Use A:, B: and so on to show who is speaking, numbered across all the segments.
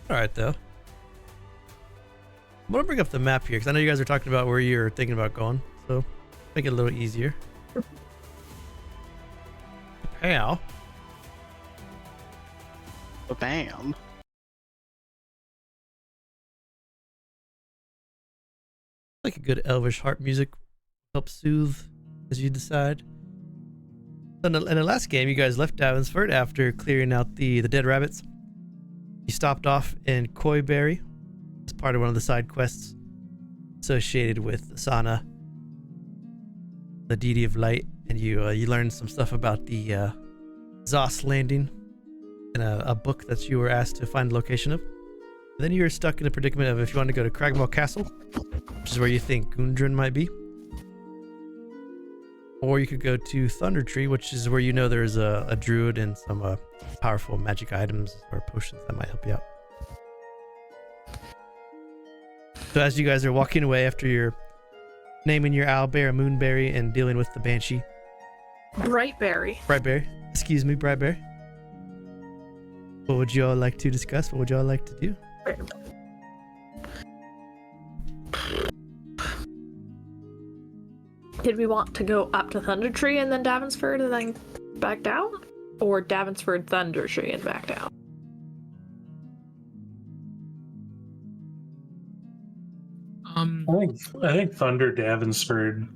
A: All right, though. I'm gonna bring up the map here because I know you guys are talking about where you're thinking about going, so make it a little easier. Pow.
B: Bam.
A: Like a good elvish harp music helps soothe as you decide. So in the last game, you guys left Davensford after clearing out the dead rabbits. You stopped off in Coyberry as part of one of the side quests associated with Asana, the deity of light, and you learned some stuff about the Zos landing in a book that you were asked to find the location of. And then you were stuck in a predicament of if you want to go to Cragmaw Castle, which is where you think Gundren might be, or you could go to Thunder Tree, which is where you know there's a druid and some powerful magic items or potions that might help you out. So as you guys are walking away after you're naming your owlbear a moonberry and dealing with the banshee.
C: Brightberry.
A: Brightberry. Excuse me, Brightberry. What would you all like to discuss? What would you all like to do?
C: Did we want to go up to Thunder Tree and then Davensford and then back down? Or Davensford, Thunder Tree and back down?
D: I think Thunder Davensford.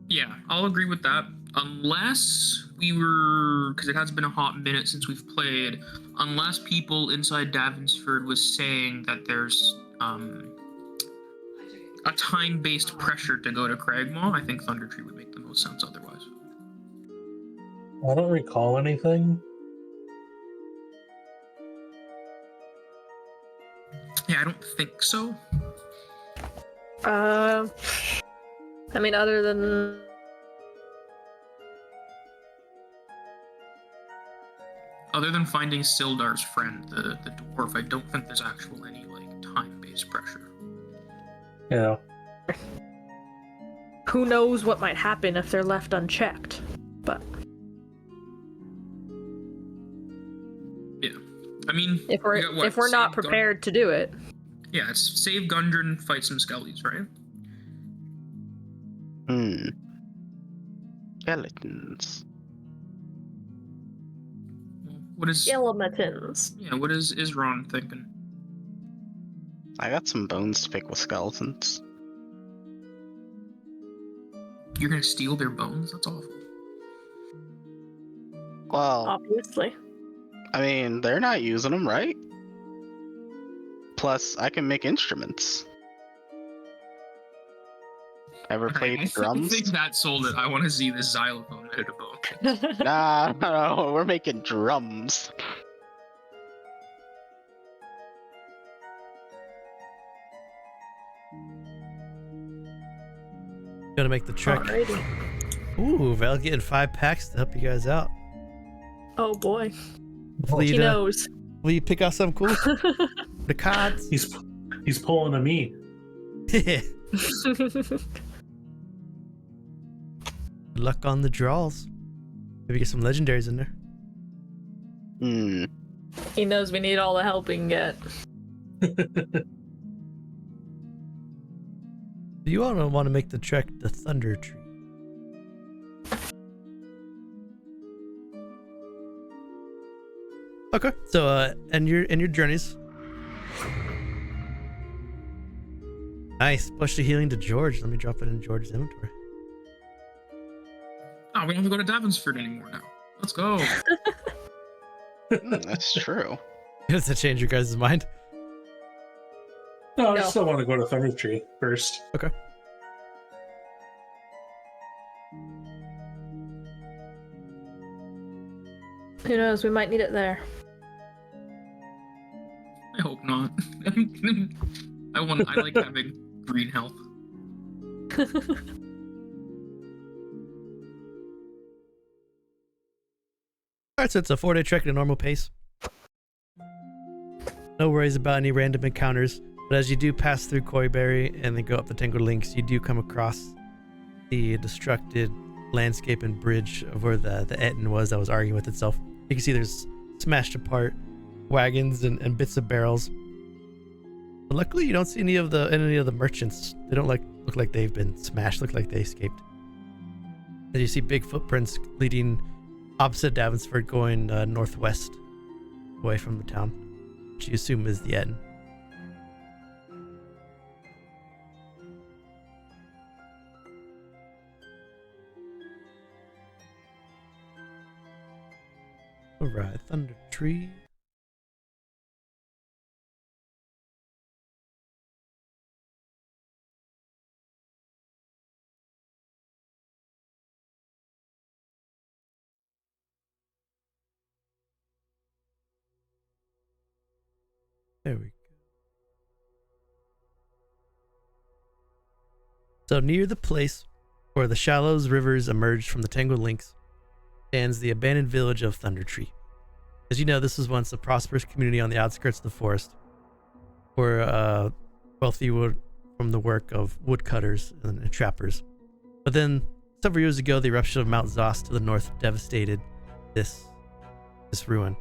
E: Yeah, I'll agree with that. Unless we were, because it has been a hot minute since we've played, unless people inside Davensford was saying that there's a time-based pressure to go to Cragmaw, I think Thunder Tree would make the most sense otherwise.
D: I don't recall anything.
E: Yeah, I don't think so.
C: I mean, other than...
E: Other than finding Sildar's friend, the dwarf, I don't think there's actual any, like, time-based pressure.
D: Yeah.
C: Who knows what might happen if they're left unchecked, but...
E: Yeah. I mean...
C: If we're not prepared to do it.
E: Yeah, it's save Gundren, fight some skellies, right?
B: Skeletons.
E: What is...
C: Skeletons.
E: Yeah, what is Izron thinking?
B: I got some bones to pick with skeletons.
E: You're gonna steal their bones? That's awful.
B: Well,
C: Obviously.
B: I mean, they're not using them, right? Plus, I can make instruments. Ever played
E: I
B: drums?
E: think that sold it. I want to see this xylophone made of bone.
B: Nah, no, we're making drums.
A: Gonna make the trek.
C: Alrighty.
A: Ooh, Val getting 5 packs to help you guys out.
C: Oh boy.
A: Hopefully
C: He knows.
A: will you pick out something cool? The cards.
D: He's pulling a me.
A: Good luck on the draws. Maybe get some legendaries in there.
C: He knows we need all the help we can get.
A: Do you all want to make the trek to Thunder Tree? Okay, so and your journeys. Nice. Push the healing to George. Let me drop it in George's inventory.
E: Oh, we don't have to go to Davensford anymore now. Let's go.
B: That's true.
A: Does that change your guys' mind?
D: No, I
C: No.
D: still want to go to Thunder Tree first.
A: Okay.
C: Who knows? We might need it there.
E: I hope not. I like having green health.
A: Alright, so it's a 4-day trek at a normal pace. No worries about any random encounters, but as you do pass through Coyberry and then go up the Tangled Links, you do come across the destructed landscape and bridge of where the Etten was that was arguing with itself. You can see there's smashed apart wagons and bits of barrels. But luckily, you don't see any of the merchants. They don't look like they've been smashed. Look like they escaped. And you see big footprints leading opposite Davensford, going northwest, away from the town, which you assume is the end. Alright, Thunder Tree. There we go. So near the place where the shallows rivers emerged from the tangled links stands the abandoned village of Thunder Tree. As you know, this was once a prosperous community on the outskirts of the forest, where wealthy wood from the work of woodcutters and trappers. But then, several years ago, the eruption of Mount Zos to the north devastated this ruin.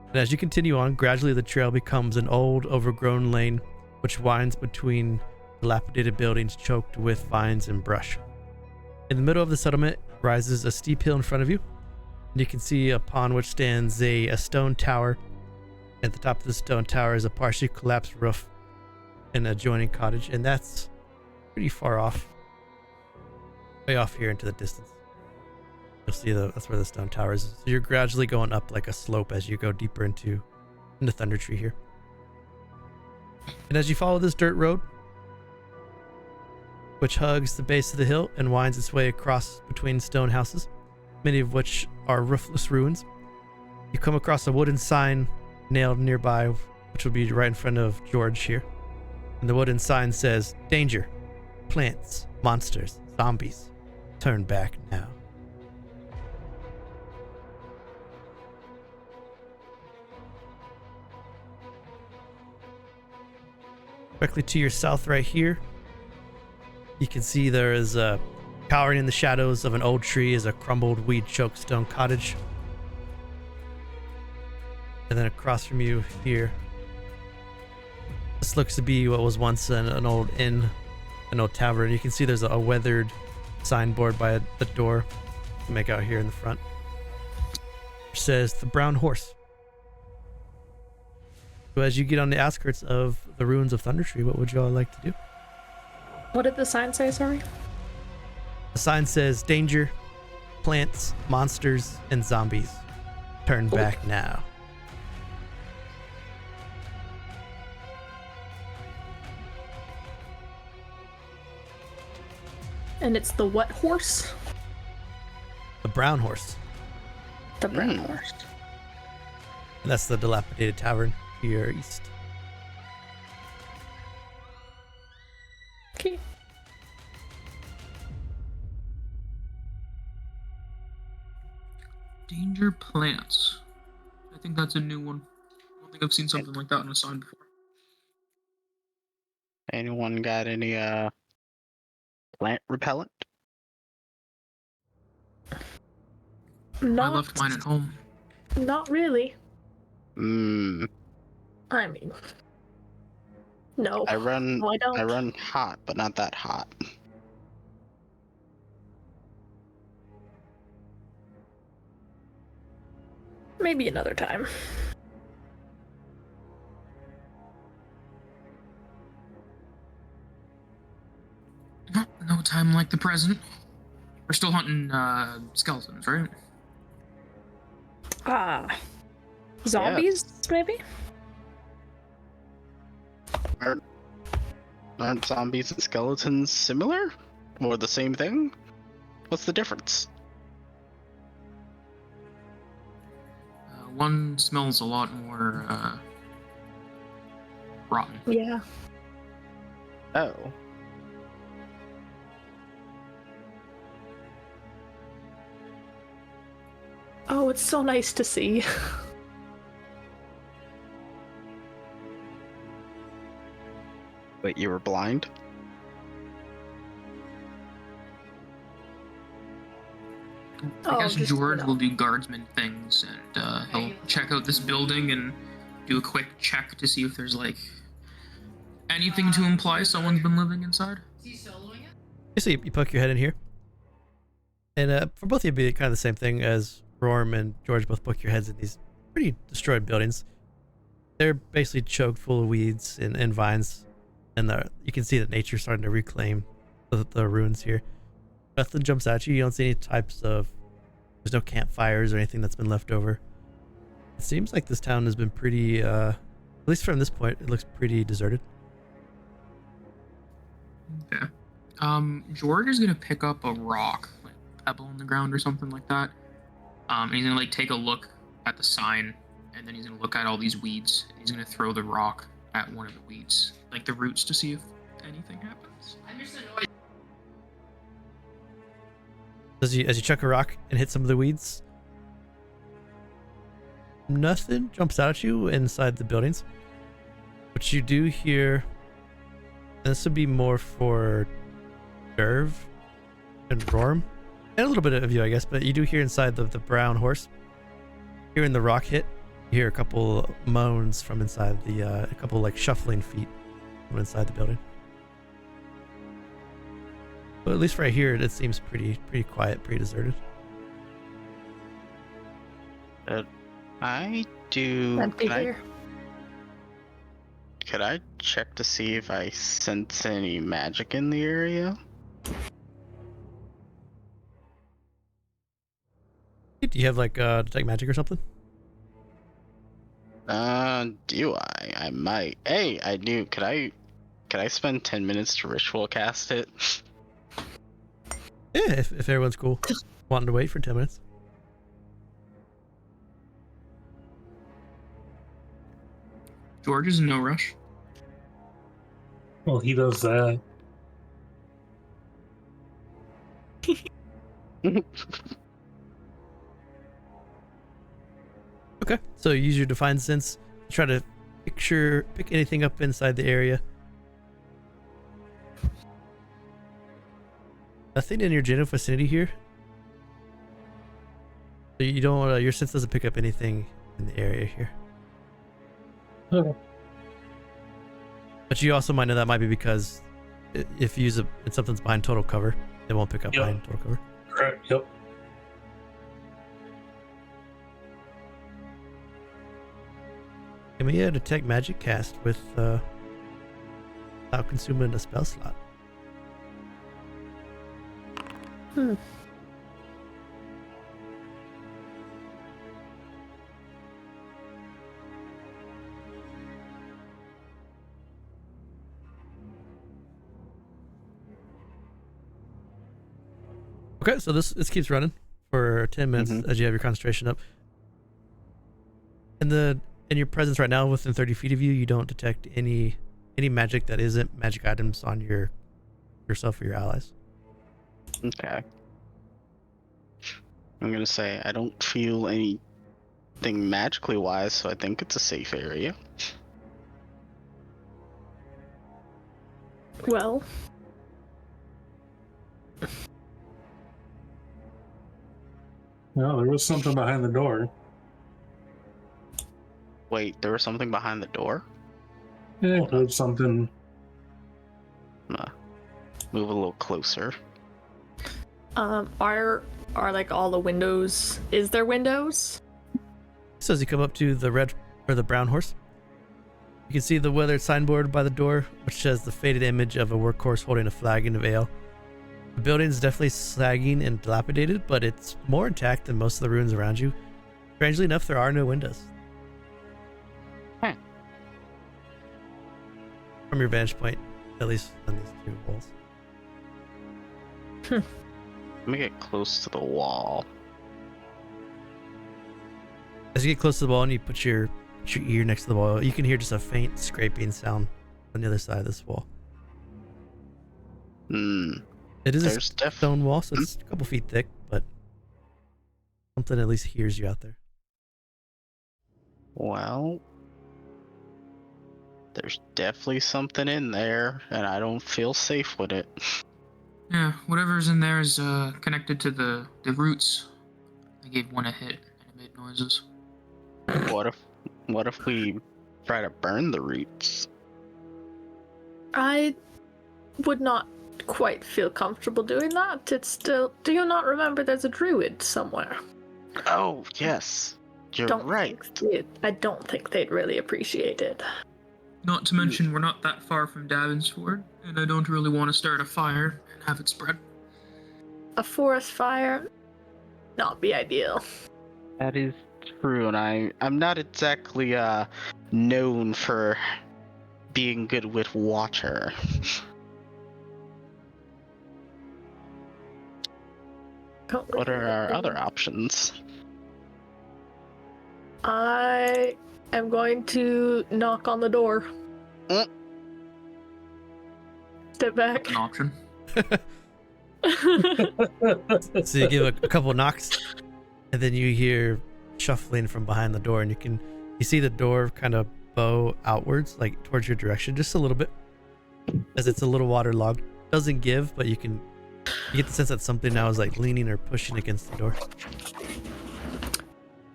A: And as you continue on, gradually the trail becomes an old, overgrown lane which winds between dilapidated buildings choked with vines and brush. In the middle of the settlement rises a steep hill in front of you, and you can see upon which stands a stone tower. At the top of the stone tower is a partially collapsed roof and an adjoining cottage, and that's pretty far off, way off here into the distance. You'll see that's where the stone tower is. So you're gradually going up like a slope as you go deeper into Thunder Tree here. And as you follow this dirt road, which hugs the base of the hill and winds its way across between stone houses, many of which are roofless ruins, you come across a wooden sign nailed nearby, which will be right in front of George here. And the wooden sign says, "Danger, plants, monsters, zombies, turn back now." Directly to your south right here, you can see there is cowering in the shadows of an old tree is a crumbled, weed-choked stone cottage. And then across from you here, this looks to be what was once an old inn, an old tavern. You can see there's a weathered signboard by the door you can make out here in the front, which says "The Brown Horse." So as you get on the outskirts of the ruins of Thunder Tree, what would you all like to do?
C: What did the sign say, sorry?
A: The sign says, "Danger, plants, monsters, and zombies. Turn back now."
C: And it's the what horse?
A: The Brown Horse.
C: The brown horse.
A: And that's the dilapidated tavern to your east.
C: Okay.
E: Danger plants. I think that's a new one. I don't think I've seen something like that on a sign before.
B: Anyone got any plant repellent?
E: I
C: Not,
E: left mine at home.
C: not really.
B: Hmm.
C: I mean, no.
B: I run
C: No, I don't.
B: I run hot, but not that hot.
C: Maybe another time.
E: No time like the present. We're still hunting skeletons, right?
C: Ah. Zombies, maybe?
B: Aren't zombies and skeletons similar? Or the same thing? What's the difference?
E: One smells a lot more rotten.
C: Yeah.
B: Oh.
C: Oh, it's so nice to see.
B: Wait, you were blind?
E: I guess
C: just,
E: George
C: you know.
E: will do guardsman things, and he'll check out this building and do a quick check to see if there's like anything to imply someone's been living inside.
A: So you poke your head in here. And for both of you, it'd be kind of the same thing as Rorrim and George both poke your heads in these pretty destroyed buildings. They're basically choked full of weeds and vines. And you can see that nature's starting to reclaim the ruins here. Nothing jumps at you. You don't see any types of... There's no campfires or anything that's been left over. It seems like this town has been pretty... at least from this point, it looks pretty deserted.
E: Okay. George is gonna pick up a rock, like a pebble on the ground or something like that. And he's gonna like take a look at the sign, and then he's gonna look at all these weeds. And he's gonna throw the rock at one of the weeds, like the roots, to see if anything happens.
A: As you chuck a rock and hit some of the weeds, nothing jumps out at you inside the buildings. But you do hear, and this would be more for Devre and Rorrim, and a little bit of you, I guess, but you do hear inside the brown horse. Hearing the rock hit, you hear a couple moans from inside a couple like shuffling feet from inside the building. But at least right here, it seems pretty quiet, pretty deserted.
B: I do.
C: Empty here.
B: Could I check to see if I sense any magic in the area?
A: Do you have like detect magic or something?
B: Do I? I might. Hey, I do. Could I spend 10 minutes to ritual cast it?
A: Yeah, if everyone's cool. Wanting to wait for 10 minutes.
E: George is in no rush.
D: Well, he does that.
A: Okay, so use your Divine Sense. Try to pick anything up inside the area. Nothing in your general vicinity here. So you don't. Your sense doesn't pick up anything in the area here.
D: Okay.
A: But you also might know that might be because if you use it and something's behind total cover, it won't pick up
D: Yep.
A: behind total cover.
D: Correct. Yep.
A: Give me a detect magic cast with without consuming a spell slot. Okay, so this keeps running for 10 minutes as you have your concentration up. In your presence right now, within 30 feet of you, you don't detect any magic that isn't magic items on yourself or your allies.
B: Okay. I'm gonna say I don't feel anything magically wise, so I think it's a safe area.
C: Well,
D: No, there was something behind the door.
B: Wait, there was something behind the door?
D: Yeah,
B: Hold
D: there was something.
B: Move a little closer.
C: are like all the windows? Is there windows?
A: So as you come up to the red or the brown horse, you can see the weathered signboard by the door, which has the faded image of a workhorse holding a flagon of ale. The building is definitely sagging and dilapidated, but it's more intact than most of the ruins around you. Strangely enough, there are no windows.
B: Huh.
A: From your vantage point, at least on these two walls.
B: Let me get close to the wall.
A: As you get close to the wall and you put your ear next to the wall, you can hear just a faint scraping sound on the other side of this wall. It is
B: There's
A: a stone wall, so it's a couple feet thick, but something at least hears you out there.
B: Well, there's definitely something in there, and I don't feel safe with it.
E: Yeah, whatever's in there is connected to the roots. I gave one a hit and it made noises.
B: What if we try to burn the roots.
C: I would not quite feel comfortable doing that. It's still. Do you not remember there's a druid somewhere?
B: Oh, yes. You're right.
C: I don't think they'd really appreciate it.
E: Not to mention, we're not that far from Davensford, and I don't really want to start a fire and have it spread.
C: A forest fire, not be ideal.
B: That is true, and I'm not exactly known for being good with water. What are our other options?
C: I am going to knock on the door. Step back.
E: An option.
A: So you give a couple knocks, and then you hear shuffling from behind the door, and you see the door kind of bow outwards, like towards your direction, just a little bit, as it's a little waterlogged. Doesn't give, but you get the sense that something now is like leaning or pushing against the door.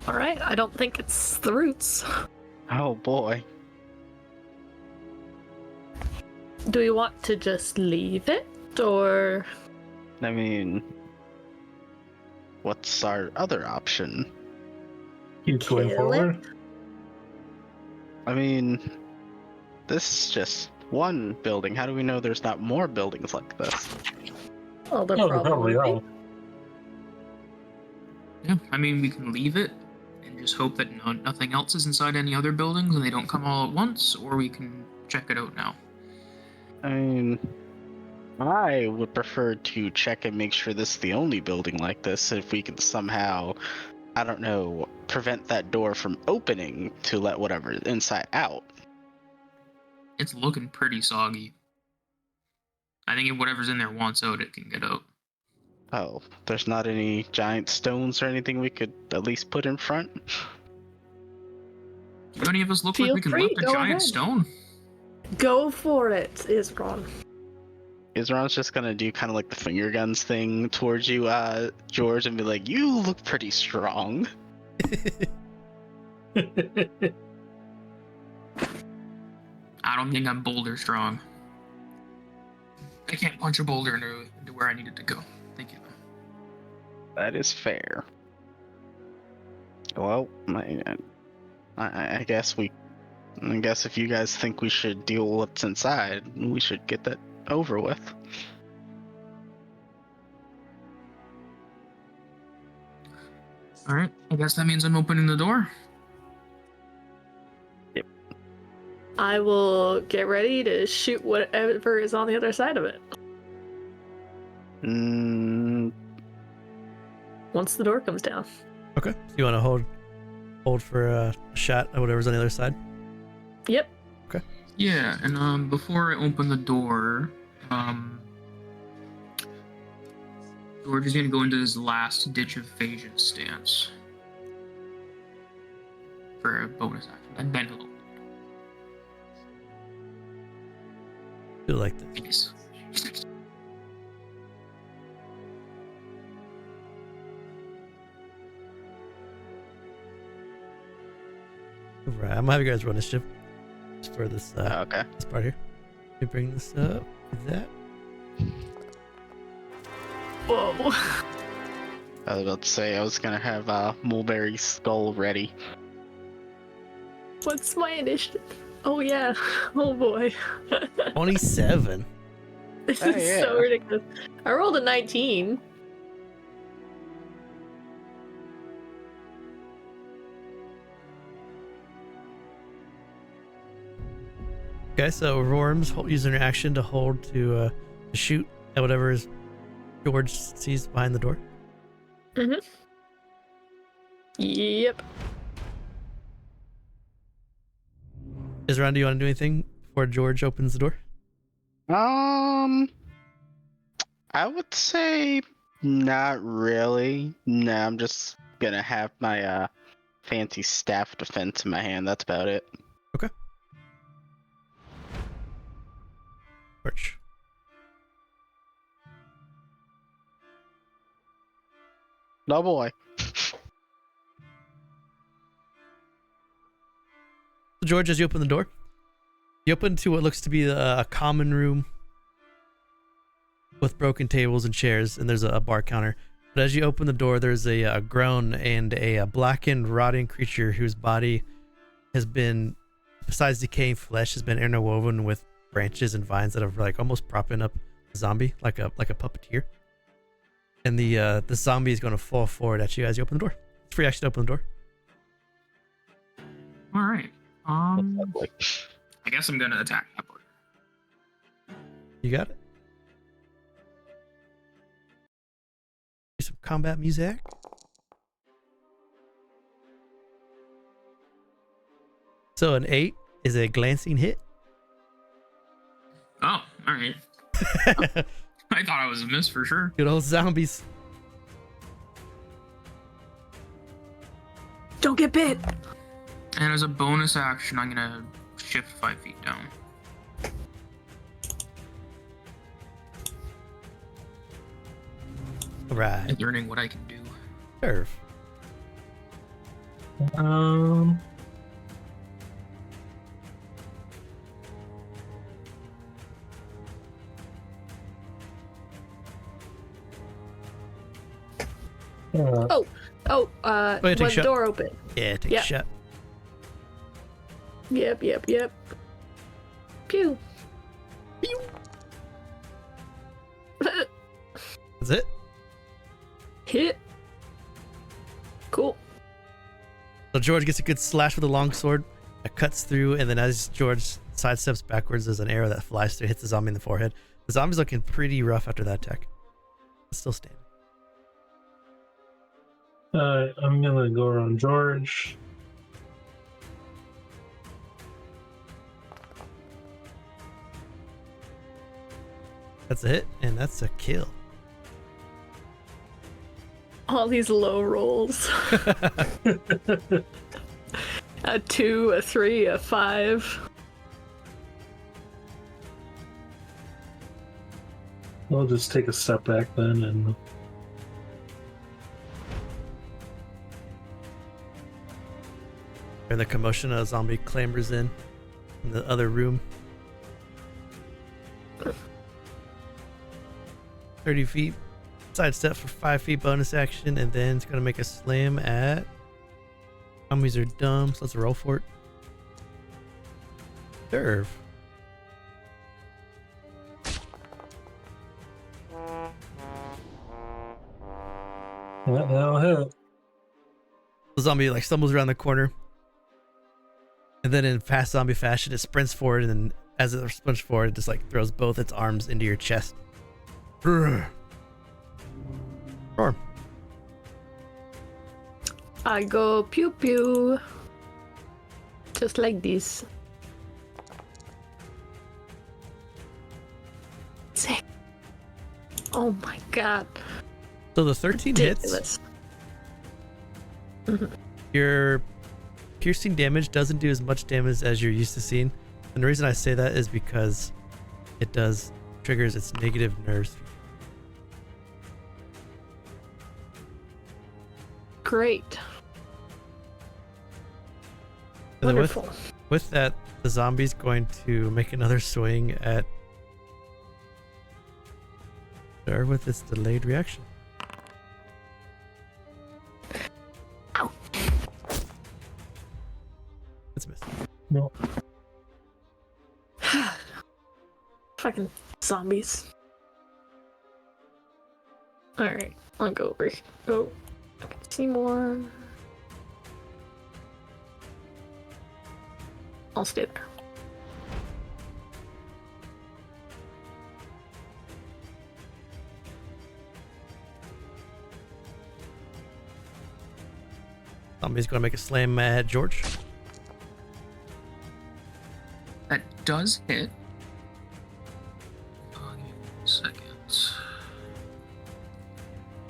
C: All right, I don't think it's the roots.
B: Oh boy.
C: Do we want to just leave it, or?
B: I mean, what's our other option?
D: Keep going
C: Kill
D: forward.
B: I mean, this is just one building. How do we know there's not more buildings like this?
C: Well, there
D: Oh,
C: probably
D: probably
C: will
D: are.
E: Yeah, I mean, we can leave it and just hope that nothing else is inside any other buildings and they don't come all at once, or we can check it out now.
B: I mean, I would prefer to check and make sure this is the only building like this. If we can somehow, I don't know, prevent that door from opening to let whatever is inside out.
E: It's looking pretty soggy. I think if whatever's in there wants out, it can get out.
B: Oh, there's not any giant stones or anything we could at least put in front?
E: Do any of us look
C: Feel
E: like we can
C: free,
E: lift a
C: go
E: giant
C: ahead.
E: stone?
C: Go for it, Izron.
B: Izron's just gonna do kind of like the finger guns thing towards you, George, and be like, "You look pretty strong."
E: I don't think I'm boulder strong. I can't punch a boulder into where I need it to go. Thank you.
B: That is fair. Well, I guess if you guys think we should deal with what's inside, we should get that over with.
E: Alright, I guess that means I'm opening the door.
C: I will get ready to shoot whatever is on the other side of it. Once the door comes down.
A: Okay. So you want to hold for a shot at whatever's on the other side?
C: Yep.
E: Yeah, and before I open the door, George is gonna go into his last ditch of Phasia stance for a bonus action. And bend a little.
A: Feel like this.
E: Nice.
A: Right. I'm gonna have you guys run initiative just for this
B: Okay.
A: this part here. Let me bring this up. That.
C: Whoa.
B: I was about to say I was gonna have Mulberry's skull ready.
C: What's my initiative? Oh yeah. Oh boy.
A: 27.
C: This
B: Oh,
C: is
B: yeah.
C: so ridiculous. I rolled a 19.
A: Okay, so Rorrim's using her action to hold to shoot at whatever George sees behind the door.
C: Mm-hmm. Yep.
A: Izron, do you want to do anything before George opens the door?
B: I would say not really. No, I'm just gonna have my fancy staff defense in my hand. That's about it.
A: George.
B: No boy.
A: So George, as you open the door, you open to what looks to be a common room with broken tables and chairs, and there's a bar counter. But as you open the door, there's a groan and a blackened, rotting creature whose body has been, besides decaying flesh, has been interwoven with branches and vines that are like almost propping up the zombie like a puppeteer. And the zombie is going to fall forward at you as you open the door. It's free action to open the door.
E: All right. I guess I'm gonna attack that boy.
A: You got it. Some combat music. So an 8 is a glancing hit.
E: Oh, all right. I thought I was a miss for sure.
A: Good old zombies.
C: Don't get bit.
E: And as a bonus action, I'm gonna shift 5 feet down.
A: Right.
E: Learning what I can do.
A: Serve.
C: Oh,
A: ahead, take a
C: one
A: shot.
C: door open.
A: Yeah, take
C: Yeah.
A: a shot.
C: Yep. Pew.
A: Pew. That's it.
C: Hit. Cool.
A: So George gets a good slash with a long sword. It cuts through, and then as George sidesteps backwards, there's an arrow that flies through, hits the zombie in the forehead. The zombie's looking pretty rough after that attack. It's still standing.
D: I'm gonna go around George.
A: That's a hit, and that's a kill.
C: All these low rolls. A 2, a 3, a 5.
D: I'll just take a step back then and
A: In the commotion, a zombie clambers in the other room. 30 feet. Sidestep for 5 feet bonus action, and then it's going to make a slam at... Zombies are dumb, so let's roll for it. Serve.
D: that'll hit.
A: The zombie like stumbles around the corner, and then in fast zombie fashion, it sprints forward, and then as it sprints forward, it just like throws both its arms into your chest. Rorrim.
C: I go pew pew. Just like this. Sick. Oh my god.
A: So the 13 hits.
C: Ridiculous.
A: Your piercing damage doesn't do as much damage as you're used to seeing. And the reason I say that is because it triggers its negative nerves.
C: Great.
A: And then
C: Wonderful.
A: with that, the zombie's going to make another swing at her with its delayed reaction.
C: Ow.
A: It's missed.
D: No.
C: Fucking zombies. Alright, I'll go over here. Oh, I can see more. I'll stay there.
A: Zombie's going to make a slam at George.
E: That does hit. Give me 1 second.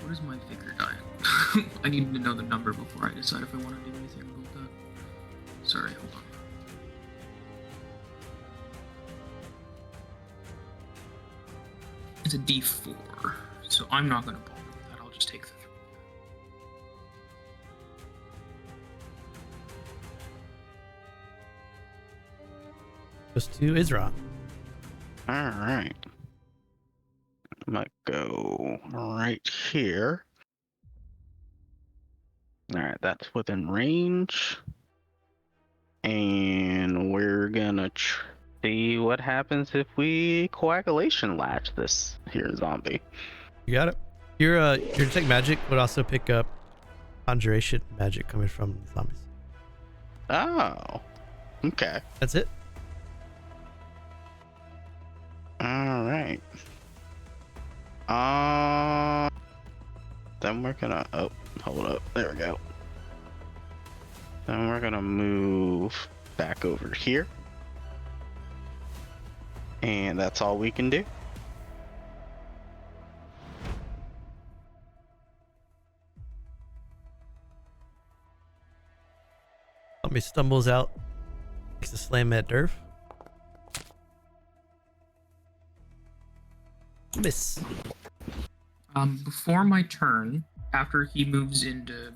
E: What is my figure die? I need to know the number before I decide if I want to do anything about that. Sorry, hold on. It's a D4, so I'm not going to bother with that. I'll just take the 3.
A: Goes to Izron.
B: All right. I'm gonna go right here. All right, that's within range. And we're gonna see what happens if we coagulation latch this here zombie.
A: You got it. Your detect magic would also pick up conjuration magic coming from the zombies.
B: Oh, okay.
A: That's it.
B: All right. Then we're gonna. Oh, hold up. There we go. Then we're gonna move back over here, and that's all we can do.
A: Zombie stumbles out, makes a slam at Devre. Miss.
E: Before my turn, after he moves into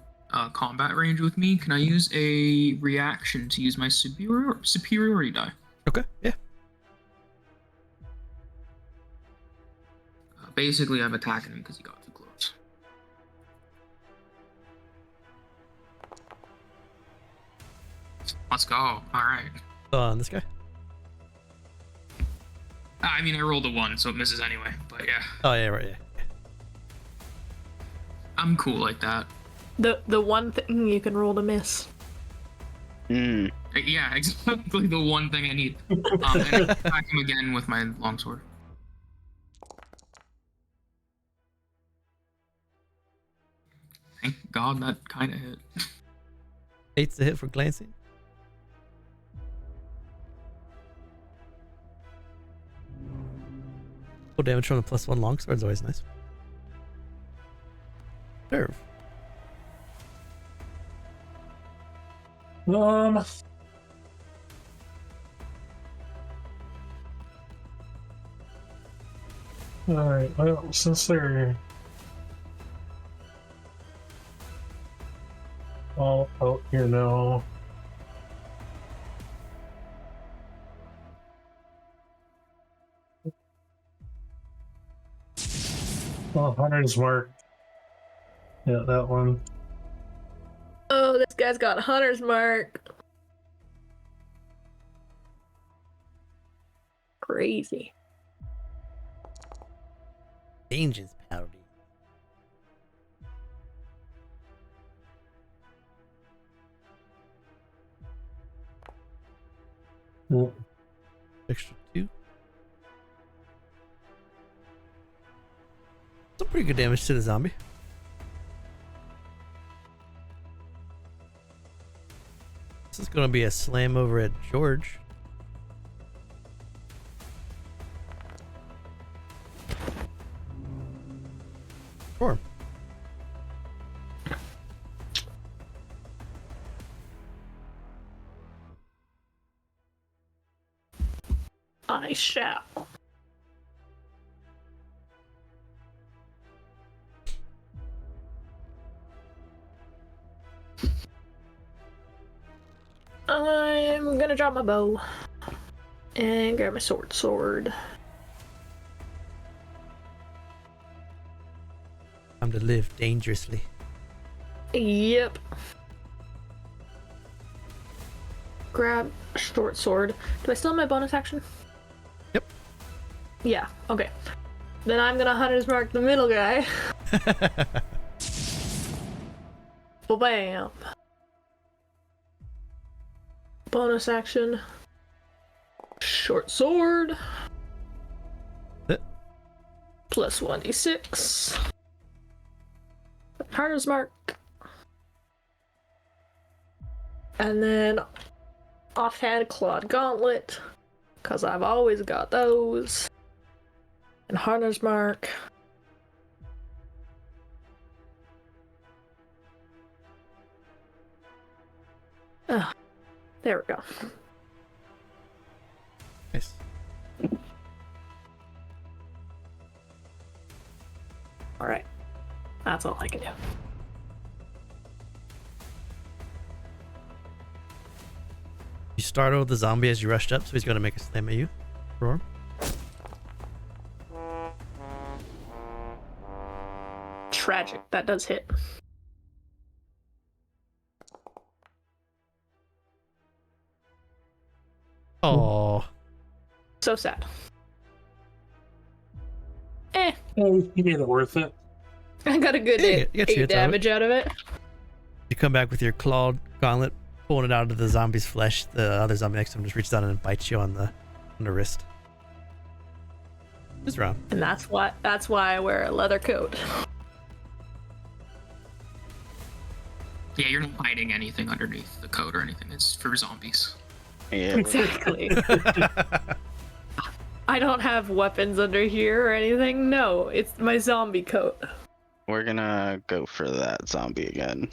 E: combat range with me, can I use a reaction to use my superiority die?
A: Okay, yeah.
E: Basically, I'm attacking him because he got too close. Let's go. All right.
A: This guy.
E: I mean, I rolled a 1, so it misses anyway. But yeah,
A: Oh yeah, right. Yeah.
E: I'm cool like that.
C: The one thing you can roll to miss.
B: Hmm.
E: Yeah, exactly the one thing I need. And attack him again with my longsword. Thank God that kind of hit.
A: 8's the hit for glancing. Full damage from the +1 longsword's always nice. Devre.
D: Alright, well, since they're all out here now, oh, Hunter's Mark. Yeah, that one.
C: Oh, this guy's got Hunter's Mark. Crazy.
A: Vengeance powder.
D: Yeah.
A: Extra 2. Some pretty good damage to the zombie. This is going to be a slam over at George. Rorrim.
C: I shall. I'm gonna drop my bow and grab my sword.
A: Time to live dangerously.
C: Yep. Grab a short sword. Do I still have my bonus action?
A: Yep.
C: Yeah, okay. Then I'm gonna Hunter's Mark the middle guy. Bam. Bonus action. Short sword. Plus 1d6. Hunter's Mark. And then offhand clawed gauntlet. Because I've always got those. And Hunter's Mark. Ah, there we go.
A: Nice.
C: Alright. That's all I can do.
A: startled the zombie as you rushed up, so he's going to make a slam at you. Rorrim.
C: Tragic. That does hit.
A: Oh,
C: So sad.
D: Oh, you made it worth it.
C: I got a good
A: Yeah,
C: eight,
A: you got your hits
C: damage out of it.
A: you come back with your clawed gauntlet, pulling it out of the zombie's flesh. The other zombie next to him just reaches down and bites you on the wrist. Izron.
C: And that's why I wear a leather coat.
E: Yeah, you're not hiding anything underneath the coat or anything. It's for zombies.
B: Yeah.
C: Exactly. I don't have weapons under here or anything. No, it's my zombie coat.
B: We're gonna go for that zombie again.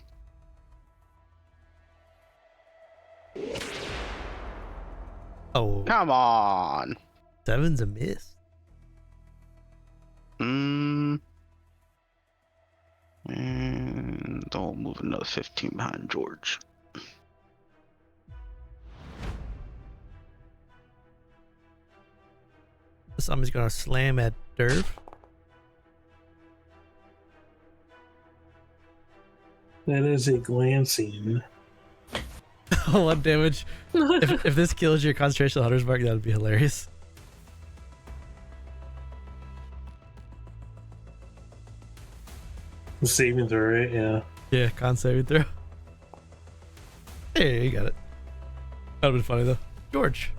A: Oh,
B: Come on.
A: 7's a miss.
B: And I'll move another 15 behind George.
A: The zombie's going to slam at Devre.
D: That is a glancing.
A: 1 damage. If this kills your concentration hunter's mark, that would be hilarious.
D: The saving throw, right? Yeah.
A: Yeah, con saving throw. Hey, you got it. That would have been funny though. George.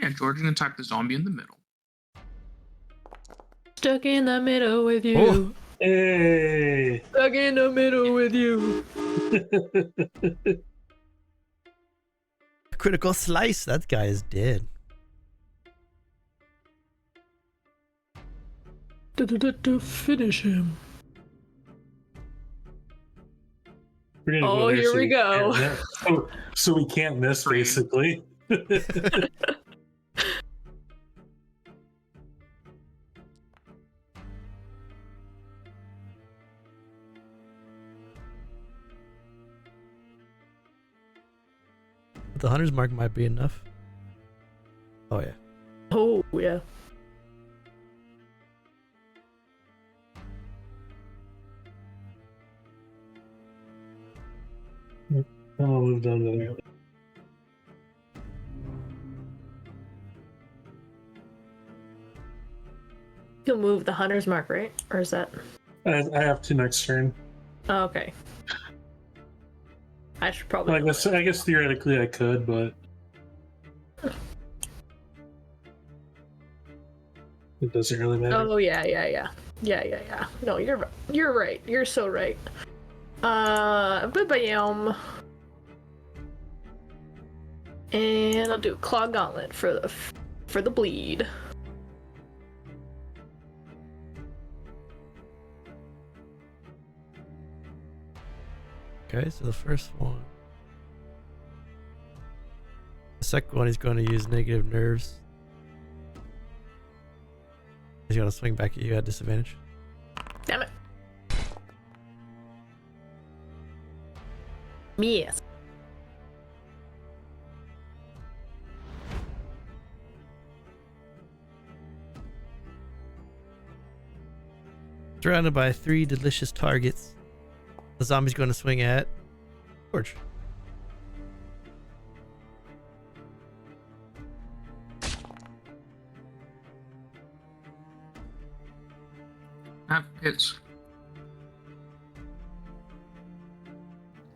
E: Yeah, George can attack the zombie in the middle.
C: Stuck in the middle with you.
A: Oh.
D: Hey!
C: Stuck in the middle with you.
A: Critical slice. That guy is dead.
C: To finish him.
D: We're gonna
C: Oh,
D: go there
C: here we
D: we
C: go.
D: can't miss. So we can't miss, basically.
A: The hunter's mark might be enough. Oh yeah.
C: Oh, yeah.
D: I'll move down to there.
C: You'll move the hunter's mark, right? Or is that?
D: I have to next turn.
C: Oh, okay. I should probably.
D: I guess theoretically I could, but it doesn't really matter.
C: Oh yeah. No, you're right. You're so right. Bam. And I'll do Claw Gauntlet for the bleed.
A: Okay, so the first one. The second one, he's going to use negative nerves. He's going to swing back at you at disadvantage.
C: Damn it. Yes.
A: Surrounded by 3 delicious targets. The zombie's going to swing at George.
E: That hits.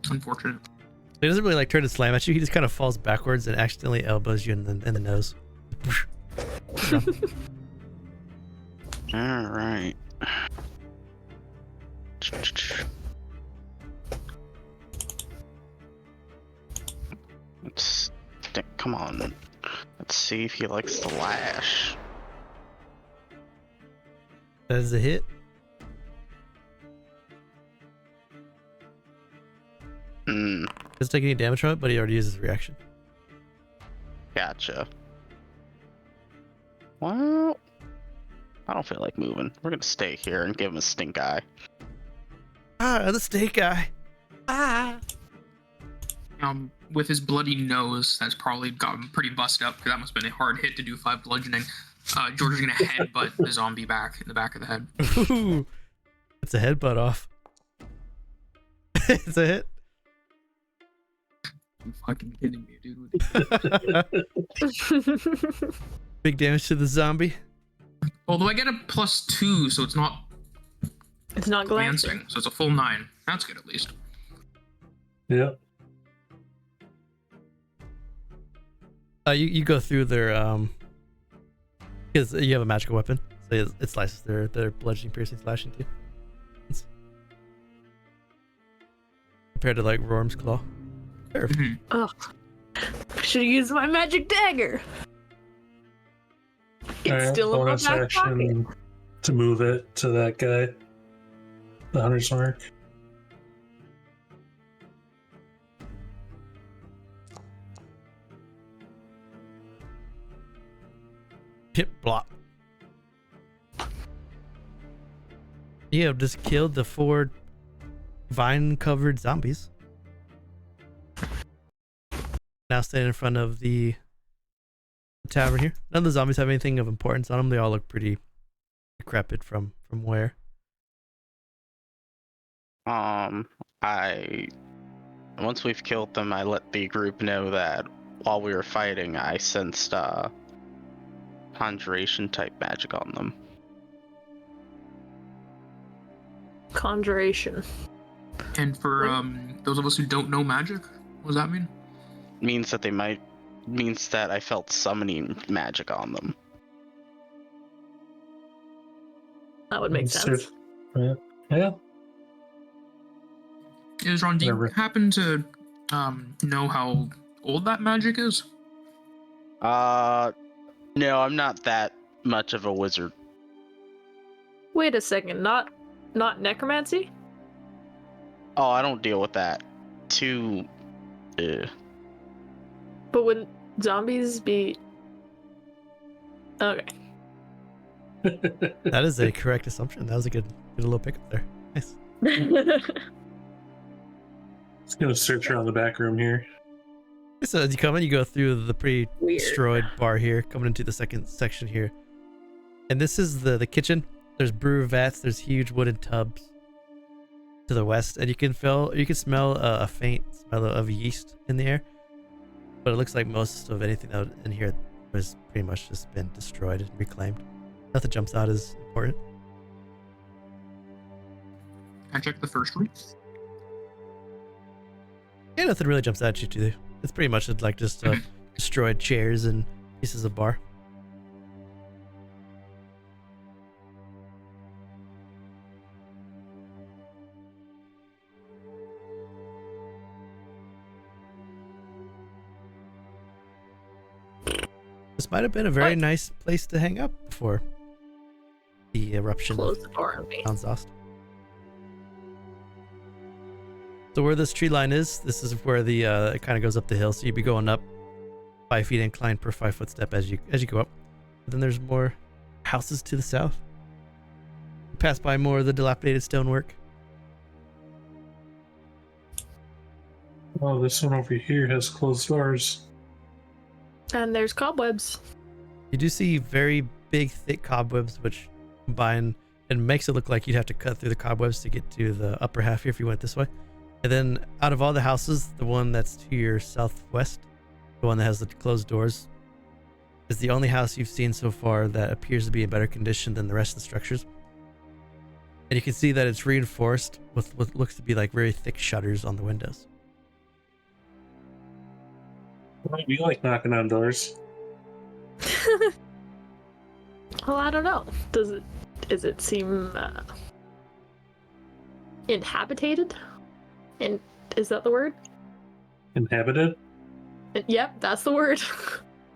E: Unfortunate.
A: He doesn't really like turn to slam at you. He just kind of falls backwards and accidentally elbows you in the nose.
B: All right. Come on. Let's see if he likes the lash.
A: That is a hit. Doesn't take any damage from it, but he already used his reaction.
B: Gotcha. Well, I don't feel like moving. We're gonna stay here and give him a stink eye.
A: Ah, the snake eye. Ah.
E: With his bloody nose, that's probably got him pretty busted up, because that must have been a hard hit to do 5 bludgeoning. George is going to headbutt the zombie back in the back of the head.
A: Ooh, it's a headbutt off. It's a hit.
E: You fucking kidding me, dude?
A: Big damage to the zombie.
E: Although I get a +2, so it's not
C: It's not glancing.
E: glancing, so it's a full 9. That's good at least.
D: Yep.
A: You go through their because you have a magical weapon, so it slices their bludgeoning, piercing, slashing too. Compared to like Rorrim's claw.
E: Mhm.
C: Oh, should have used my magic dagger. It's
D: Alright,
C: still in my
D: bonus
C: back pocket.
D: action to move it to that guy. The hunter's mark.
A: Hit block. You have just killed the 4 vine-covered zombies. Now standing in front of the tavern here. None of the zombies have anything of importance on them. They all look pretty decrepit from where.
B: Once we've killed them, I let the group know that while we were fighting, I sensed conjuration type magic on them.
C: Conjuration.
E: And for those of us who don't know magic, what does that mean?
B: Means that I felt summoning magic on them.
C: That would make sense.
D: Yeah. Yeah.
E: Izron, do you
D: Whatever.
E: happen to know how old that magic is?
B: No, I'm not that much of a wizard.
C: Wait a second, not necromancy?
B: Oh, I don't deal with that.
C: But wouldn't zombies be... Okay.
A: That is a correct assumption. That was a good little pickup there. Nice.
D: Just gonna search around the back room here.
A: So as you come in, you go through the pretty
C: Weird.
A: destroyed bar here, coming into the second section here. And this is the kitchen. There's brew vats, there's huge wooden tubs to the west, and you can smell a faint smell of yeast in the air. But it looks like most of anything out in here was pretty much just been destroyed and reclaimed. Nothing jumps out as important.
E: I checked the first room.
A: Yeah, nothing really jumps out at you too. It's pretty much like just destroyed chairs and pieces of bar. This might have been a very nice place to hang up before the eruption
C: Close
A: of
C: the door on me.
A: Exhaust. So where this tree line is, this is where the it kind of goes up the hill. So you'd be going up 5 feet incline per 5 foot step as you go up. But then there's more houses to the south. You pass by more of the dilapidated stonework.
D: Oh, this one over here has closed doors.
C: And there's cobwebs.
A: You do see very big, thick cobwebs, which combine and makes it look like you'd have to cut through the cobwebs to get to the upper half here if you went this way. And then out of all the houses, the one that's to your southwest, the one that has the closed doors, is the only house you've seen so far that appears to be in better condition than the rest of the structures. And you can see that it's reinforced with what looks to be like very thick shutters on the windows.
D: Well, you like knocking on doors.
C: Well, I don't know. Does it seem inhabited? And is that the word?
D: Inhabited?
C: Yep, that's the word.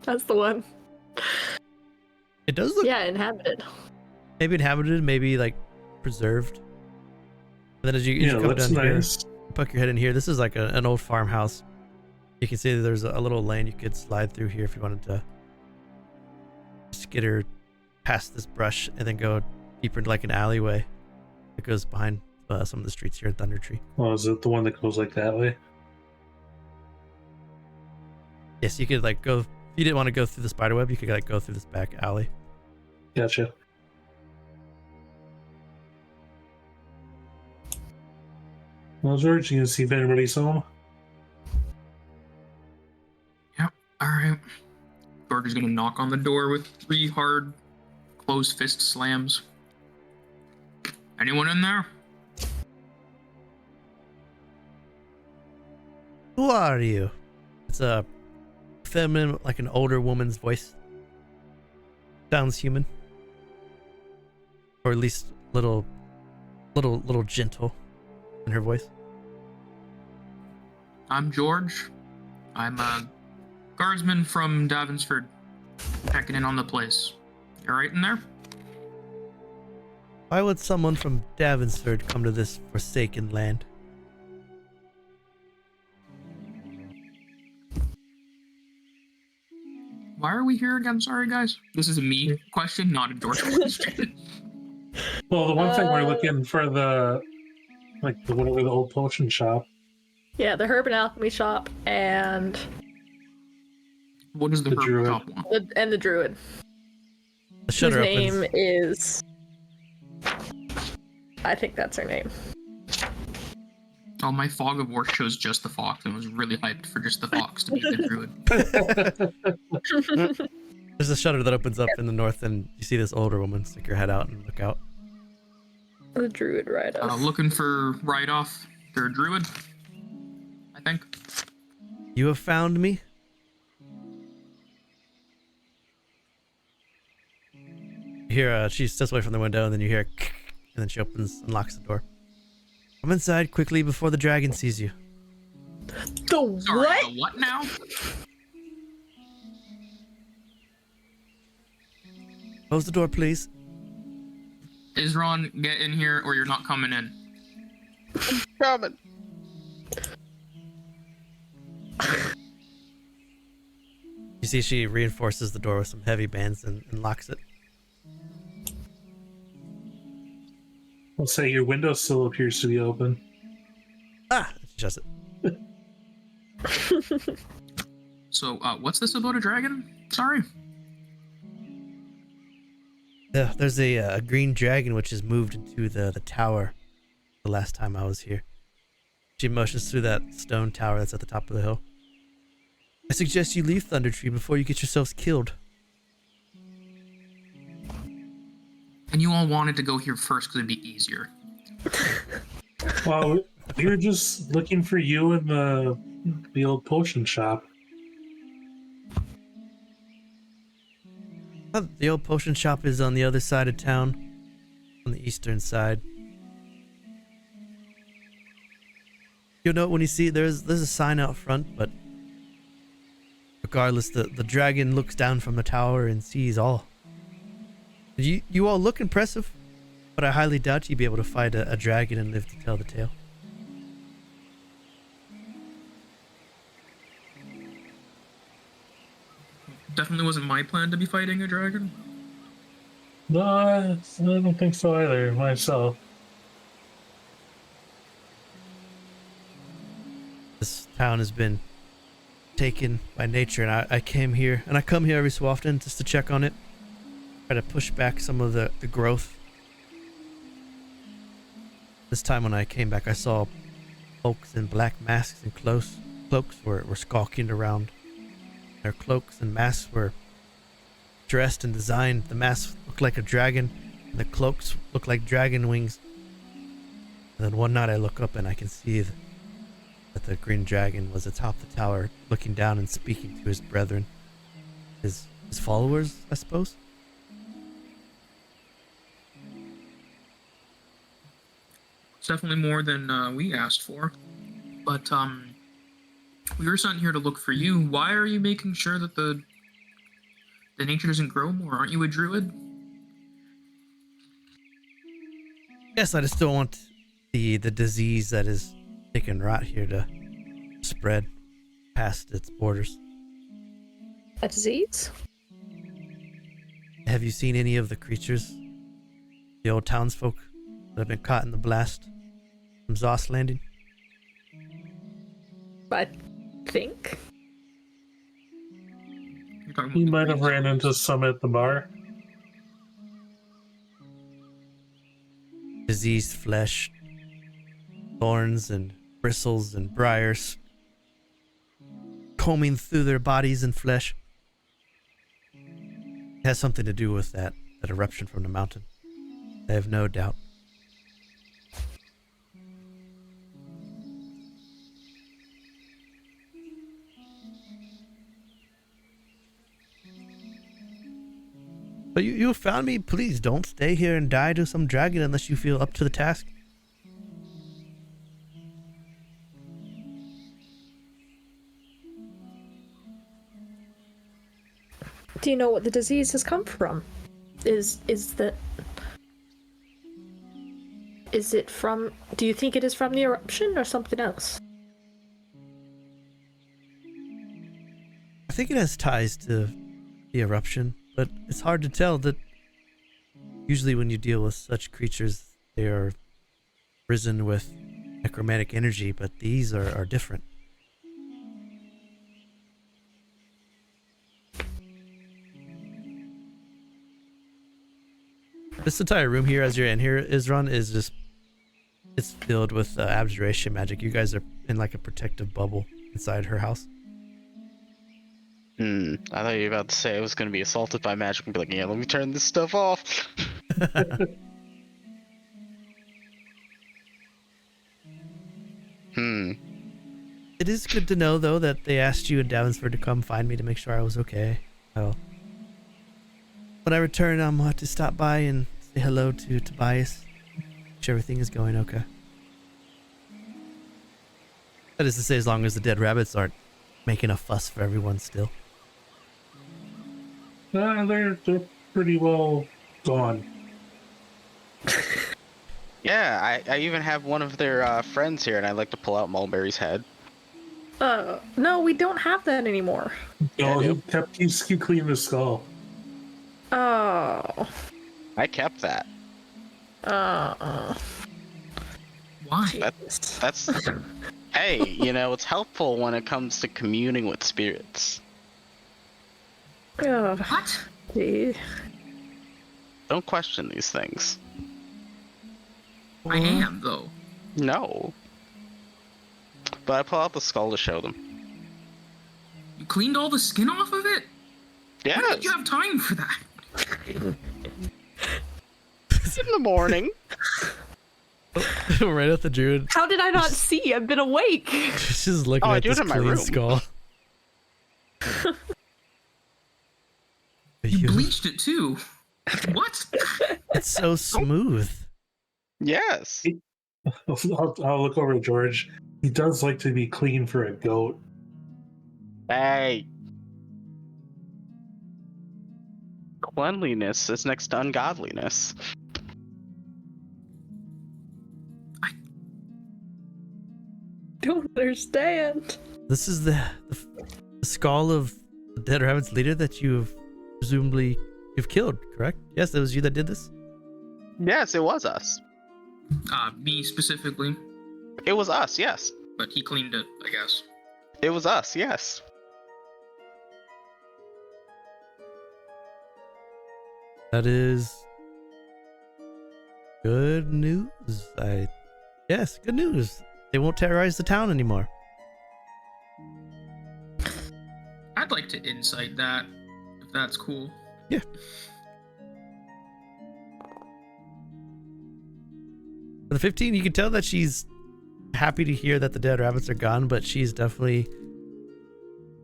C: That's the one.
A: It does look
C: Yeah, inhabited.
A: maybe inhabited, maybe like preserved. And then as you come
D: looks
A: down
D: nice.
A: here, poke your head in here. This is like an old farmhouse. You can see that there's a little lane you could slide through here if you wanted to skitter past this brush and then go deeper into like an alleyway that goes behind some of the streets here in Thunder Tree.
D: Oh, is it the one that goes like that way?
A: Yes, you could like go. If you didn't want to go through the spiderweb, you could like go through this back alley.
D: Gotcha. Well, George, you can see if anybody's home.
E: Yep. All right. George is gonna knock on the door with 3 hard, closed fist slams. Anyone in there?
A: Who are you? It's a feminine, like an older woman's voice. Sounds human, or at least little gentle in her voice.
E: I'm George. I'm a guardsman from Davensford, checking in on the place. You alright in there?
A: Why would someone from Davensford come to this forsaken land?
E: Why are we here again? Sorry, guys. This is a me question, not a George question.
D: Well, the one thing we're looking for the whatever the old potion shop.
C: Yeah, the herb and alchemy shop and
E: What does the herb
D: Druid.
E: shop want?
C: the druid.
A: The
C: Whose
A: shutter
C: name
A: opens.
C: is, I think that's her name.
E: Oh, my fog of war shows just the fox and was really hyped for just the fox to be the druid.
A: There's a shutter that opens up in the north, and you see this older woman stick her head out and look out.
C: The druid rider.
E: Looking for Ride-Off. They're a druid, I think.
A: You have found me? You hear, she steps away from the window, and then you hear, and then she unlocks the door. Come inside quickly before the dragon sees you.
C: The
E: Sorry,
C: what?
E: the what now?
A: Close the door, please.
E: Izron, get in here or you're not coming in.
B: Coming.
A: You see she reinforces the door with some heavy bands and locks it.
D: I'll say your window still appears to be open.
A: Ah! She shuts it.
E: So, what's this about a dragon? Sorry.
A: There's a green dragon which has moved into the tower the last time I was here. She motions through that stone tower that's at the top of the hill. I suggest you leave Thunder Tree before you get yourselves killed.
E: And you all wanted to go here first because it'd be easier.
D: Well, we were just looking for you in the old potion shop.
A: The old potion shop is on the other side of town, on the eastern side. You'll know when you see there's a sign out front, but regardless, the dragon looks down from the tower and sees all. You all look impressive, but I highly doubt you'd be able to fight a dragon and live to tell the tale.
E: Definitely wasn't my plan to be fighting a dragon.
D: No, I don't think so either, myself.
A: This town has been taken by nature, and I came here, and I come here every so often just to check on it, try to push back some of the growth. This time when I came back, I saw folks in black masks and cloaks were skulking around. Their cloaks and masks were dressed and designed. The masks looked like a dragon, and the cloaks looked like dragon wings. And then one night I look up and I can see that the green dragon was atop the tower, looking down and speaking to his brethren, his followers, I suppose.
E: It's definitely more than we asked for. But we were sent here to look for you. Why are you making sure that the nature doesn't grow more? Aren't you a druid?
A: Yes, I just don't want the disease that is taking rot here to spread past its borders.
C: A disease?
A: Have you seen any of the creatures, the old townsfolk that have been caught in the blast? from Zoss Landing?
C: I think.
E: You're talking
D: He
E: about
D: might
E: the
D: have
E: green
D: ran
E: zones.
D: into some at the bar.
A: Diseased flesh, thorns and bristles and briars combing through their bodies and flesh. It has something to do with that eruption from the mountain. I have no doubt. But you have found me. Please don't stay here and die to some dragon unless you feel up to the task.
C: Do you know what the disease has come from? Is it from? Do you think it is from the eruption or something else?
A: I think it has ties to the eruption, but it's hard to tell. That usually when you deal with such creatures, they are risen with necromantic energy, but these are different. This entire room here, as you're in here, Izron, is just, it's filled with abjuration magic. You guys are in like a protective bubble inside her house.
B: I thought you were about to say I was going to be assaulted by magic and be like, yeah, let me turn this stuff off.
A: It is good to know, though, that they asked you and Davensford to come find me to make sure I was okay. So, when I return, I'm going to stop by and say hello to Tobias. Make sure everything is going okay. That is to say, as long as the dead rabbits aren't making a fuss for everyone still.
D: They're pretty well gone.
B: Yeah, I even have one of their friends here, and I like to pull out Mulberry's head.
C: No, we don't have that anymore.
D: No,
B: Yeah,
D: he cleaned the skull.
C: Oh.
B: I kept that.
C: Uh.
E: Why?
B: That's hey, you know, it's helpful when it comes to communing with spirits.
E: What?
C: Gee.
B: Don't question these things.
E: I am, though.
B: No. But I pull out the skull to show them.
E: You cleaned all the skin off of it? When
B: Yes.
E: did you have time for that?
B: In the morning.
A: Right at the druid.
C: How did I not see? I've been awake.
A: She's just looking
B: Oh, I
A: at
B: do it
A: this
B: in my
A: clean
B: room.
A: skull.
E: You bleached it too. What?
A: It's so smooth.
B: Yes.
D: I'll look over at George. He does like to be clean for a goat.
B: Hey. Cleanliness is next to ungodliness.
C: Don't understand.
A: This is the skull of the dead rabbit's leader that you've presumably killed, correct? Yes, it was you that did this?
B: Yes, it was us.
E: Me specifically,
B: It was us, yes.
E: but he cleaned it, I guess.
B: It was us, yes.
A: That is good news. Yes, good news. They won't terrorize the town anymore.
E: I'd like to insight that, if that's cool.
A: Yeah. For the 15, you can tell that she's happy to hear that the dead rabbits are gone, but she's definitely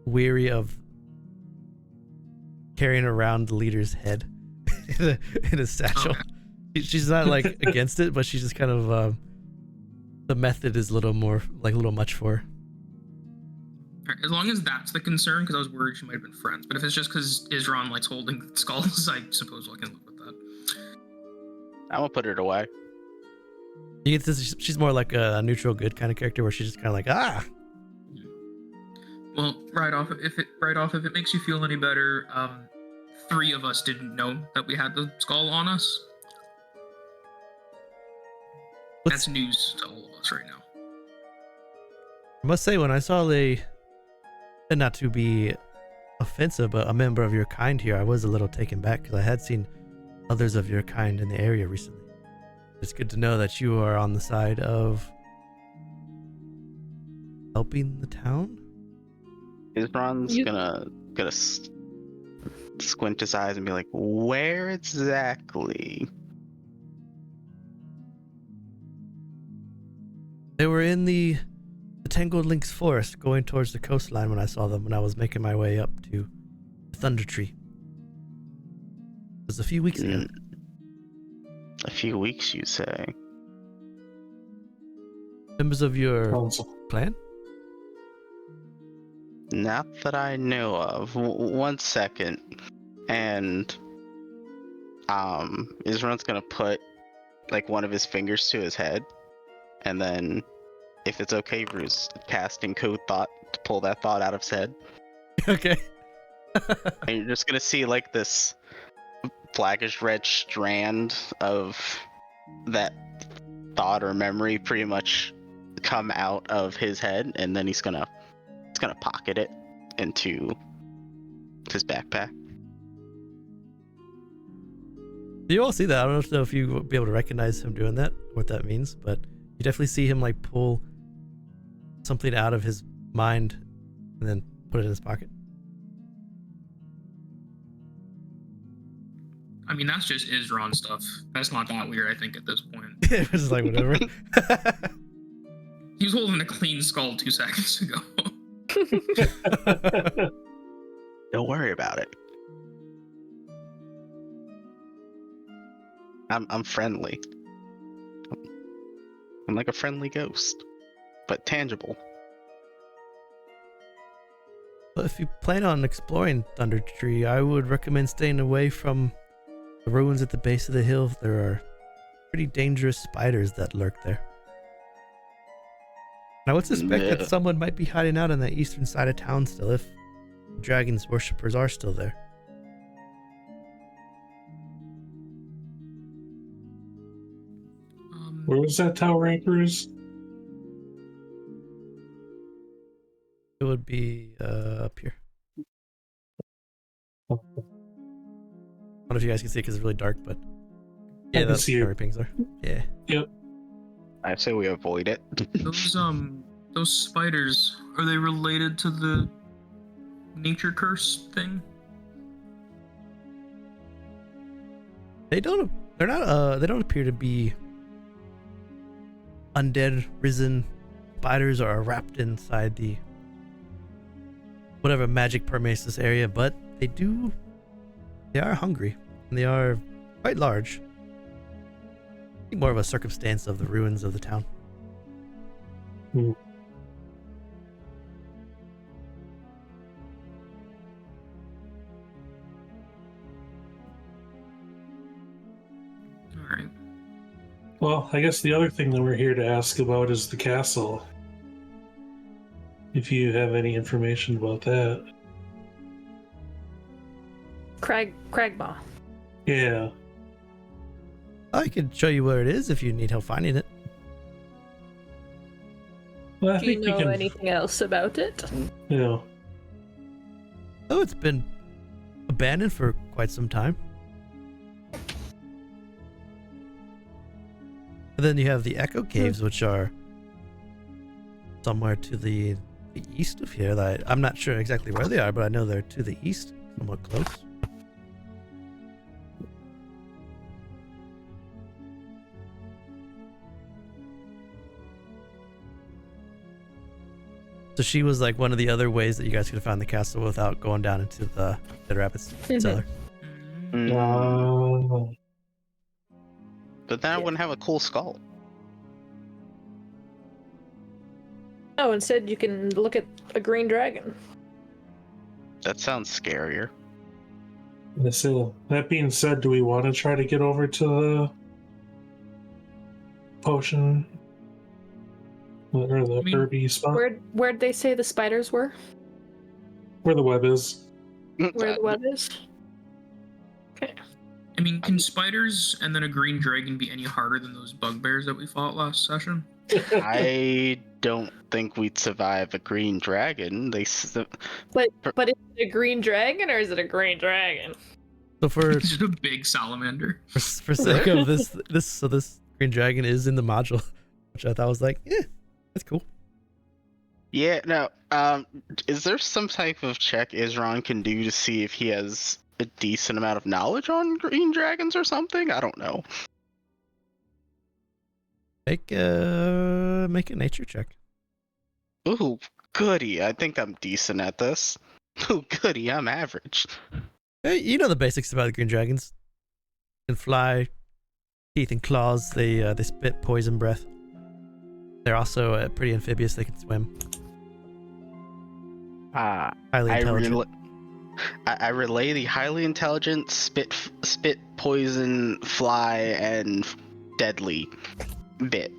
A: weary of carrying around the leader's head in a satchel.
E: Okay.
A: She's not like against it, but she's just kind of the method is a little much for her.
E: Alright, as long as that's the concern, because I was worried she might have been friends. But if it's just because Izron likes holding skulls, I suppose I can live with that.
B: I'm gonna put it away.
A: You get this, she's more like a neutral good kind of character where she's just kind of like, ah.
E: Well, if it makes you feel any better, 3 of us didn't know that we had the skull on us. That's news to all of us right now.
A: I must say, when I saw and not to be offensive, but a member of your kind here, I was a little taken back because I had seen others of your kind in the area recently. It's good to know that you are on the side of helping the town.
B: Izron's gonna squint his eyes and be like, "Where exactly?"
A: They were in the Tangled Links forest going towards the coastline when I saw them when I was making my way up to the Thunder Tree. It was a few weeks ago.
B: A few weeks, you say?
A: Members of your
D: Council.
A: clan?
B: Not that I know of. 1 second. And Izron's gonna put like one of his fingers to his head, and then, if it's okay, Bruce, casting code thought to pull that thought out of his head.
A: Okay.
B: And you're just gonna see like this blackish red strand of that thought or memory pretty much come out of his head, and then he's gonna pocket it into his backpack.
A: You all see that. I don't know if you will be able to recognize him doing that, what that means, but you definitely see him like pull something out of his mind and then put it in his pocket.
E: I mean, that's just Izron stuff. That's not that weird, I think, at this point.
A: It was like whatever.
E: He was holding a clean skull 2 seconds ago.
B: Don't worry about it. I'm friendly. I'm like a friendly ghost, but tangible.
A: But if you plan on exploring Thunder Tree, I would recommend staying away from the ruins at the base of the hill. There are pretty dangerous spiders that lurk there. And I would suspect that someone might be hiding out on the eastern side of town still, if dragons worshippers are still there.
D: Where was that tower at, Bruce?
A: It would be up here. I don't know if you guys can see it because it's really dark, but
D: I
A: yeah,
D: can
A: that's
D: see
A: where
D: it.
A: our pings are. Yeah.
D: Yep.
B: I say we avoid it.
E: Those spiders, are they related to the nature curse thing?
A: They don't appear to be undead risen spiders or are wrapped inside the whatever magic permeates this area, but they are hungry and they are quite large. I think more of a circumstance of the ruins of the town.
D: Mm.
E: All right.
D: Well, I guess the other thing that we're here to ask about is the castle. If you have any information about that.
C: Cragmaw.
D: Yeah.
A: I can show you where it is if you need help finding it.
D: Well, I
C: Do you
D: think
C: know
D: we can.
C: anything else about it?
D: You know.
A: Oh, it's been abandoned for quite some time. And then you have the Echo Caves, which are somewhere to the east of here. That I'm not sure exactly where they are, but I know they're to the east, somewhat close. So she was like one of the other ways that you guys could have found the castle without going down into the Rapids cellar.
D: Oh.
B: But then I wouldn't have a cool skull.
C: Oh, instead you can look at a green dragon.
B: That sounds scarier.
D: So, that being said, do we want to try to get over to the potion or the herby spot
C: Where'd they say the spiders were?
D: where the web is?
C: Where the web is? Okay.
E: I mean, can spiders and then a green dragon be any harder than those bugbears that we fought last session?
B: I don't think we'd survive a green dragon.
C: But is it a green dragon or is it a green dragon?
A: So for
E: It's just a big salamander.
A: for sake of this green dragon is in the module, which I thought was like, yeah, that's cool.
B: Yeah, no. Is there some type of check Izron can do to see if he has a decent amount of knowledge on green dragons or something? I don't know.
A: Make a nature check.
B: Ooh, goody. I think I'm decent at this. Ooh, goody. I'm average.
A: Hey, you know the basics about the green dragons. They can fly, teeth and claws. They spit poison breath. They're also pretty amphibious. They can swim. Highly intelligent.
B: I relay the highly intelligent, spit poison, fly, and deadly bit.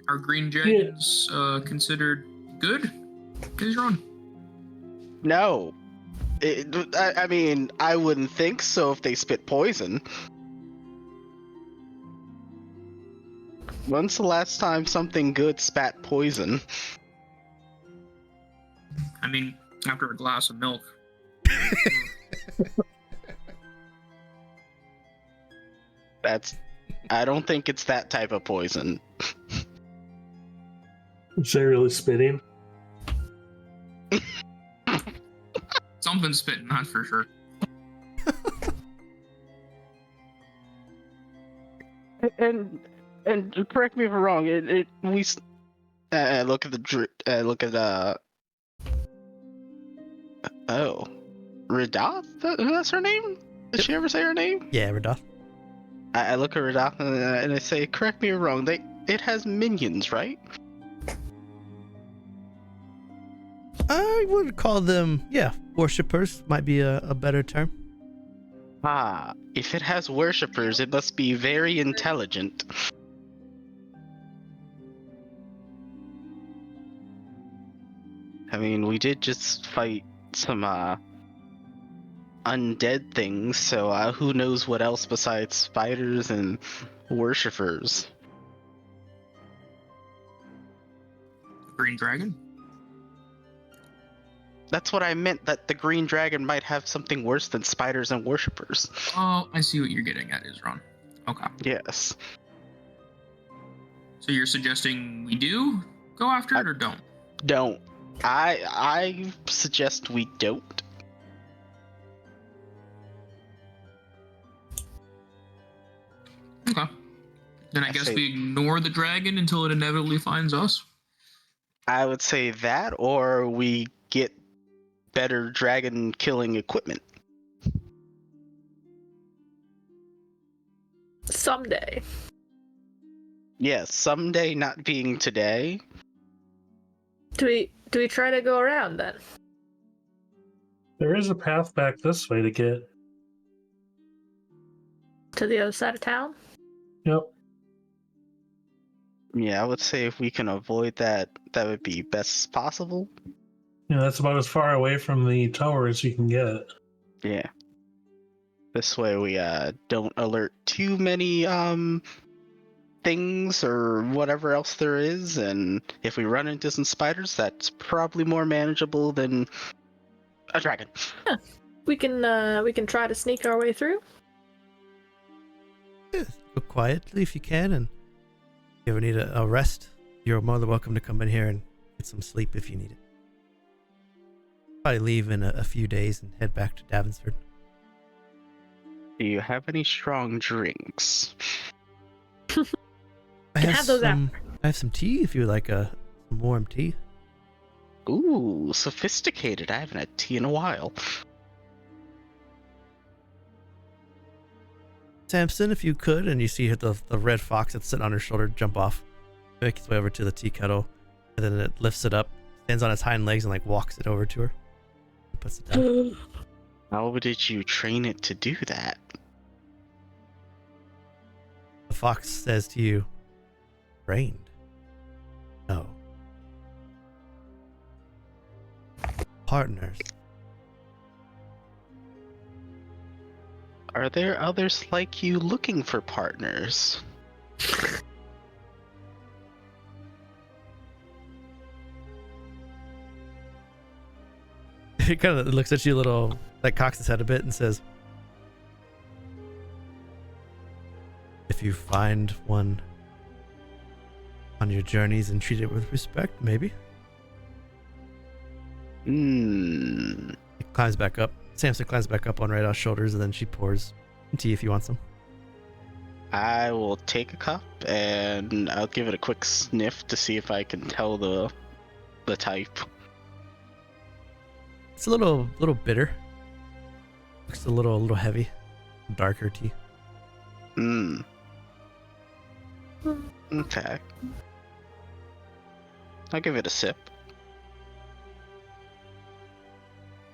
E: Are green dragons considered good? Izron?
B: No. I mean, I wouldn't think so if they spit poison. When's the last time something good spat poison?
E: I mean, after a glass of milk.
B: I don't think it's that type of poison.
D: Is they really spitting?
E: Something's spitting, that's for sure.
B: And correct me if I'm wrong. Look at oh, Ridoth? That's her name? Did she ever say her name?
A: Yeah, Radoth.
B: I look at Ridoth and I say, correct me if I'm wrong. It has minions, right?
A: I would call them, worshippers might be a better term.
B: If it has worshippers, it must be very intelligent. I mean, we did just fight some undead things, so who knows what else besides spiders and worshippers.
E: Green dragon?
B: That's what I meant, that the green dragon might have something worse than spiders and worshippers.
E: Oh, I see what you're getting at, Izron. Okay.
B: Yes.
E: So you're suggesting we do go after it or don't?
B: Don't. I suggest we don't.
E: Okay. Then I guess we ignore the dragon until it inevitably finds us.
B: I would say that, or we get better dragon killing equipment.
C: Someday.
B: Yes, someday, not being today.
C: Do we try to go around then?
D: There is a path back this way to get.
C: To the other side of town?
D: Yep.
B: Yeah, I would say if we can avoid that, that would be best possible.
D: Yeah, that's about as far away from the tower as you can get.
B: Yeah. This way we don't alert too many things or whatever else there is, and if we run into some spiders, that's probably more manageable than a dragon.
C: Yeah. We can try to sneak our way through.
A: Yeah, go quietly if you can, and if you ever need a rest, you're more than welcome to come in here and get some sleep if you need it. Probably leave in a few days and head back to Davensford.
B: Do you have any strong drinks?
A: I
C: Can have those
A: I have some tea if you would like some warm tea.
B: Ooh, sophisticated. I haven't had tea in a while.
A: Samson, if you could, and you see the red fox that's sitting on her shoulder jump off, make its way over to the tea kettle, and then it lifts it up, stands on its hind legs, and like walks it over to her, and puts it down.
B: How did you train it to do that?
A: The fox says to you, "Trained? No. Partners."
B: Are there others like you looking for partners?
A: He kind of looks at you a little, like cocks his head a bit and says, if you find one on your journeys and treat it with respect, maybe.
B: Hmm.
A: He climbs back up. Samson climbs back up on Radha's shoulders, and then she pours tea if he wants some.
B: I will take a cup and I'll give it a quick sniff to see if I can tell the type.
A: It's a little bitter. Looks a little heavy, darker tea.
B: Hmm. Okay. I'll give it a sip.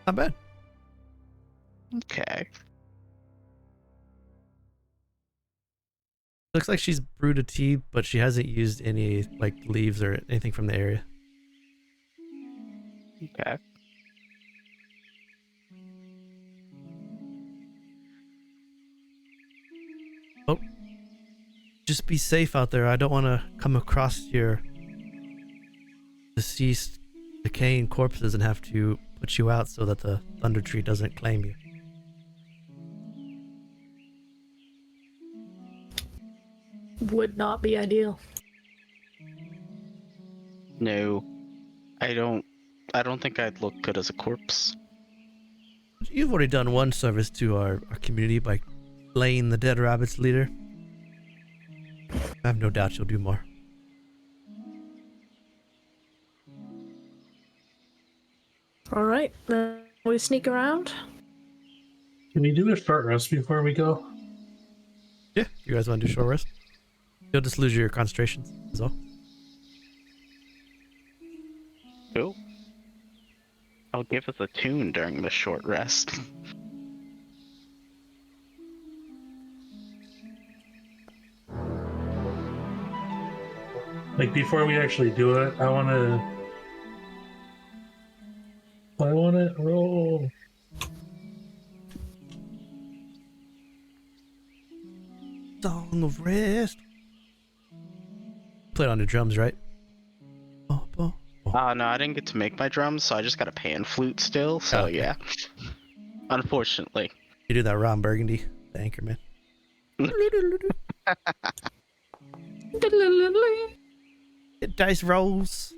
A: Not bad.
B: Okay.
A: Looks like she's brewed a tea, but she hasn't used any like leaves or anything from the area.
B: Okay.
A: Oh, just be safe out there. I don't want to come across your deceased, decaying corpses and have to put you out so that the Thunder Tree doesn't claim you.
C: Would not be ideal.
B: No. I don't think I'd look good as a corpse.
A: You've already done one service to our community by slaying the dead rabbit's leader. I have no doubt you'll do more.
C: Alright, then we sneak around.
D: Can we do a short rest before we go?
A: Yeah, you guys want to do short rest? You'll just lose your concentrations, is all.
B: Cool. I'll give us a tune during the short rest.
D: Like, before we actually do it, I want to roll.
A: Song of Rest. Play it on the drums, right? Oh, oh, oh.
B: No, I didn't get to make my drums, so I just got a pan flute still, so
A: Okay.
B: yeah. Unfortunately.
A: You do that Ron Burgundy, the Anchorman. It dice rolls.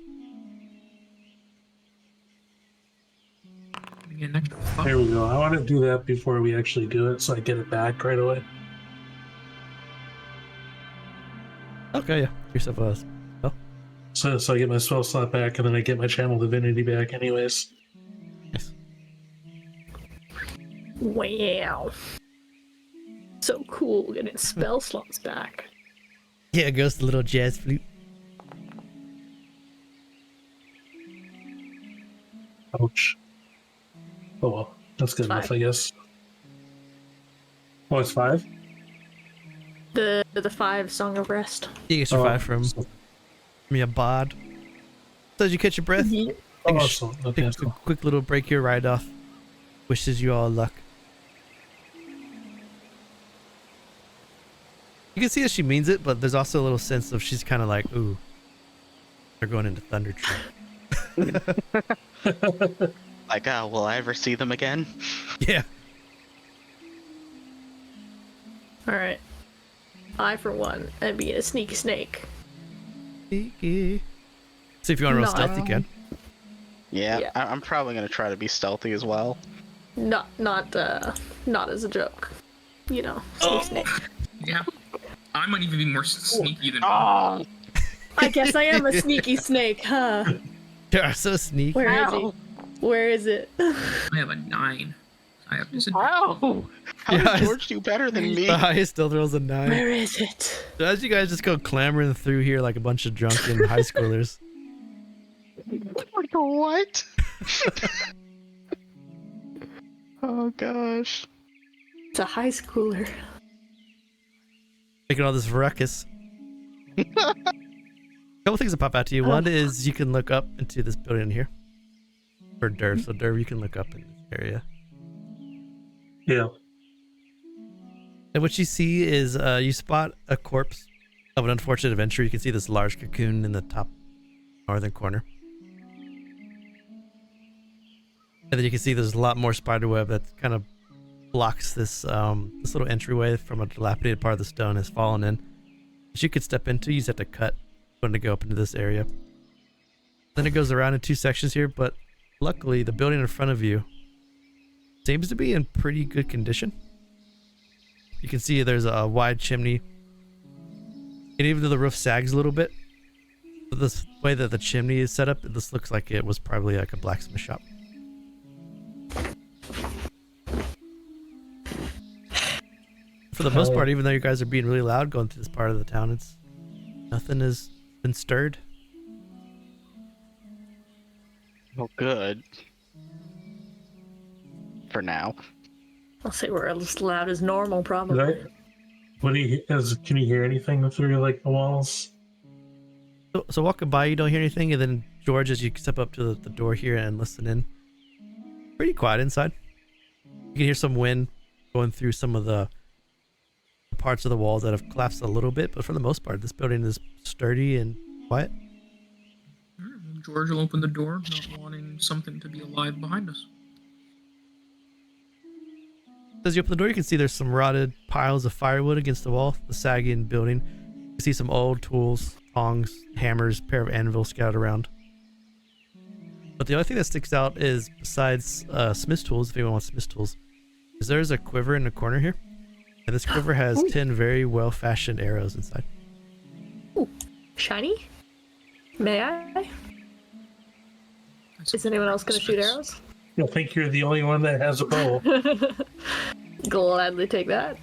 E: Get an extra fuck.
D: There we go. I want to do that before we actually do it, so I get it back right away.
A: Okay, yeah. Yourself a spell.
D: So I get my spell slot back, and then I get my channel divinity back, anyways.
A: Yes.
C: Wow. So cool getting spell slots back.
A: Yeah, it goes to the little jazz flute.
D: Ouch. Oh well, that's good enough,
C: 5.
D: I guess. Oh, it's 5?
C: The 5 Song of Rest.
A: You get your 5 from your bod. So as you catch your breath,
C: Mhm.
A: take
D: Oh,
A: a
D: awesome. Okay,
A: take a
D: cool.
A: quick little break your ride off. Wishes you all luck. You can see that she means it, but there's also a little sense of she's kind of like, ooh, they're going into Thunder Tree.
B: Like, will I ever see them again?
A: Yeah.
C: Alright. I, for one, am being a sneaky snake.
A: Sneaky. See if you want to roll
C: No,
A: stealth, you can.
B: Yeah,
C: Yeah.
B: I'm probably gonna try to be stealthy as well.
C: Not as a joke. You know, snake.
E: Yeah. I might even be more sneaky than
B: Oh!
C: I guess I am a sneaky snake, huh?
A: You are so sneaky.
C: Where is he? Where is it?
E: I have a 9. I have disadvantage.
B: How? How
A: Yeah,
B: did George do better than me?
A: The highest stealth rolls a 9.
C: Where is it?
A: So as you guys just go clambering through here like a bunch of drunken high schoolers.
B: What? Oh gosh.
C: It's a high schooler.
A: Making all this ruckus. Couple things that pop out to you. One is you can look up into this building here. For Derv. So Derv, you can look up in this area.
D: Yeah.
A: And what you see is you spot a corpse of an unfortunate adventurer. You can see this large cocoon in the top northern corner. And then you can see there's a lot more spiderweb that kind of blocks this this little entryway from a dilapidated part of the stone has fallen in. Which you could step into. You just have to cut when to go up into this area. Then it goes around in two sections here, but luckily the building in front of you seems to be in pretty good condition. You can see there's a wide chimney. And even though the roof sags a little bit, this way that the chimney is set up, this looks like it was probably like a blacksmith shop. For the most part, even though you guys are being really loud going through this part of the town, nothing has been stirred.
B: Well, good. For now.
C: I'll say we're as loud as normal, probably.
D: Can you hear anything through like the walls?
A: So walking by, you don't hear anything, and then George, as you step up to the door here and listen in, pretty quiet inside. You can hear some wind going through some of the parts of the walls that have collapsed a little bit, but for the most part, this building is sturdy and quiet.
E: George will open the door, not wanting something to be alive behind us.
A: As you open the door, you can see there's some rotted piles of firewood against the wall, the sagging building. You see some old tools, tongs, hammers, pair of anvils scattered around. But the only thing that sticks out is, besides smith's tools, if anyone wants smith's tools, is there's a quiver in the corner here. And this quiver has 10 very well-fashioned arrows inside.
C: Ooh, shiny? May I? Is anyone else going to shoot arrows?
D: I think you're the only one that has a bow.
C: Gladly take that.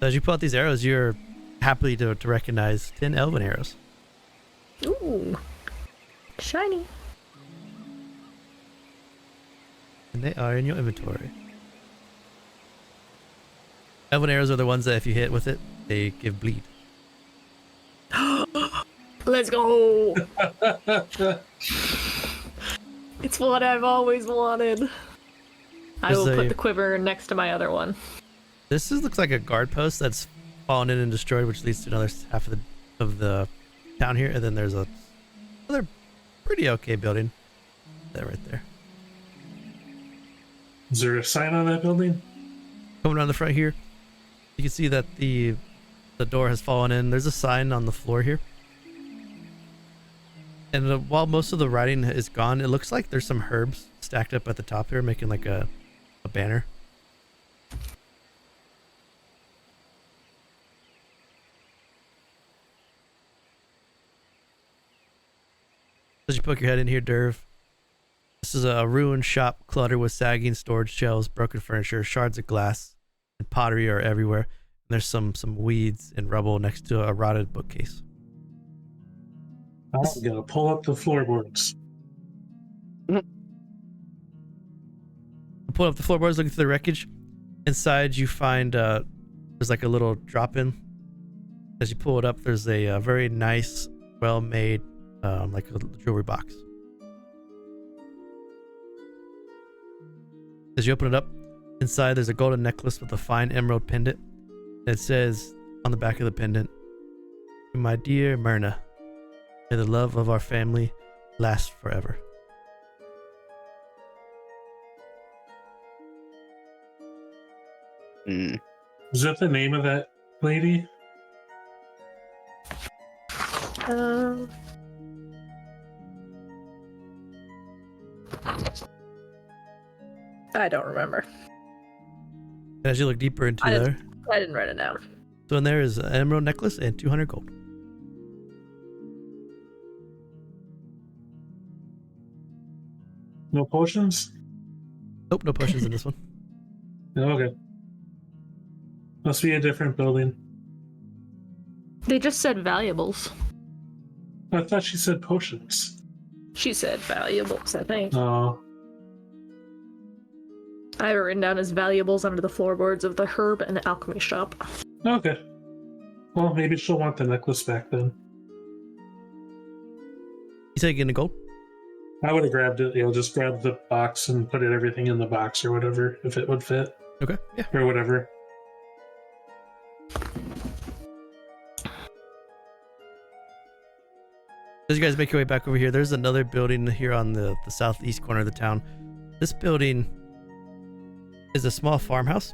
A: As you pull out these arrows, you're happy to recognize 10 elven arrows.
C: Ooh, shiny.
A: And they are in your inventory. Elven arrows are the ones that if you hit with it, they give bleed.
C: Let's go! It's what I've always wanted. I will put the quiver next to my other one.
A: This looks like a guard post that's fallen in and destroyed, which leads to another half of the town here. And then there's another pretty okay building. That right there.
D: Is there a sign on that building?
A: Coming around the front here, you can see that the door has fallen in. There's a sign on the floor here. And while most of the writing is gone, it looks like there's some herbs stacked up at the top here, making like a banner. As you poke your head in here, Derv, this is a ruined shop cluttered with sagging storage shelves, broken furniture, shards of glass, and pottery are everywhere. And there's some weeds and rubble next to a rotted bookcase.
D: I'm gonna pull up the floorboards.
A: Pull up the floorboards, looking through the wreckage. Inside, you find there's like a little drop-in. As you pull it up, there's a very nice, well-made, like a jewelry box. As you open it up, inside there's a golden necklace with a fine emerald pendant. And it says on the back of the pendant, "To my dear Myrna, may the love of our family last forever."
D: Is that the name of that lady?
C: I don't remember.
A: And as you look deeper into there,
C: I didn't write it down.
A: so in there is an emerald necklace and 200 gold.
D: No potions?
A: Nope, no potions in this one.
D: Okay. Must be a different building.
C: They just said valuables.
D: I thought she said potions.
C: She said valuables, I think.
D: Oh.
C: I have it written down as valuables under the floorboards of the herb and alchemy shop.
D: Okay. Well, maybe she'll want the necklace back then.
A: You said getting gold?
D: I would have grabbed it, just grab the box and put everything in the box or whatever, if it would fit.
A: Okay, yeah.
D: Or whatever.
A: As you guys make your way back over here, there's another building here on the southeast corner of the town. This building is a small farmhouse,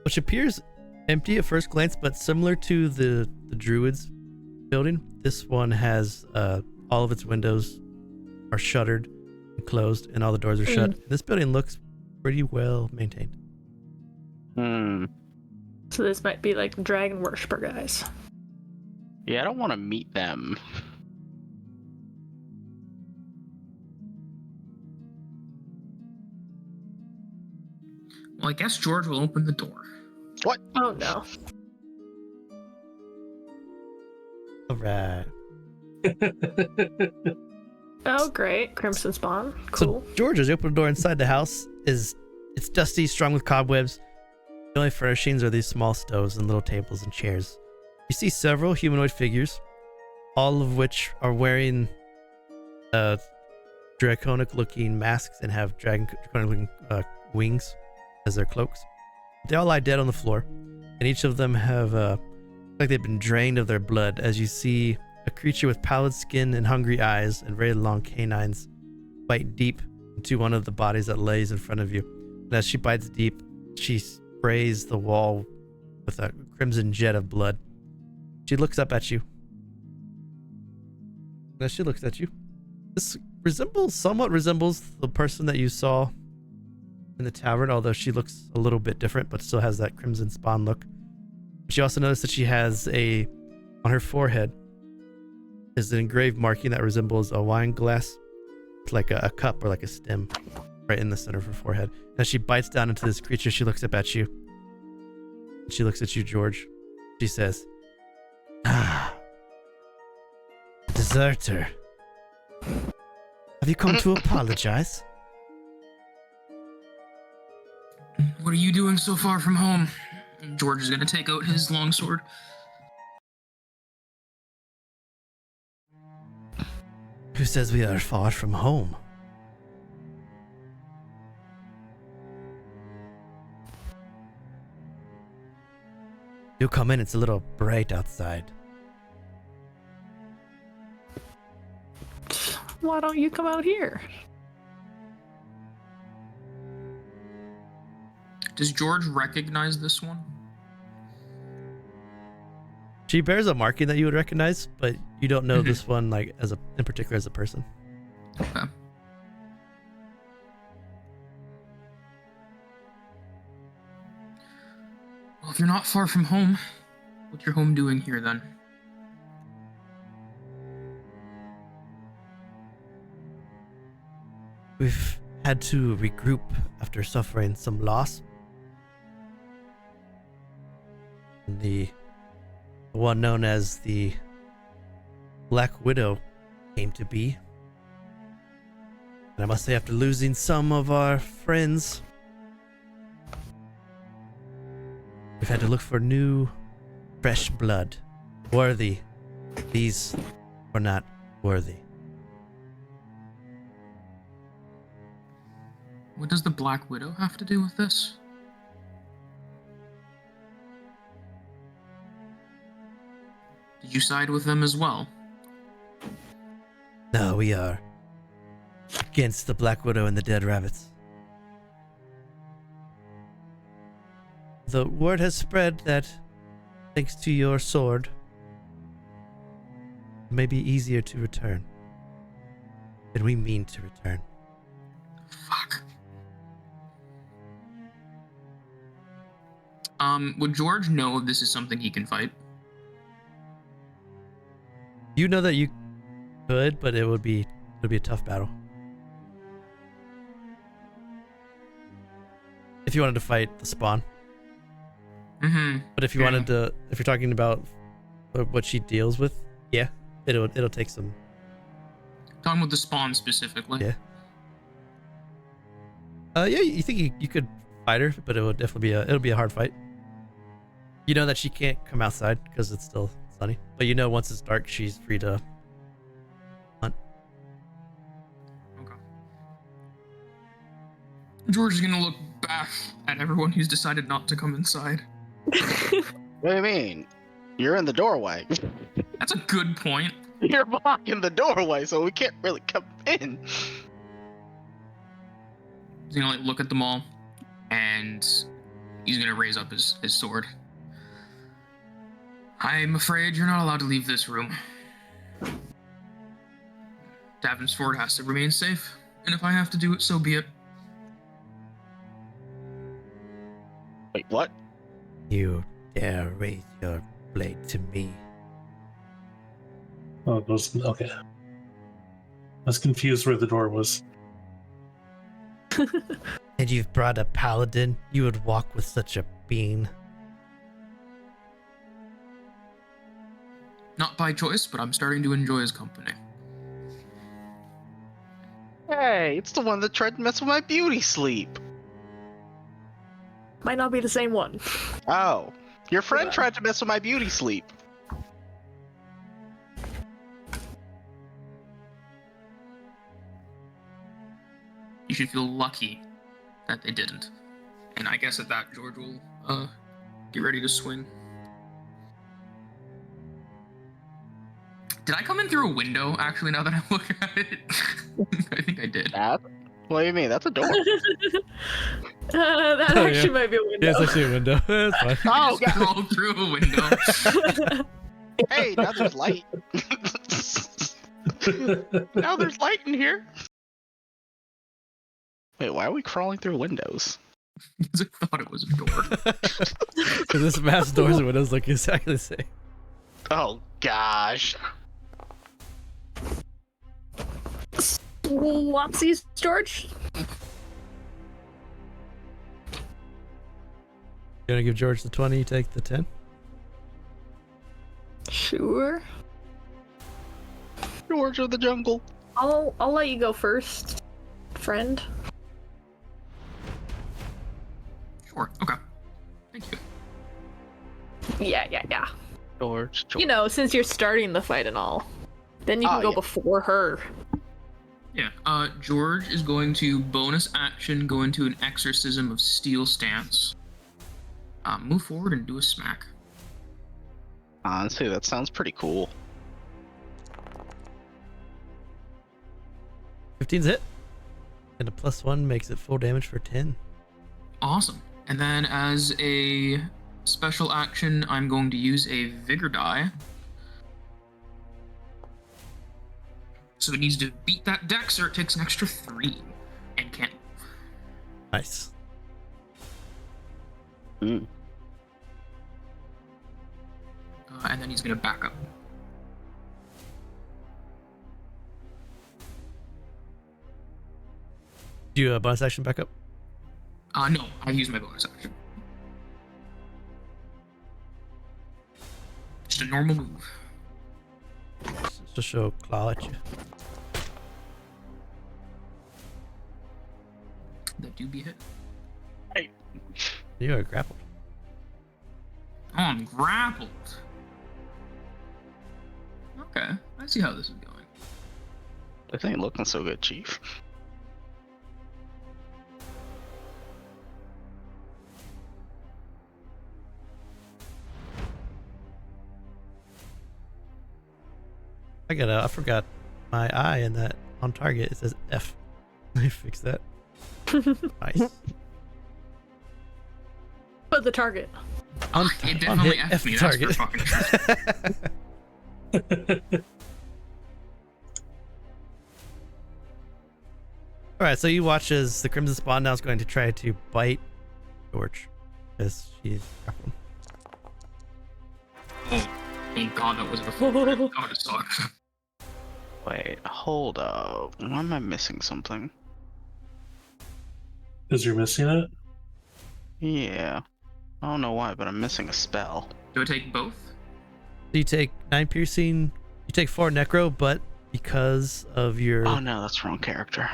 A: which appears empty at first glance, but similar to the Druids building. This one has all of its windows are shuttered and closed, and all the doors are shut. This building looks pretty well maintained.
C: So this might be like dragon worshiper guys.
B: Yeah, I don't want to meet them.
E: Well, I guess George will open the door.
B: What?
C: Oh no.
A: All right.
C: Oh great, Crimson Spawn. Cool.
A: So George, as you open the door inside the house, it's dusty, strung with cobwebs. The only furnishings are these small stoves and little tables and chairs. You see several humanoid figures, all of which are wearing draconic-looking masks and have draconic-looking wings as their cloaks. They all lie dead on the floor, and each of them have like they've been drained of their blood. As you see a creature with pallid skin and hungry eyes and very long canines bite deep into one of the bodies that lays in front of you. And as she bites deep, she sprays the wall with a crimson jet of blood. She looks up at you. And as she looks at you, this somewhat resembles the person that you saw in the tavern, although she looks a little bit different, but still has that Crimson Spawn look. She also noticed that she has on her forehead is an engraved marking that resembles a wine glass. It's like a cup or like a stem right in the center of her forehead. As she bites down into this creature, she looks up at you. And she looks at you, George. She says, "Ah, deserter. Have you come to apologize?"
E: What are you doing so far from home? And George is gonna take out his longsword.
A: Who says we are far from home? You come in, it's a little bright outside.
C: Why don't you come out here?
E: Does George recognize this one?
A: She bears a marking that you would recognize, but you don't know this one like in particular as a person.
E: Okay. Well, if you're not far from home, what's your home doing here then?
A: We've had to regroup after suffering some loss. The one known as the Black Widow came to be. And I must say, after losing some of our friends, we've had to look for new, fresh blood. Worthy. These were not worthy.
E: What does the Black Widow have to do with this? Did you side with them as well?
A: No, we are against the Black Widow and the dead rabbits. The word has spread that, thanks to your sword, it may be easier to return. And we mean to return.
E: Fuck. Would George know if this is something he can fight?
A: You know that you could, but it would be a tough battle. If you wanted to fight the spawn. But if you wanted to, if you're talking about what she deals with, yeah, it'll take some.
E: Talking about the spawn specifically.
A: Yeah. Yeah, you think you could fight her, but it would definitely be a hard fight. You know that she can't come outside because it's still sunny, but you know once it's dark, she's free to hunt.
E: Okay. George is gonna look back at everyone who's decided not to come inside.
B: What do you mean? You're in the doorway.
E: That's a good point.
B: You're blocking the doorway, so we can't really come in.
E: He's gonna like look at them all, and he's gonna raise up his sword. I'm afraid you're not allowed to leave this room. Davensford has to remain safe, and if I have to do it, so be it.
B: Wait, what?
A: You dare raise your blade to me?
D: Oh, it was okay. I was confused where the door was.
A: And you've brought a paladin? You would walk with such a being?
E: Not by choice, but I'm starting to enjoy his company.
B: Hey, it's the one that tried to mess with my beauty sleep.
C: Might not be the same one.
B: Oh, your friend tried to mess with my beauty sleep.
E: You should feel lucky that they didn't. And I guess at that, George will get ready to swing. Did I come in through a window, actually, now that I'm looking at it? I think I did.
B: That? What do you mean? That's a door.
C: That
A: Oh,
C: actually
A: yeah.
C: might be a window.
A: Yeah, it's actually a window. That's fine.
B: Oh,
E: Just
B: God.
E: crawl through a window.
B: Hey, now there's light. Now there's light in here. Wait, why are we crawling through windows?
E: Because I thought it was a door.
A: Because this map's doors and windows look exactly the same.
B: Oh, gosh.
C: Whoopsies, George.
A: You gonna give George the 20, you take the 10?
C: Sure.
B: George of the jungle.
C: I'll let you go first, friend.
E: Sure, okay. Thank you.
C: Yeah.
B: George.
C: You know, since you're starting the fight and all, then you can go
B: yeah.
C: before her.
E: Yeah, George is going to bonus action go into an exorcism of steel stance. Move forward and do a smack.
B: Honestly, that sounds pretty cool.
A: 15's hit. And a +1 makes it full damage for 10.
E: Awesome. And then as a special action, I'm going to use a vigor die. So it needs to beat that dex or it takes an extra 3 and can't move.
A: Nice.
B: Mm.
E: And then he's going to back up.
A: Do you bonus action back up?
E: No, I used my bonus action. Just a normal move.
A: Just show claw at you.
E: That do be hit.
A: You are grappled.
E: Oh, I'm grappled. Okay, I see how this is going.
B: This ain't looking so good, Chief.
A: I forgot my I in that on target. It says F. I fixed that. Nice.
C: But the target.
E: It definitely
A: hit,
E: F'd me, that's for fucking sure.
A: Alright, so you watch as the Crimson Spawn now is going to try to bite George as she's grappled.
E: Oh, thank God that wasn't a full crit. That would have sucked.
B: Wait, hold up. Why am I missing something?
D: Because you're missing it?
B: Yeah. I don't know why, but I'm missing a spell.
E: Do I take both?
A: So you take 9 piercing, you take 4 necro, but because of your
B: Oh no, that's the wrong character.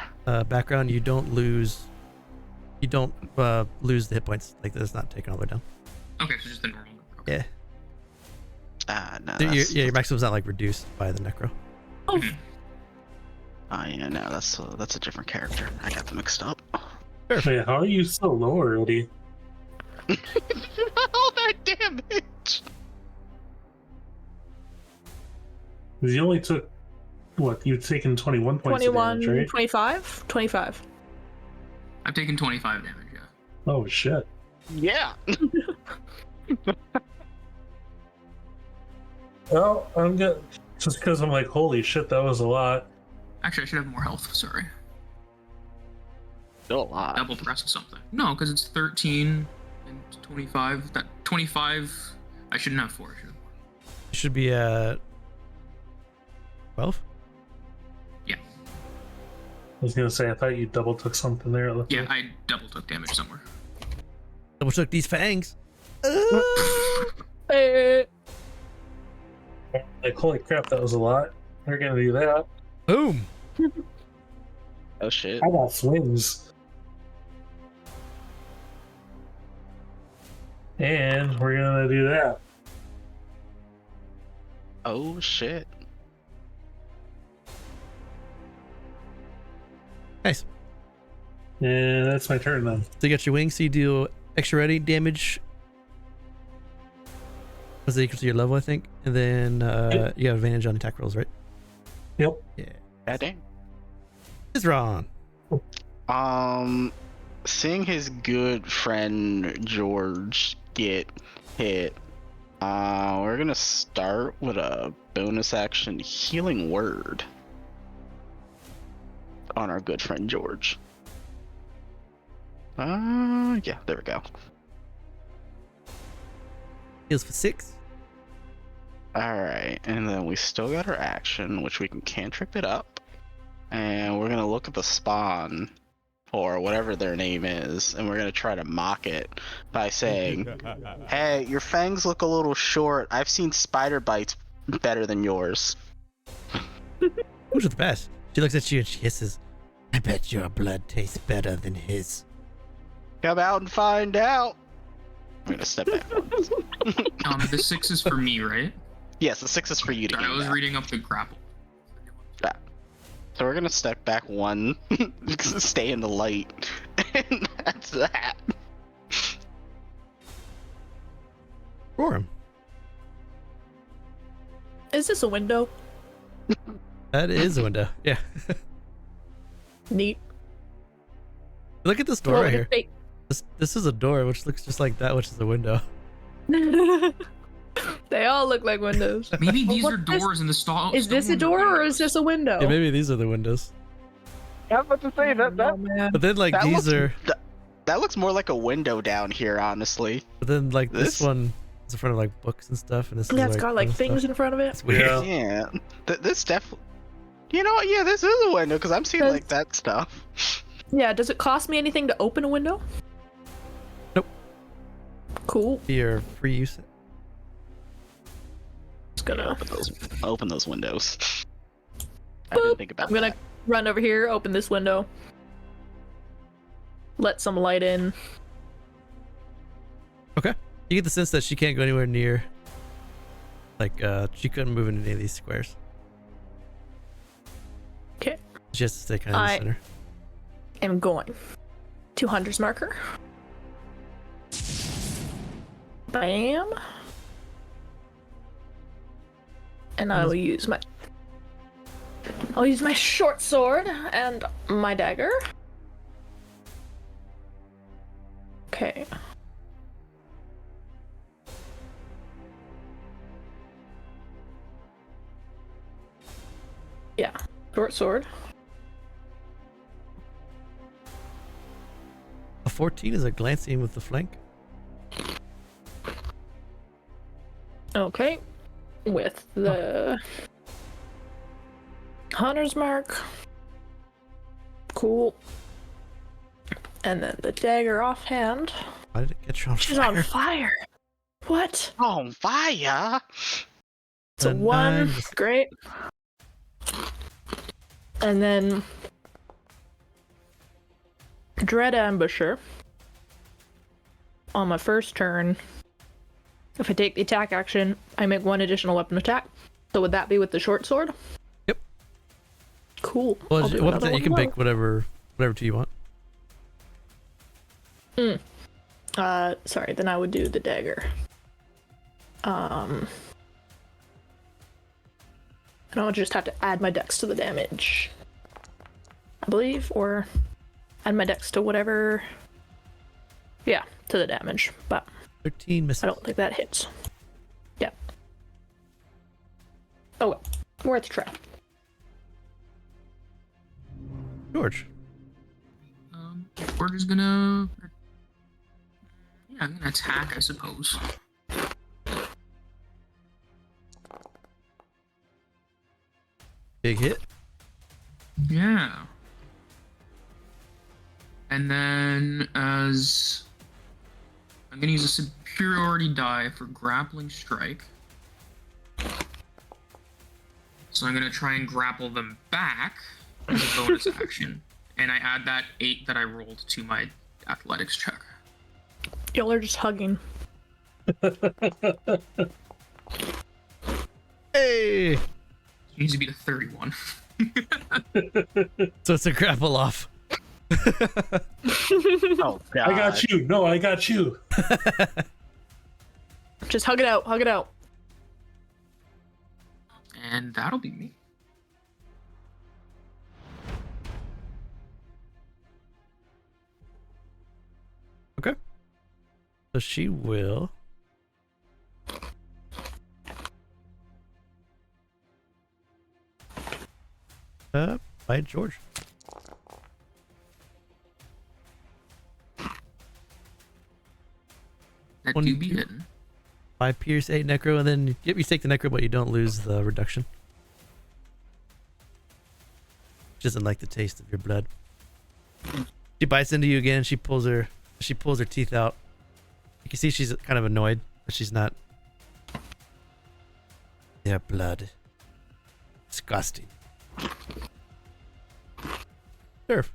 A: background, you don't lose the hit points. Like, that's not taken all the way down.
E: Okay, so just the normal. Okay.
A: Yeah.
B: No.
A: Your maximum's not like reduced by the necro.
C: Oh,
B: Oh yeah, no, that's a different character. I got them mixed up.
D: Wait, how are you so low already?
B: Oh that damage!
D: Because you only took, what, you've taken 21 points
C: 21,
D: of damage, right?
C: 25? 25.
E: I've taken 25 damage, yeah.
D: Oh, shit.
B: Yeah.
D: Well, I'm good. Just because I'm like, holy shit, that was a lot.
E: Actually, I should have more health, sorry.
B: Still a lot.
E: Double pressed something. No, because it's 13 and 25. That 25, I shouldn't have 4. I should have 4.
A: It should be at 12.
E: Yeah.
D: I was going to say, I thought you double took something there.
E: Yeah, I double took damage somewhere.
A: Double took these fangs.
C: Hey.
D: Like, holy crap, that was a lot. We're going to do that.
A: Boom.
B: Oh shit.
D: I got swings. And we're going to do that.
B: Oh shit.
A: Nice.
D: And that's my turn then.
A: So you got your wings, so you do extra ready damage. Was it equal to your level, I think? And then you have advantage on attack rolls, right?
D: Yep.
A: Yeah.
B: God damn.
A: Izron.
B: Seeing his good friend George get hit, we're gonna start with a bonus action healing word on our good friend George. Yeah, there we go.
A: Heals for 6.
B: Alright, and then we still got our action, which we can cantrip it up. And we're gonna look at the spawn, or whatever their name is, and we're gonna try to mock it by saying, hey, your fangs look a little short. I've seen spider bites better than yours.
A: Who's the best? She looks at you and she hisses, I bet your blood tastes better than his.
B: Come out and find out. I'm gonna step back once.
E: The 6 is for me, right?
B: Yes, the 6 is for you to
E: Sorry,
B: get
E: I was
B: back.
E: reading up the grapple.
B: So we're gonna step back 1, stay in the light, and that's that.
A: Rorrim.
C: Is this a window?
A: That is a window. Yeah.
C: Neat.
A: Look at this door
C: Roll
A: right
C: a
A: here.
C: fake.
A: This is a door which looks just like that, which is a window.
C: They all look like windows.
E: Maybe these
C: Well,
E: are
C: what is-
E: doors in the stall.
C: Is this a door or is this a window?
A: Yeah, maybe these are the windows.
B: I was about to say
C: Oh, man.
A: But then like
B: That
A: these
B: looks-
A: are.
B: that looks more like a window down here, honestly.
A: But then like this
B: This-
A: one is in front of like books and stuff, and this
C: Yeah,
A: is
C: it's got like
A: other
C: things
A: stuff.
C: in front of it.
A: It's weird.
D: Yeah.
B: Yeah, this definitely. You know what? Yeah, this is a window because I'm seeing
C: Does-
B: like that stuff.
C: Yeah, does it cost me anything to open a window?
A: Nope.
C: Cool.
A: Your free use.
C: Just gonna.
B: Open those windows. I didn't think about
C: I'm gonna
B: that.
C: run over here, open this window, let some light in.
A: Okay. You get the sense that she can't go anywhere near. Like she couldn't move into any of these squares.
C: Okay.
A: She has to stay kind of in the
C: I-
A: center.
C: I'm going to Hunter's Marker. Bam. And I will use my. I'll use my short sword and my dagger. Okay. Yeah, short sword.
A: A 14 is a glancing with the flank.
C: Okay. With the Hunter's Mark. Cool. And then the dagger offhand.
A: Why did it get you on
C: She's
A: fire?
C: on fire. What?
B: On fire!
C: It's a
A: A
C: 1.
A: 9.
C: Great. And then Dread Ambusher. On my first turn, if I take the attack action, I make 1 additional weapon attack. So would that be with the short sword?
A: Yep.
C: Cool.
A: Well,
C: I'll do
A: weapons
C: another
A: that you can
C: one
A: pick whatever two you want.
C: Sorry, then I would do the dagger. And I'll just have to add my dex to the damage, I believe, or add my dex to whatever. Yeah, to the damage, but
A: 13 misses.
C: I don't think that hits. Yep. Oh well, worth a try.
A: George.
E: George is gonna. Yeah, I'm gonna attack, I suppose.
A: Big hit.
E: Yeah. And then as I'm gonna use a superiority die for grappling strike. So I'm gonna try and grapple them back as a bonus action. And I add that 8 that I rolled to my athletics check.
C: Y'all are just hugging.
A: Hey!
E: It needs to be the 31.
A: So it's a grapple off.
B: Oh god.
D: I got you. No, I got you.
C: Just hug it out. Hug it out.
E: And that'll be me.
A: Okay. So she will. Bite George.
E: That
A: One-
E: do be hidden.
A: 5 pierce, 8 necro, and then yep, you take the necro, but you don't lose the reduction. She doesn't like the taste of your blood. She bites into you again. She pulls her teeth out. You can see she's kind of annoyed, but she's not. Their blood. Disgusting. Surf.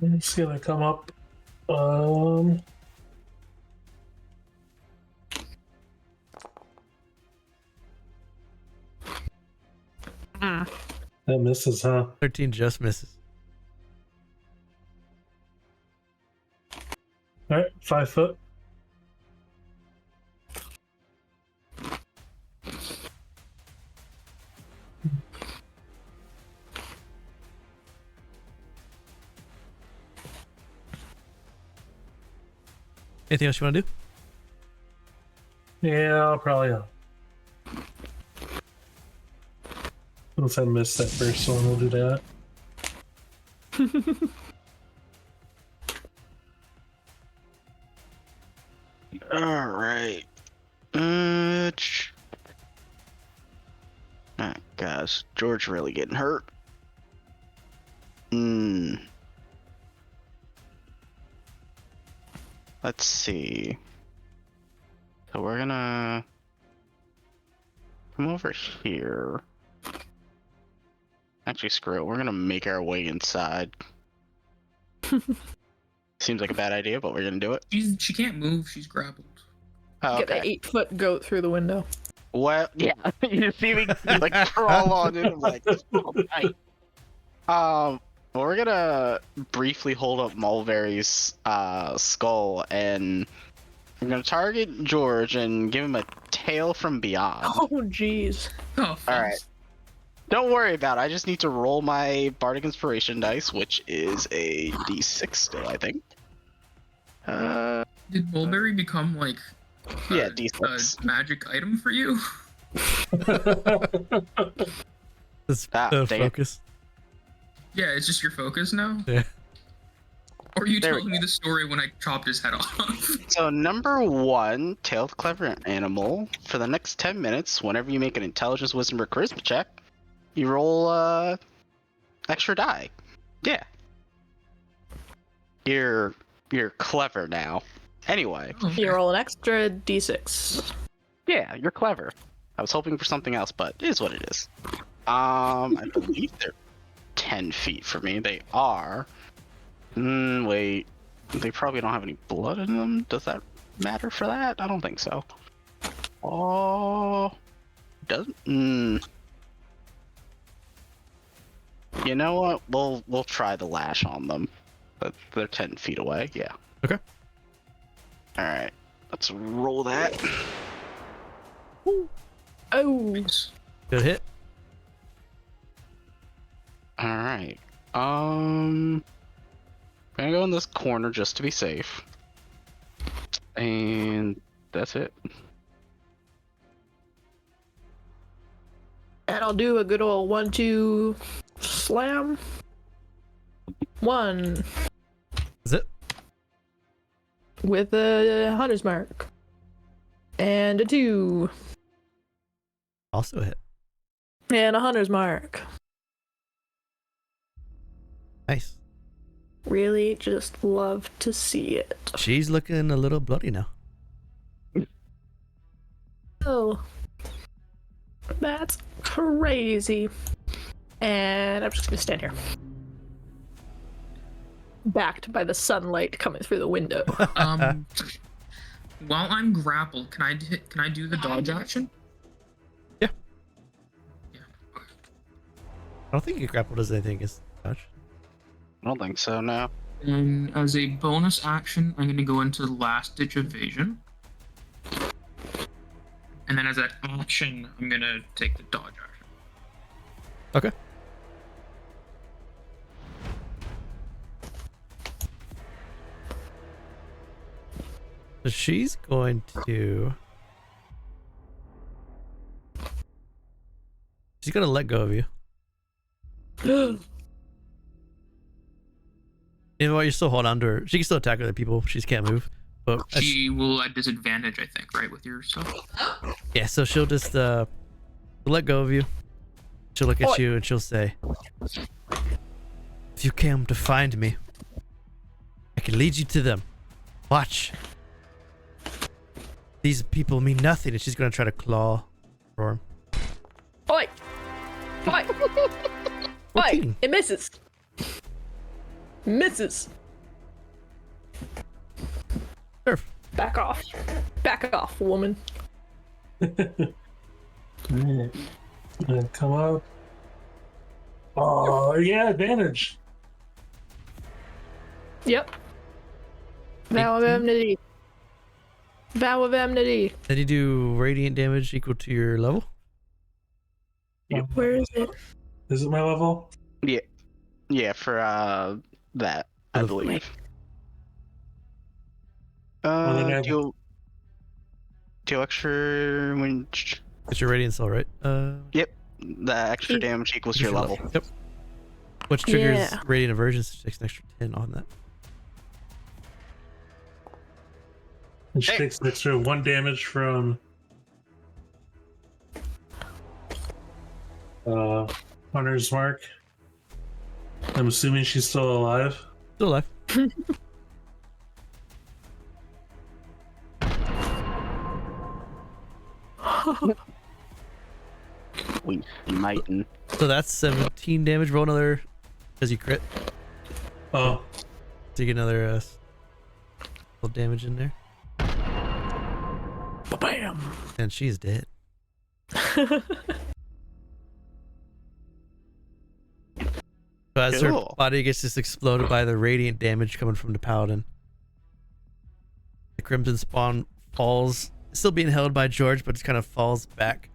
D: It's gonna come up. That misses, huh?
A: 13 just misses.
D: All right, 5 foot.
A: Anything else you want to do?
D: Yeah, I'll probably. Once I miss that first one, we'll do that.
B: All right. Ah, gosh, George really getting hurt. Let's see. So we're gonna come over here. Actually, screw it. We're gonna make our way inside. Seems like a bad idea, but we're gonna do it.
E: She can't move. She's grappled.
B: Oh,
C: Get the
B: okay.
C: 8-foot goat through the window.
B: Well, yeah. You see me like crawl on in. I'm like, oh, tight. We're gonna briefly hold up Mulberry's skull, and I'm gonna target George and give him a tail from beyond.
C: Oh, jeez.
E: Oh,
B: All right. Don't worry about it. I just need to roll my Bardic Inspiration dice, which is a D6 still, I think.
E: Did Mulberry become like
B: Yeah,
E: a
B: D6.
E: magic item for you?
A: This
B: Ah,
A: the
B: dang it.
A: focus.
E: Yeah, it's just your focus now?
A: Yeah.
E: Or are you
B: There we
E: telling me the story when I chopped his head off?
B: So number 1, tail the clever animal. For the next 10 minutes, whenever you make an intelligence, wisdom, or charisma check, you roll extra die. Yeah. You're clever now. Anyway,
E: Oh, okay.
C: You roll an extra d6.
B: yeah, you're clever. I was hoping for something else, but it is what it is. I believe they're 10 feet for me. They are. Wait. They probably don't have any blood in them. Does that matter for that? I don't think so. Oh. Doesn't. You know what? We'll try the lash on them. But they're 10 feet away. Yeah.
A: Okay.
B: All right, let's roll that.
C: Oh,
A: Good hit.
B: All right. Gonna go in this corner just to be safe. And that's it.
C: and I'll do a good old 1-2 slam. 1
A: Is it?
C: with a hunter's mark, and a 2,
A: Also a hit.
C: and a hunter's mark.
A: Nice.
C: Really, just love to see it.
A: She's looking a little bloody now.
C: Oh, that's crazy. And I'm just gonna stand here, backed by the sunlight coming through the window.
E: While I'm grappled, can I do the dodge action?
A: Yeah.
E: Yeah.
A: I don't think your grapple does anything against dodge.
B: I don't think so, no.
E: And as a bonus action, I'm going to go into last ditch evasion. And then as an action, I'm going to take the dodge action.
A: Okay. So she's going to... She's going to let go of you. You know what? You still hold on to her. She can still attack other people. She just can't move. But
E: She will at disadvantage, I think, right, with your stuff?
A: yeah, so she'll just let go of you. She'll look at you and she'll say, "If you came to find me, I can lead you to them. Watch. These people mean nothing," and she's gonna try to claw Rorrim.
C: Oi! Oi! Oi!
A: 14.
C: It misses. Misses.
A: Surf.
C: Back off. Back off, woman.
D: Alright. Gonna come up. Oh, yeah, advantage.
C: Yep. Vow of
A: 18.
C: enmity. Vow of enmity.
A: Then you do radiant damage equal to your level.
C: Where is it?
D: Is it my level?
B: Yeah. Yeah, for that, I
A: For the-
B: believe.
D: Well, then I have-
B: Deal extra when
A: It's your radiant soul, right?
B: the extra damage equals your level.
A: Yep. Which triggers
C: Yeah.
A: radiant aversion, so it takes an extra 10 on that.
D: And she
B: Hey.
D: takes an extra 1 damage from Hunter's Mark. I'm assuming she's still alive.
A: Still alive.
B: We mightn't.
A: So that's 17 damage. Roll another, because you crit.
D: Oh,
A: So you get another little damage in there.
C: Bam.
A: And she's dead. So as her
B: Cool.
A: body gets just exploded by the radiant damage coming from the paladin, the crimson spawn falls, still being held by George, but it kind of falls back.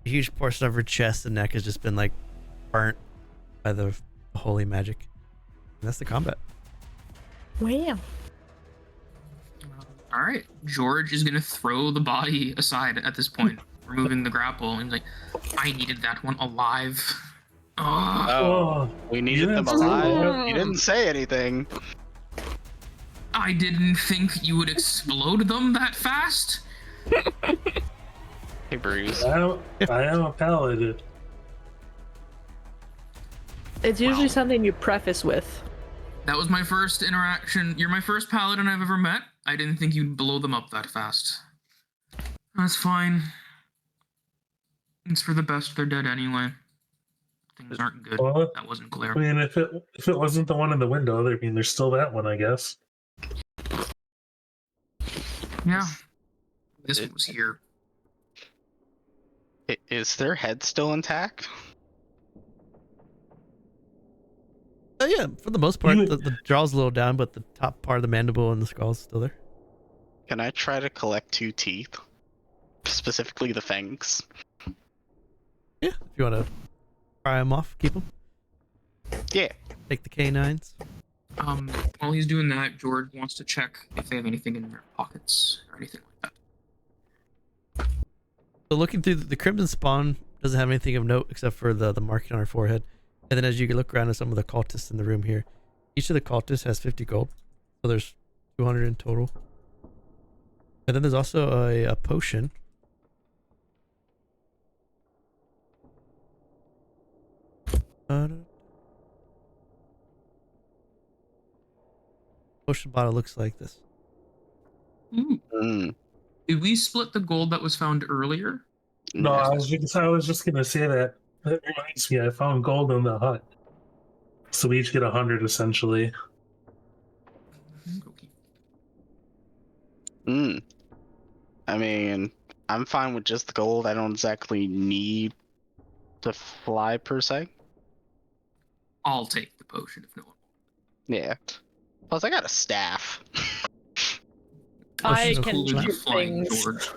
A: A huge portion of her chest and neck has just been like burnt by the holy magic. And that's the combat.
C: Wow.
E: All right. George is going to throw the body aside at this point, removing the grapple. And he's like, I needed that one alive. Oh,
D: oh,
B: We needed
D: Yeah,
B: them
D: that's
B: alive. You didn't say anything.
E: I didn't think you would explode them that fast.
B: Hey, Bruce.
D: I am a paladin.
C: It's usually
E: Wow.
C: something you preface with.
E: That was my first interaction. You're my first paladin I've ever met. I didn't think you'd blow them up that fast. That's fine. It's for the best. They're dead anyway. Things aren't good.
D: Well,
E: That wasn't clear.
D: I mean, if it wasn't the one in the window, I mean, there's still that one, I guess.
E: Yeah. This one was here.
B: Is their head still intact?
A: Yeah, for the most part,
D: You-
A: the jaw's a little down, but the top part of the mandible and the skull is still there.
B: Can I try to collect 2 teeth? Specifically the fangs.
A: Yeah, if you want to pry them off, keep them.
B: Yeah.
A: Take the canines.
E: While he's doing that, George wants to check if they have anything in their pockets or anything like that.
A: So looking through the Crimson Spawn doesn't have anything of note except for the marking on her forehead. And then as you look around at some of the cultists in the room here, each of the cultists has 50 gold. So there's 200 in total. And then there's also a potion. Potion bottle looks like this.
B: Mm.
E: Did we split the gold that was found earlier?
D: No, I was just gonna say that. That reminds me, I found gold in the hut. So we each get 100 essentially.
E: Okay.
B: I mean, I'm fine with just the gold. I don't exactly need to fly per se.
E: I'll take the potion if no one.
B: Yeah. Plus, I got a staff.
C: I
A: Potion's
C: can
A: cool,
E: Cool as you
C: shoot
E: flying,
C: things.
E: George.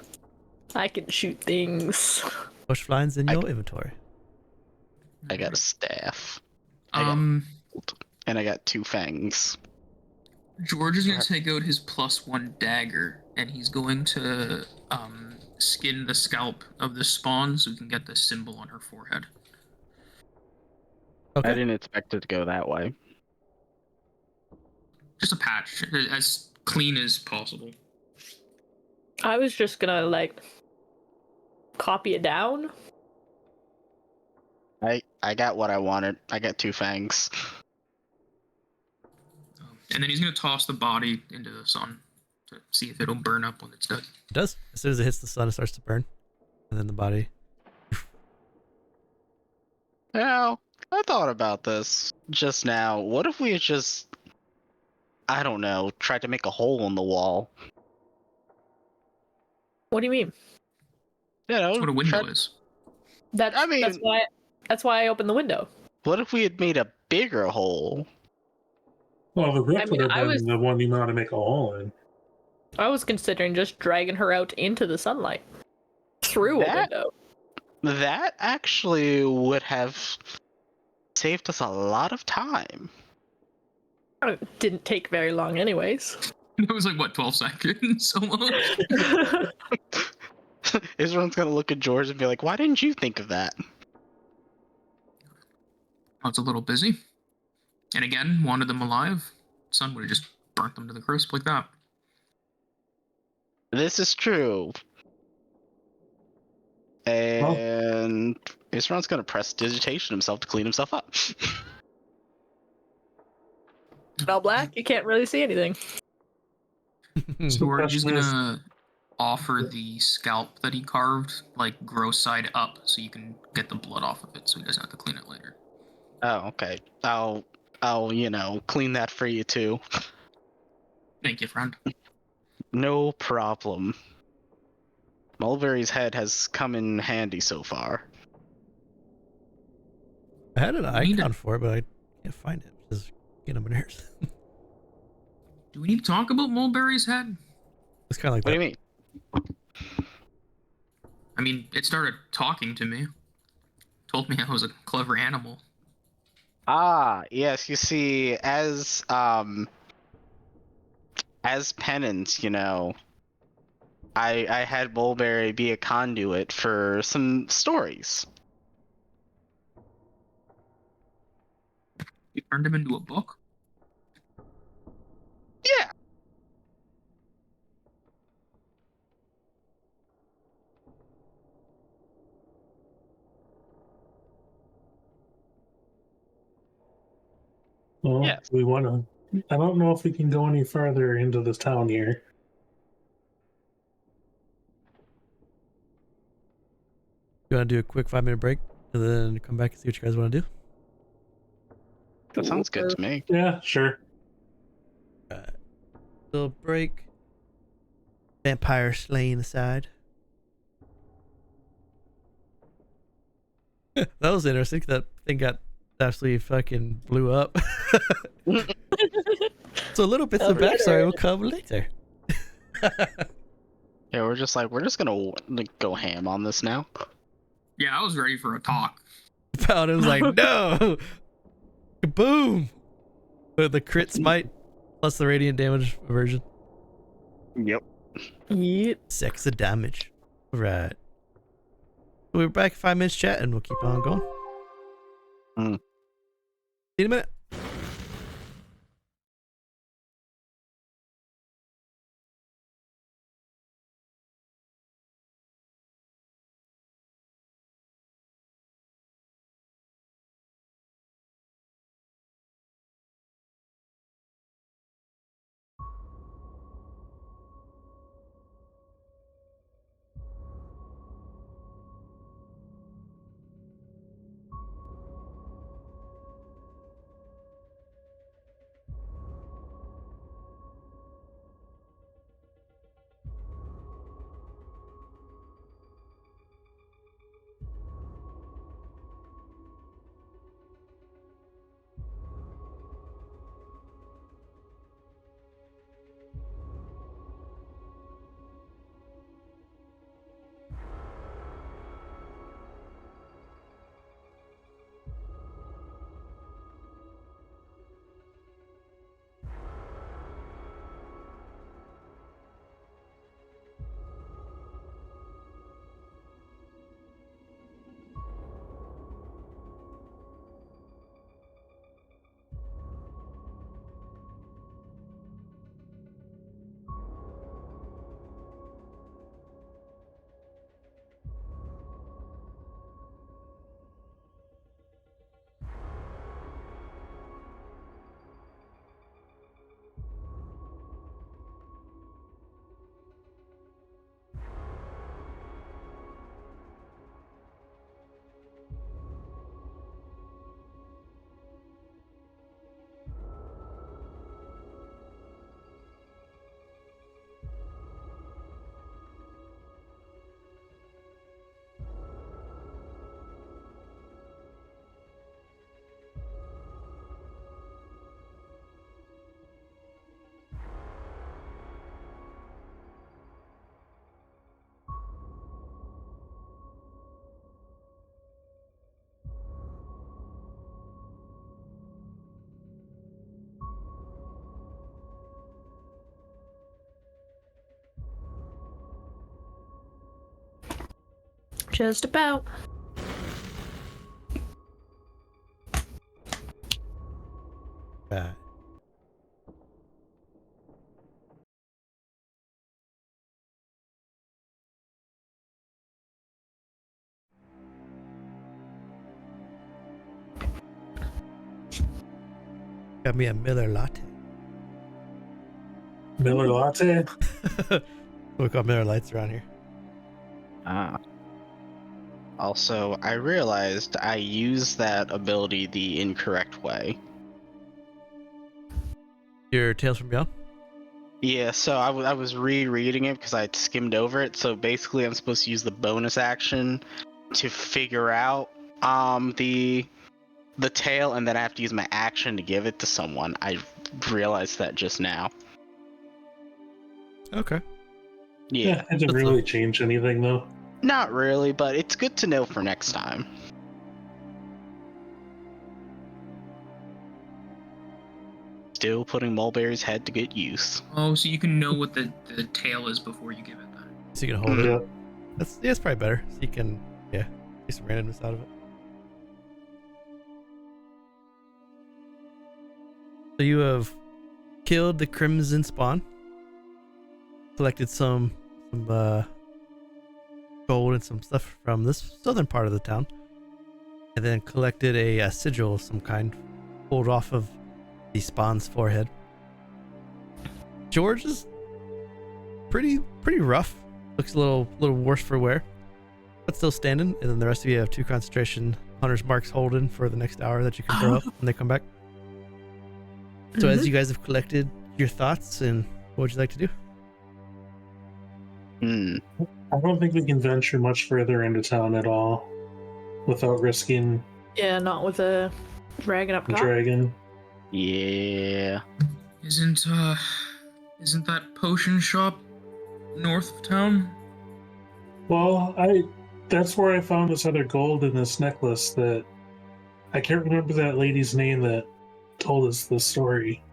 C: I can shoot things.
A: Push lines in your inventory.
B: I got a staff.
E: Um,
B: And I got 2 fangs.
E: George is gonna take out his +1 dagger, and he's going to skin the scalp of the spawn so we can get the symbol on her forehead.
B: I
A: Okay.
B: didn't expect it to go that way.
E: Just a patch, as clean as possible.
C: I was just gonna like copy it down.
B: I got what I wanted. I got 2 fangs.
E: And then he's gonna toss the body into the sun to see if it'll burn up when it's dead.
A: It does. As soon as it hits the sun, it starts to burn. And then the body.
B: Now, I thought about this just now. What if we had just, I don't know, tried to make a hole in the wall?
C: What do you mean?
B: You know,
E: That's what a window
B: tried-
E: is.
C: That's
B: I mean-
C: that's why I opened the window.
B: What if we had made a bigger hole?
D: Well, the roof
C: I mean,
D: would have
C: I
D: been
C: was-
D: the one you know how to make a hole in.
C: I was considering just dragging her out into the sunlight through a
B: That-
C: window.
B: That actually would have saved us a lot of time.
C: It didn't take very long, anyways.
E: It was like, what, 12 seconds almost?
B: Izron's gonna look at George and be like, why didn't you think of that?
E: I was a little busy. And again, wanted them alive. Sun would have just burnt them to the crisp like that.
B: This is true. And Izron's gonna press digitation himself to clean himself up.
C: All black, you can't really see anything.
E: George is
D: question is-
E: gonna offer the scalp that he carved, like, grow side up, so you can get the blood off of it, so he doesn't have to clean it later.
B: Oh, okay. I'll clean that for you too.
E: Thank you, friend.
B: No problem. Mulberry's head has come in handy so far.
A: I had an
E: We need
A: icon
E: to-
A: for it, but I can't find it. Just get on my nerves.
E: Do we need to talk about Mulberry's head?
A: It's kind of like
B: What
A: that.
B: do you mean?
E: I mean, it started talking to me. Told me I was a clever animal.
B: Ah, yes, you see, as penance, I had Mulberry be a conduit for some stories.
E: You turned him into a book?
B: Yeah.
D: Well,
B: Yes.
D: we want to. I don't know if we can go any further into this town here.
A: You want to do a quick 5-minute break and then come back and see what you guys want to do?
B: That sounds good to me.
D: Yeah, sure.
A: Little break. Vampire slaying aside. That was interesting. That thing got absolutely fucking blew up. So a little bit of
C: Later.
A: backstory will come later.
B: Yeah, we're just gonna like, go ham on this now.
E: Yeah, I was ready for a talk.
A: Paladin was like, no! Boom! With the crit smite plus the radiant damage aversion.
B: Yep.
C: Yep.
A: 6 of damage. Right. We're back 5 minutes chat and we'll keep on going.
B: Mm.
A: See you in a minute.
C: Just about.
A: Right. Got me a Miller latte.
D: Miller latte?
A: We call Miller lights around here.
B: Ah. Also, I realized I used that ability the incorrect way.
A: Your Tales from Beyond?
B: Yeah, so I was rereading it because I had skimmed over it. So basically, I'm supposed to use the bonus action to figure out the tail, and then I have to use my action to give it to someone. I realized that just now.
A: Okay.
B: Yeah,
D: It didn't
A: That's
D: really change anything, though.
B: not really, but it's good to know for next time. Still putting Mulberry's head to good use.
E: Oh, so you can know what the tail is before you give it that.
A: So you can hold
D: Yeah.
A: it. That's probably better. So you can, get some randomness out of it. So you have killed the Crimson Spawn, collected some gold and some stuff from this southern part of the town, and then collected a sigil of some kind, pulled off of the Spawn's forehead. George is pretty rough. Looks a little worse for wear, but still standing. And then the rest of you have 2 concentration Hunter's Marks holding for the next hour that you can throw up when they come back. So as you guys have collected your thoughts, and what would you like to do?
D: I don't think we can venture much further into town at all without risking
C: Yeah, not with a dragon up
D: the
C: top.
D: dragon.
B: Yeah.
E: Isn't that potion shop north of town.
D: Well, that's where I found this other gold in this necklace that I can't remember that lady's name that told us the story.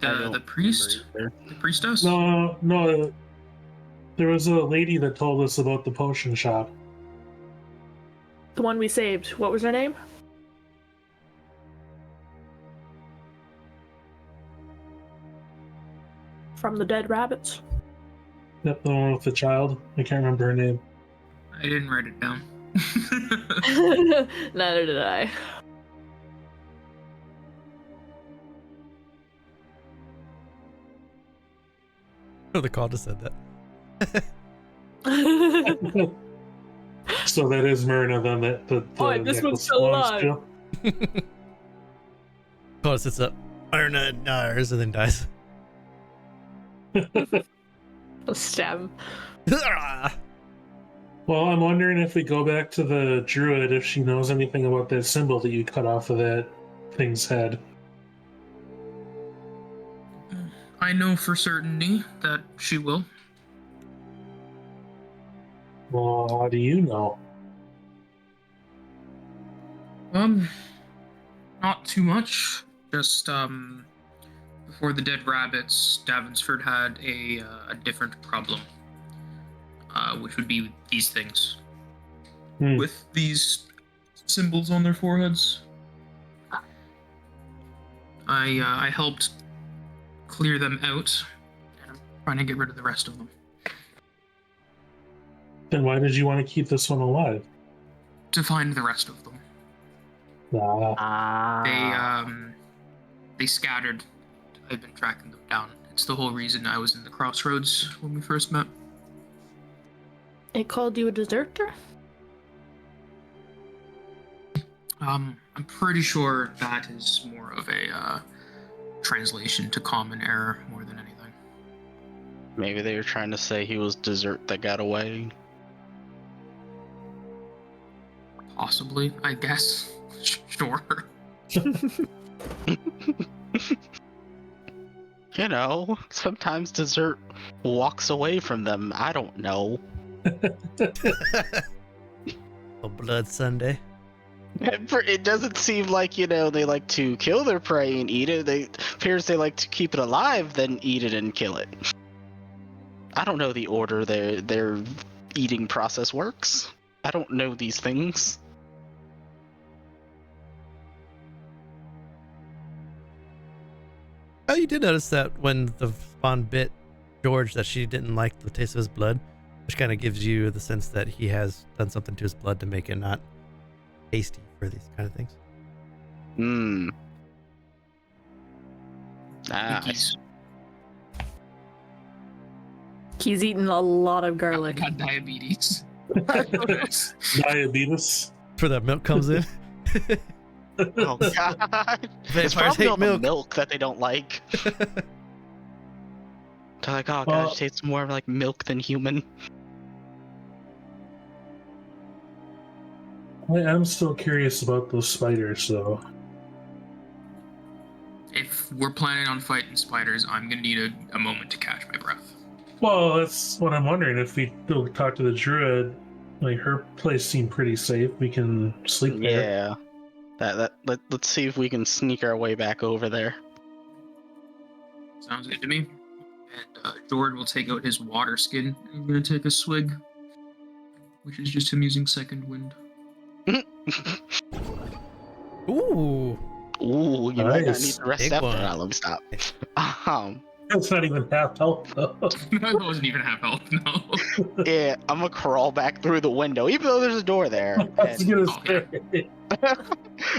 E: The priest? The priestess?
D: No. There was a lady that told us about the potion shop.
C: The one we saved. What was her name? From the dead rabbits.
D: Yep, the one with the child. I can't remember her name.
E: I didn't write it down.
C: Neither did I.
A: Oh, the call just said that.
D: So that is Myrna then.
C: Oh, this one's still alive.
A: Call sits up, Myrna Nars, and then dies.
C: I'll stab him.
D: Well, I'm wondering if we go back to the druid, if she knows anything about that symbol that you cut off of that thing's head.
E: I know for certainty that she will.
D: Well, how do you know?
E: Not too much. Just, before the dead rabbits, Davensford had a different problem. Which would be these things. With these symbols on their foreheads. I helped clear them out, and I'm trying to get rid of the rest of them.
D: Then why did you want to keep this one alive?
E: To find the rest of them. They scattered. I've been tracking them down. It's the whole reason I was in the crossroads when we first met.
C: It called you a deserter?
E: I'm pretty sure that is more of a translation to common error more than anything.
B: Maybe they were trying to say he was dessert that got away.
E: Possibly, I guess. Sure.
B: You know, sometimes dessert walks away from them. I don't know.
A: A Blood Sunday.
B: It doesn't seem like, you know, they like to kill their prey and eat it. It appears they like to keep it alive, then eat it and kill it. I don't know the order their eating process works. I don't know these things.
A: Oh, you did notice that when the spawn bit George that she didn't like the taste of his blood, which kind of gives you the sense that he has done something to his blood to make it not tasty for these kind of things.
C: He's eaten a lot of garlic.
E: Got diabetes.
D: Diabetes?
A: For that milk comes in.
B: Oh god. It's
A: Vampires
B: probably
A: hate
B: all
A: milk.
B: the milk that they don't like. They're like, oh god, it tastes more like milk than human.
D: I'm still curious about those spiders, though.
E: If we're planning on fighting spiders, I'm gonna need a moment to catch my breath.
D: Well, that's what I'm wondering. If we go talk to the druid, like, her place seemed pretty safe. We can sleep there.
B: Yeah. Let's see if we can sneak our way back over there.
E: Sounds good to me. And Jord will take out his water skin. I'm gonna take a swig, which is just him using second wind.
A: Ooh.
B: Ooh, you might not need
D: Nice.
B: the rest
A: Big
B: after
A: one.
B: that. Let me stop.
D: That's not even half health, though.
E: I wasn't even half health, no.
B: Yeah, I'm gonna crawl back through the window, even though there's a door there.
D: I was
B: And-
D: gonna
E: Oh, yeah.
D: say.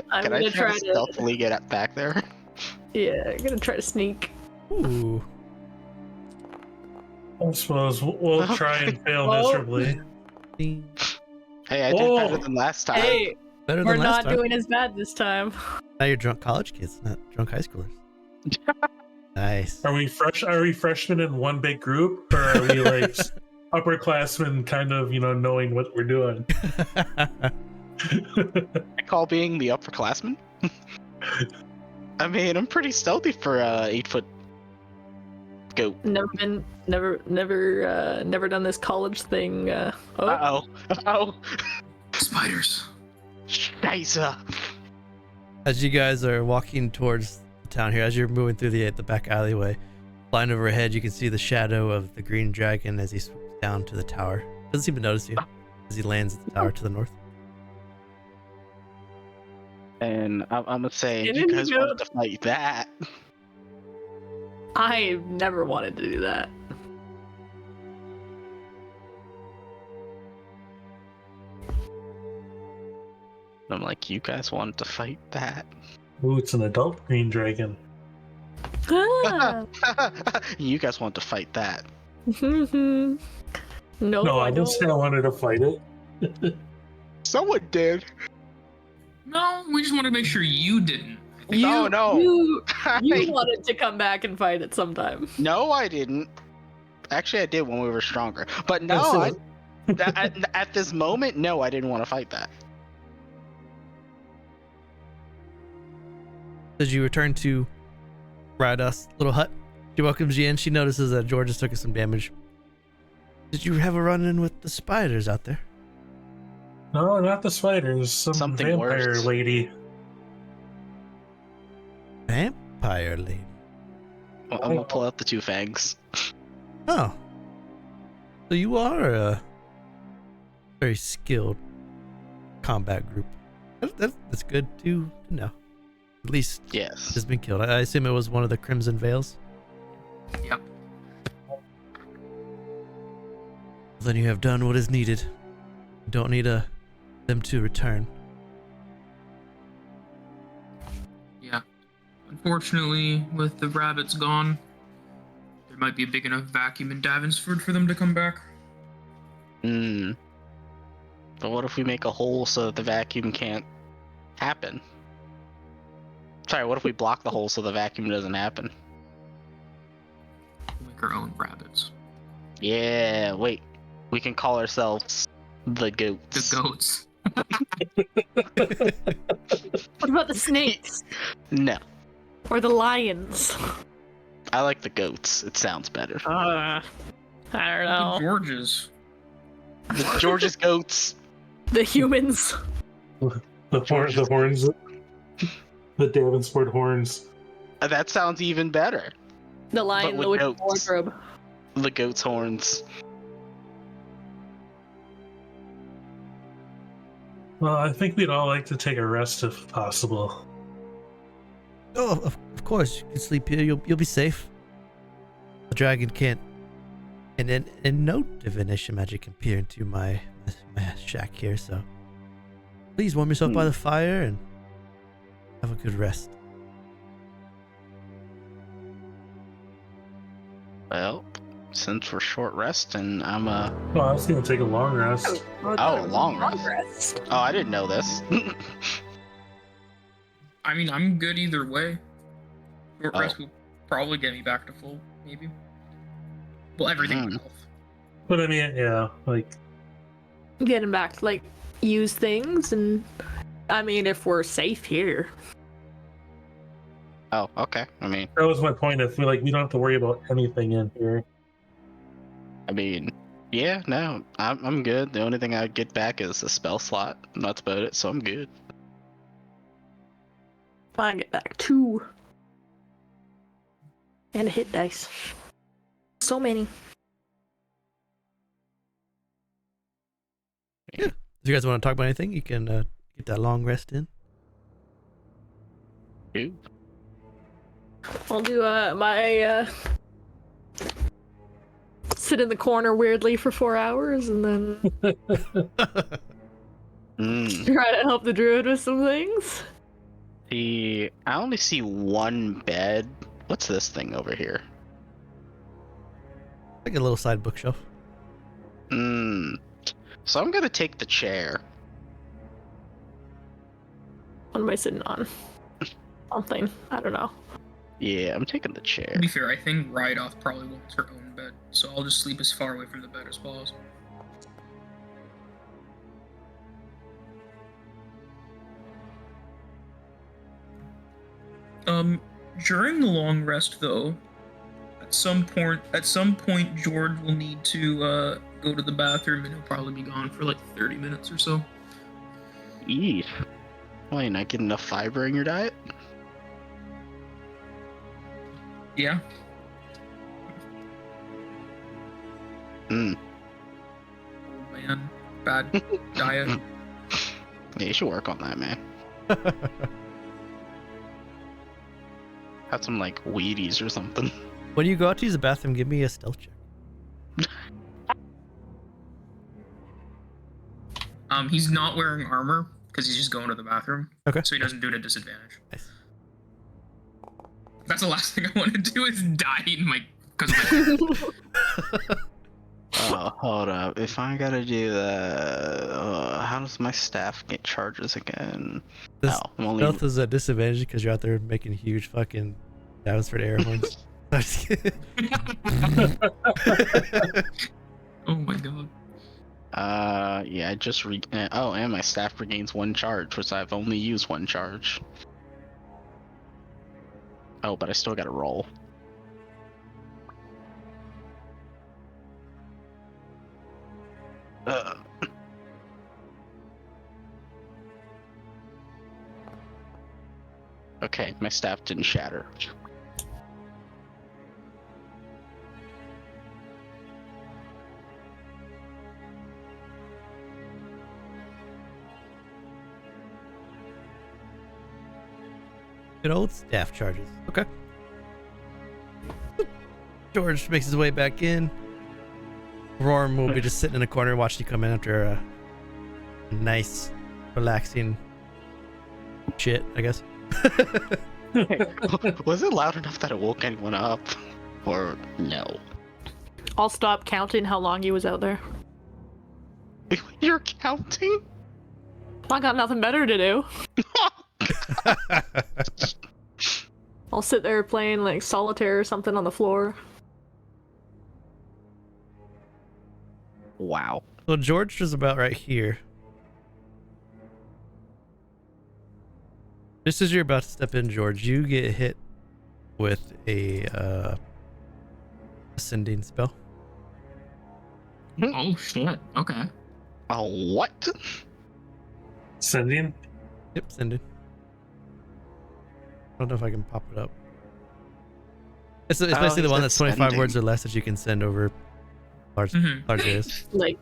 C: I'm
B: Can I
C: gonna
B: try
C: try
B: to
C: to.
B: stealthily get up back there?
C: Yeah, I'm gonna try to sneak.
A: Ooh.
D: I suppose we'll try and fail
C: Oh.
D: miserably.
A: Ding.
B: Hey, I did
D: Whoa.
B: better than last time.
C: Hey,
A: Better
C: we're
A: than last
C: not
A: time.
C: doing as bad this time.
A: Now you're drunk college kids, not drunk high schoolers. Nice.
D: Are we freshmen in one big group, or are we like upperclassmen, kind of, knowing what we're doing?
B: I call being the upperclassman. I mean, I'm pretty stealthy for a 8-foot goat.
C: Never done this college thing.
B: Uh-oh.
E: Spiders.
B: Scheiße.
A: As you guys are walking towards the town here, as you're moving through the back alleyway, flying overhead, you can see the shadow of the green dragon as he swoops down to the tower. Doesn't seem to notice you as he lands at the tower to the north.
B: And I'm gonna say, you guys wanted to fight that.
C: I never wanted to do that.
B: I'm like, you guys wanted to fight that.
D: Ooh, it's an adult green dragon.
C: Ah.
B: You guys want to fight that.
C: No,
D: No, I didn't say I wanted to fight it.
B: Someone did.
E: No, we just want to make sure you didn't.
B: No.
C: You wanted to come back and fight it sometime.
B: No, I didn't. Actually, I did when we were stronger. But no, at this moment, no, I didn't want to fight that.
A: As you return to Ryda's little hut, she welcomes you in. She notices that George has taken some damage. Did you have a run-in with the spiders out there?
D: No, not the spiders.
B: Something
D: vampire
B: worse.
D: lady.
A: Vampire lady.
B: Well, I'm gonna pull out the 2 fangs.
A: Oh. So you are a very skilled combat group. That's good to know. At least
B: Yes.
A: has been killed. I assume it was one of the Crimson Veils.
E: Yep.
A: Then you have done what is needed. You don't need them to return.
E: Yeah. Unfortunately, with the rabbits gone, there might be a big enough vacuum in Davonsford for them to come back.
B: But what if we make a hole so that the vacuum can't happen? Sorry, what if we block the hole so the vacuum doesn't happen?
E: We'll make our own rabbits.
B: Yeah, wait. We can call ourselves the goats.
E: The goats.
C: What about the snakes?
B: No,
C: Or the lions?
B: I like the goats. It sounds better.
C: I don't
E: The
C: know.
E: Georges.
B: The George's goats.
C: The humans.
D: The horns. The Davenport horns.
B: That sounds even better.
C: The lion,
B: with
C: the witch
B: goats.
C: wardrobe.
B: The goat's horns.
D: Well, I think we'd all like to take a rest if possible.
A: Oh, of course. You can sleep here. You'll be safe. The dragon can't. And no divination magic can peer into my shack here, so please warm yourself by the fire and have a good rest.
B: Well, since we're short rest and I'm
D: Well, I was gonna take a long rest.
B: long rest. Oh, I didn't know this.
E: I mean, I'm good either way. Short
B: Oh.
E: rest will probably get me back to full, maybe. Well, everything but health.
D: But I mean, yeah, like,
C: Getting back to, like, use things, and I mean, if we're safe here.
B: Oh, okay. I mean,
D: that was my point. If we don't have to worry about anything in here.
B: Yeah, no, I'm good. The only thing I'd get back is a spell slot. And that's about it, so I'm good.
C: I get back 2. And a hit dice. So many.
A: If you guys want to talk about anything, you can get that long rest in.
B: Dude.
C: I'll do my sit in the corner weirdly for 4 hours and then try to help the druid with some things.
B: I only see one bed. What's this thing over here?
A: Like a little side bookshelf.
B: So I'm gonna take the chair.
C: What am I sitting on? Something. I don't know.
B: Yeah, I'm taking the chair.
E: To be fair, I think Ride-Off probably wants her own bed, so I'll just sleep as far away from the bed as possible. During the long rest, though, at some point, George will need to go to the bathroom, and he'll probably be gone for like 30 minutes or so.
B: Eesh. Why, not get enough fiber in your diet?
E: Yeah.
B: Hmm.
E: Oh man, bad diet.
B: Yeah, you should work on that, man. Have some, like, Wheaties or something.
A: When you go out to use the bathroom, give me a stealth check.
E: He's not wearing armor because he's just going to the bathroom.
A: Okay.
E: So he doesn't do it at disadvantage.
A: Nice.
E: That's the last thing I want to do is die in my because of my
B: Oh, hold up. If I gotta do that, how does my staff get charges again?
A: This
B: I'm only...
A: stealth is a disadvantage because you're out there making huge fucking Davensford air horns. I'm just kidding.
E: Oh my god.
B: Yeah, I just oh, and my staff regains 1 charge, which I've only used 1 charge. Oh, but I still gotta roll. Okay, my staff didn't shatter.
A: Good old staff charges. Okay. George makes his way back in. Rorrim will be just sitting in a corner watching you come in after a nice, relaxing shit, I guess.
B: Was it loud enough that it woke anyone up? Or no?
C: I'll stop counting how long he was out there.
B: You're counting?
C: I got nothing better to do. I'll sit there playing like solitaire or something on the floor.
B: Wow.
A: So George is about right here. Just as you're about to step in, George, you get hit with a ascending spell.
E: Oh shit. Okay.
B: What?
D: Sending?
A: Yep, sending. I don't know if I can pop it up. It's basically the one that's 25
B: sending.
A: words or less that you can send over large areas.
C: Like,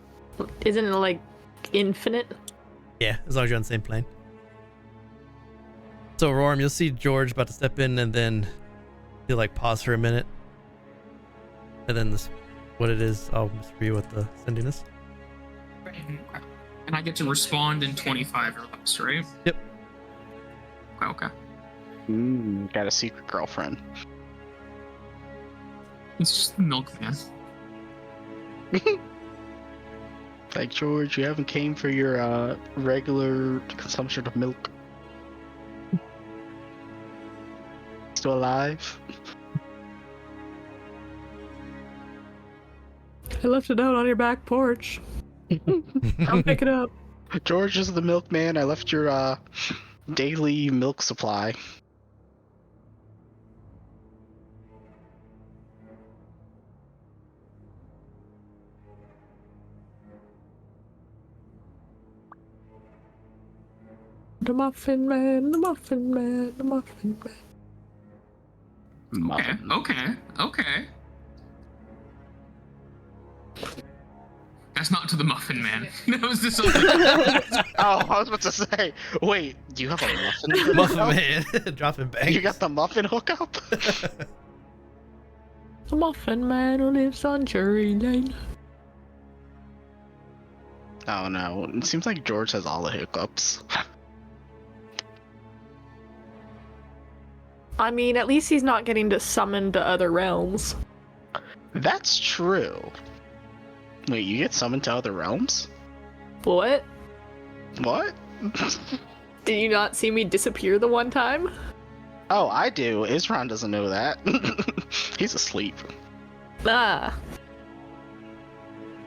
C: isn't it like infinite?
A: Yeah, as long as you're on the same plane. So Rorrim, you'll see George about to step in, and then he'll like pause for a minute, and then this, what it is, I'll for you what the sending is.
E: And I get to respond in 25 or less, right?
A: Yep.
E: Okay.
B: Got a secret girlfriend.
E: It's just the milkman.
B: Like, George, you haven't came for your regular consumption of milk. Still alive?
C: I left it out on your back porch. I'll pick it up.
B: George is the milkman. I left your daily milk supply.
C: The Muffin Man, the Muffin Man, the Muffin Man.
B: Muffin.
E: Okay. That's not to the Muffin Man. That was the something.
B: Oh, I was about to say. Wait, do you have a muffin?
A: Muffin
B: hookup?
A: Man, dropping bangs.
B: You got the muffin hookup?
C: The Muffin Man who lives on Cherry Lane.
B: Oh no, it seems like George has all the hiccups.
C: I mean, at least he's not getting to summon to other realms.
B: That's true. Wait, you get summoned to other realms?
C: What?
B: What?
C: Did you not see me disappear the one time?
B: Oh, I do. Izron doesn't know that. He's asleep.
C: Ah.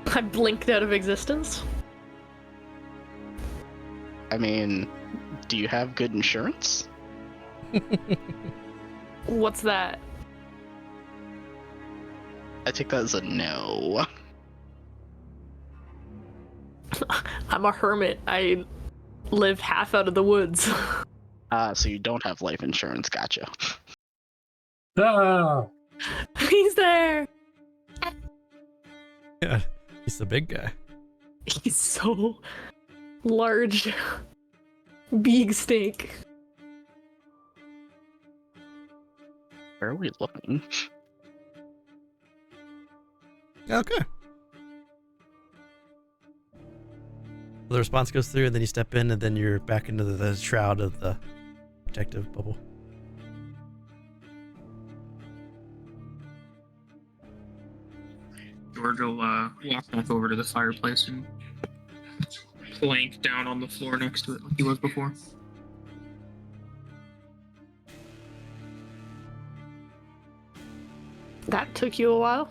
C: I blinked out of existence.
B: I mean, do you have good insurance?
C: What's that?
B: I take that as a no.
C: I'm a hermit. I live half out of the woods.
B: So you don't have life insurance. Gotcha.
D: Ah!
C: He's there.
A: Yeah, he's the big guy.
C: He's so large. Big snake.
B: Where are we looking?
A: Okay. The response goes through, and then you step in, and then you're back into the shroud of the protective bubble.
E: George will walk back over to the fireplace and plank down on the floor next to it like he was before.
C: That took you a while?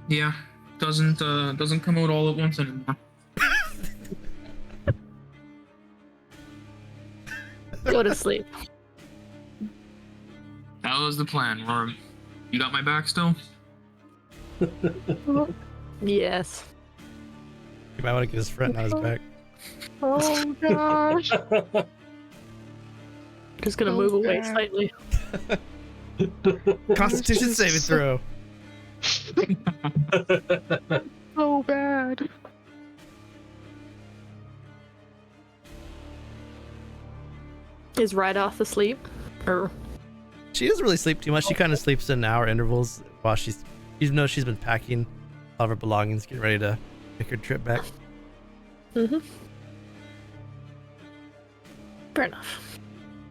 E: Yeah, doesn't come out all at once anymore.
C: Go to sleep.
E: That was the plan, Rorrim. You got my back still?
C: Yes.
A: You might want to get his front, not his back.
C: Oh gosh. Just gonna move away
B: bad.
C: slightly.
A: Constitution saving throw.
B: So bad.
C: Is right off asleep? Or
A: She doesn't really sleep too much. She kind of sleeps in hour intervals while even though she's been packing all of her belongings, getting ready to make her trip back.
C: fair enough.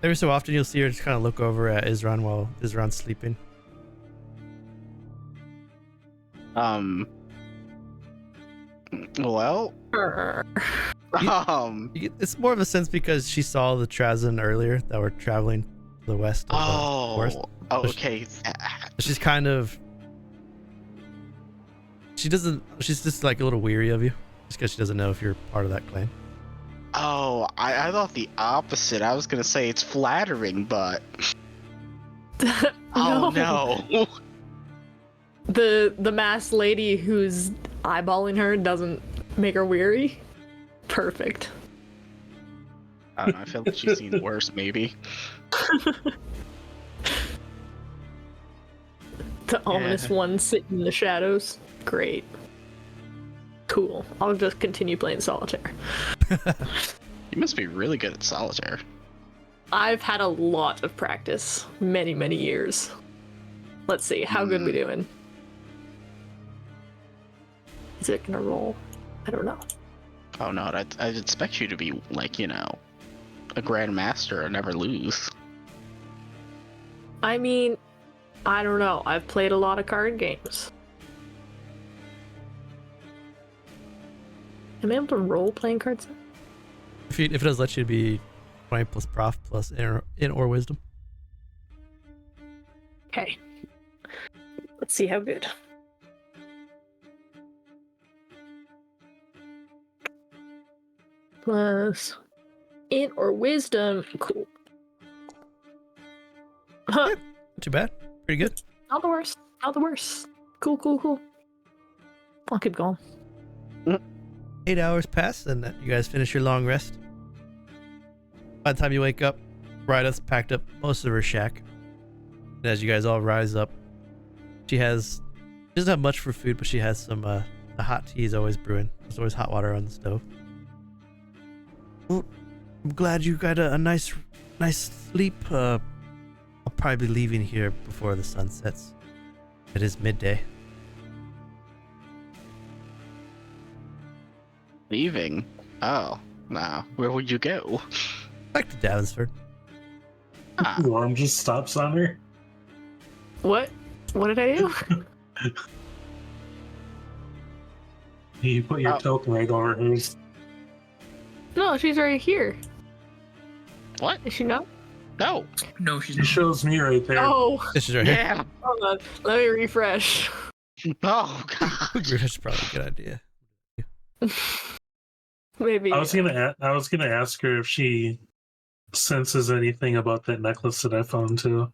A: Every so often you'll see her just kind of look over at Izron while Izron's sleeping.
B: Well,
A: It's more of a sense because she saw the Trazyn earlier that were traveling to the west of the forest.
B: okay.
A: She's kind of... She's just like a little weary of you. Just because she doesn't know if you're part of that clan.
B: Oh, I thought the opposite. I was gonna say it's flattering, but oh no.
C: The masked lady who's eyeballing her doesn't make her weary? Perfect.
B: I don't know, I feel like she's seen worse, maybe.
C: The ominous one sitting in the shadows. Great. Cool. I'll just continue playing solitaire.
B: You must be really good at solitaire.
C: I've had a lot of practice. Many, many years. Let's see, how good we doing? Is it gonna roll? I don't know.
B: Oh no, I'd expect you to be like, a grandmaster and never lose.
C: I mean, I don't know. I've played a lot of card games. Am I able to roll playing cards?
A: If it does let you be 20 plus prof plus in or wisdom.
C: Okay. Let's see how good. Plus in or wisdom. Cool. Huh.
A: Not too bad. Pretty good.
C: Not the worst. Not the worst. Cool, cool, cool. I'll keep going.
A: 8 hours pass, and you guys finish your long rest. By the time you wake up, Ryda's packed up most of her shack. And as you guys all rise up, she doesn't have much for food, but she has some the hot tea is always brewing. There's always hot water on the stove. Well, I'm glad you got a nice sleep. I'll probably be leaving here before the sun sets. It is midday.
B: Leaving? Oh, nah. Where would you go?
A: Back to Davensford.
D: Rorrim just stops on her.
C: What? What did I do?
D: You put your token right over hers.
C: No, she's right here.
B: What?
C: Is she not?
B: No.
E: No, she's
D: She
E: not.
D: shows me right there.
C: Oh,
A: This is right here.
B: Yeah.
C: hold on. Let me refresh.
B: Oh god.
A: That's probably a good idea.
C: Maybe.
D: I was gonna ask her if she senses anything about that necklace that I found too.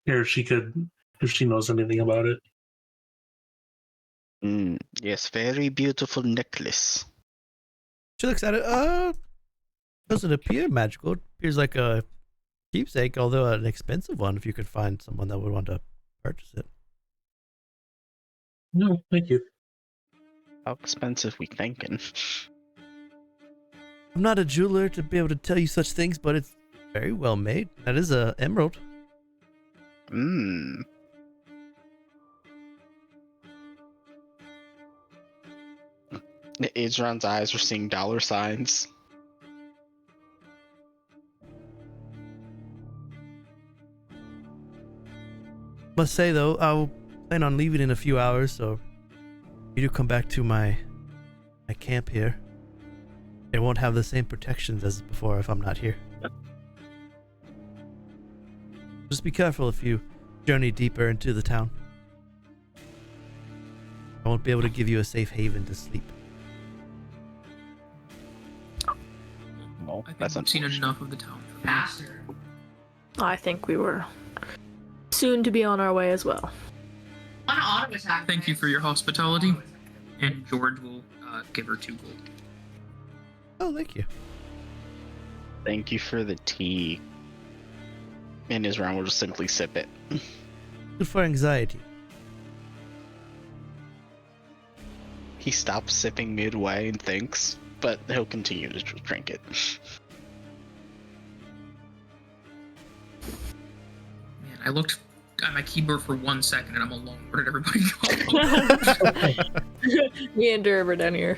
D: Or if she knows anything about it.
B: Yes, very beautiful necklace.
A: She looks at it. Doesn't appear magical. It appears like a keepsake, although an expensive one. If you could find someone that would want to purchase it.
D: No, thank you.
B: How expensive we thinking?
A: I'm not a jeweler to be able to tell you such things, but it's very well made. That is a emerald.
B: Izron's eyes are seeing dollar signs.
A: Must say though, I'll plan on leaving in a few hours, so you do come back to my camp here. It won't have the same protections as before if I'm not here. Just be careful if you journey deeper into the town. I won't be able to give you a safe haven to sleep.
B: Well,
E: I think
B: that's
E: we've seen
B: unfortunate.
E: enough of the town. Faster.
C: I think we were soon to be on our way as well.
E: Thank you for your hospitality. And George will give her 2 gold.
A: Oh, thank you.
B: Thank you for the tea. And Izron will just simply sip it.
A: Good for anxiety.
B: He stops sipping midway and thinks, but he'll continue to drink it.
E: Man, I looked at my keyboard for 1 second and I'm alone. Where did everybody go?
C: Me and Devre down here.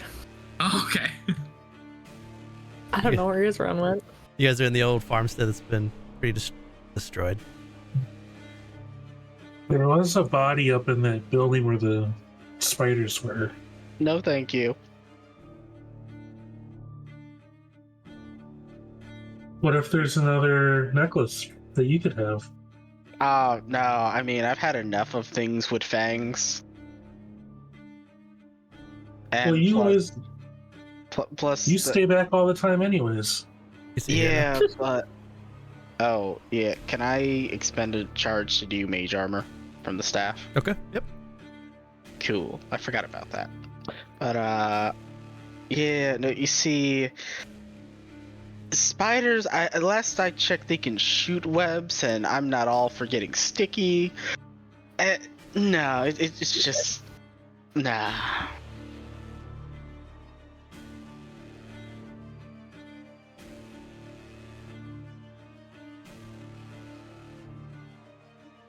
E: Oh, okay.
C: I don't know where Izron went.
A: You guys are in the old farmstead that's been pretty destroyed.
D: There was a body up in that building where the spiders were.
B: No, thank you.
D: What if there's another necklace that you could have?
B: Oh, no, I mean, I've had enough of things with fangs. And
D: Well, you always
B: plus
D: you stay back all the time, anyways.
A: You see here now.
B: yeah, but oh yeah, can I expend a charge to do mage armor from the staff?
A: Okay. Yep.
B: Cool. I forgot about that. But yeah, no, you see, spiders. Last I checked, they can shoot webs, and I'm not all for getting sticky. No, it's just nah.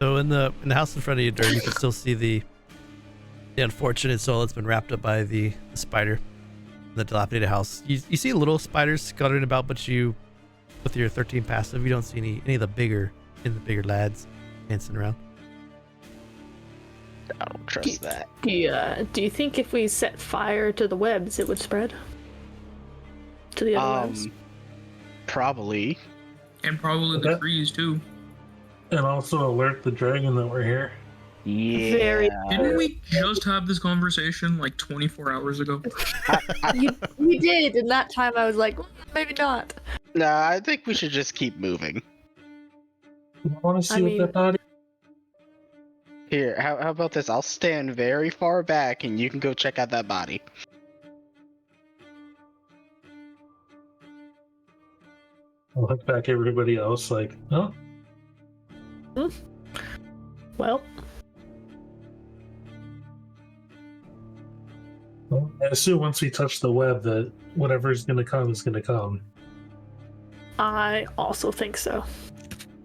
A: So in the house in front of you, Dur, you can still see the unfortunate soul that's been wrapped up by the spider in the dilapidated house. You see little spiders scuttering about, but you, with your 13 passive, you don't see any of the bigger lads dancing around.
B: I don't trust that.
C: Do you think if we set fire to the webs, it would spread to the other webs?
B: Probably.
E: And probably the trees, too.
D: And also alert the dragon that we're here.
B: Yeah.
C: Very.
E: Didn't we just have this conversation like 24 hours ago?
C: You did, and that time I was like, maybe not.
B: No, I think we should just keep moving.
D: You want to see what that body?
B: Here, how about this? I'll stand very far back, and you can go check out that body.
D: I'll look back at everybody else like, huh?
C: Well,
D: I assume once we touch the web that whatever's going to come is going to come.
C: I also think so.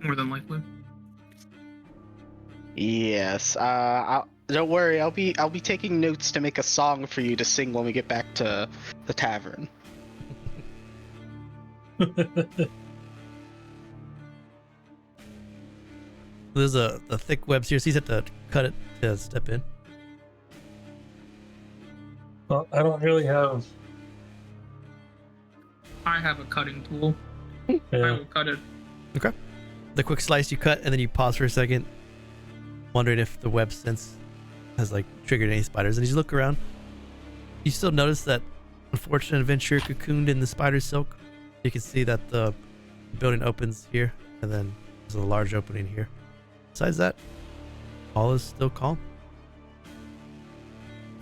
E: More than likely.
B: Yes. Don't worry. I'll be taking notes to make a song for you to sing when we get back to the tavern.
A: There's a thick web here, so you have to cut it to step in.
D: Well, I don't really have.
E: I have a cutting tool. I
D: Yeah.
E: will cut it.
A: Okay. The quick slice you cut, and then you pause for a second, wondering if the web sense has like triggered any spiders. And as you look around, you still notice that unfortunate adventure cocooned in the spider silk. You can see that the building opens here, and then there's a large opening here. Besides that, all is still calm.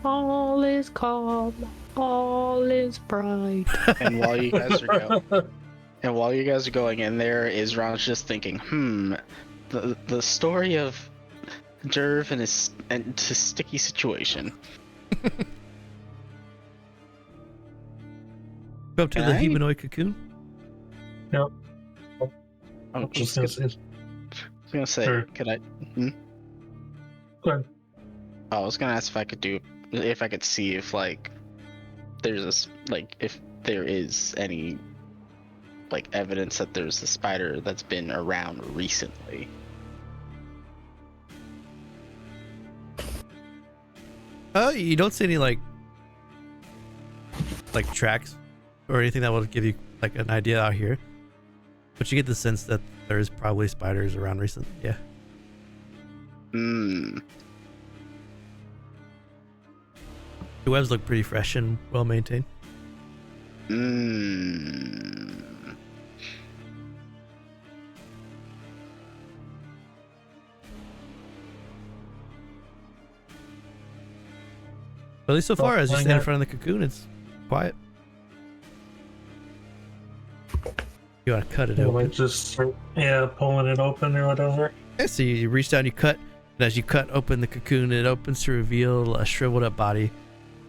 C: All is calm. All is bright.
B: And while you guys are going in there, Izron's just thinking, the story of Devre and his sticky situation.
A: Go up to the humanoid cocoon.
D: Yep.
B: I'm
D: Just
B: just
D: gonna
B: gonna say,
D: Sure.
B: could I?
D: Go ahead.
B: I was gonna ask if I could see if there's this if there is any evidence that there's a spider that's been around recently.
A: You don't see any like tracks or anything that will give you an idea out here, but you get the sense that there's probably spiders around recent. Yeah.
B: Hmm.
A: The webs look pretty fresh and well maintained.
B: Hmm.
A: But at least so far, as you
D: why
A: stand in
D: not?
A: front of the cocoon, it's quiet. You want to cut it
D: You
A: open.
D: might just start, pulling it open or whatever.
A: Yeah, so you reach down, you cut, and as you cut open the cocoon, it opens to reveal a shriveled up body,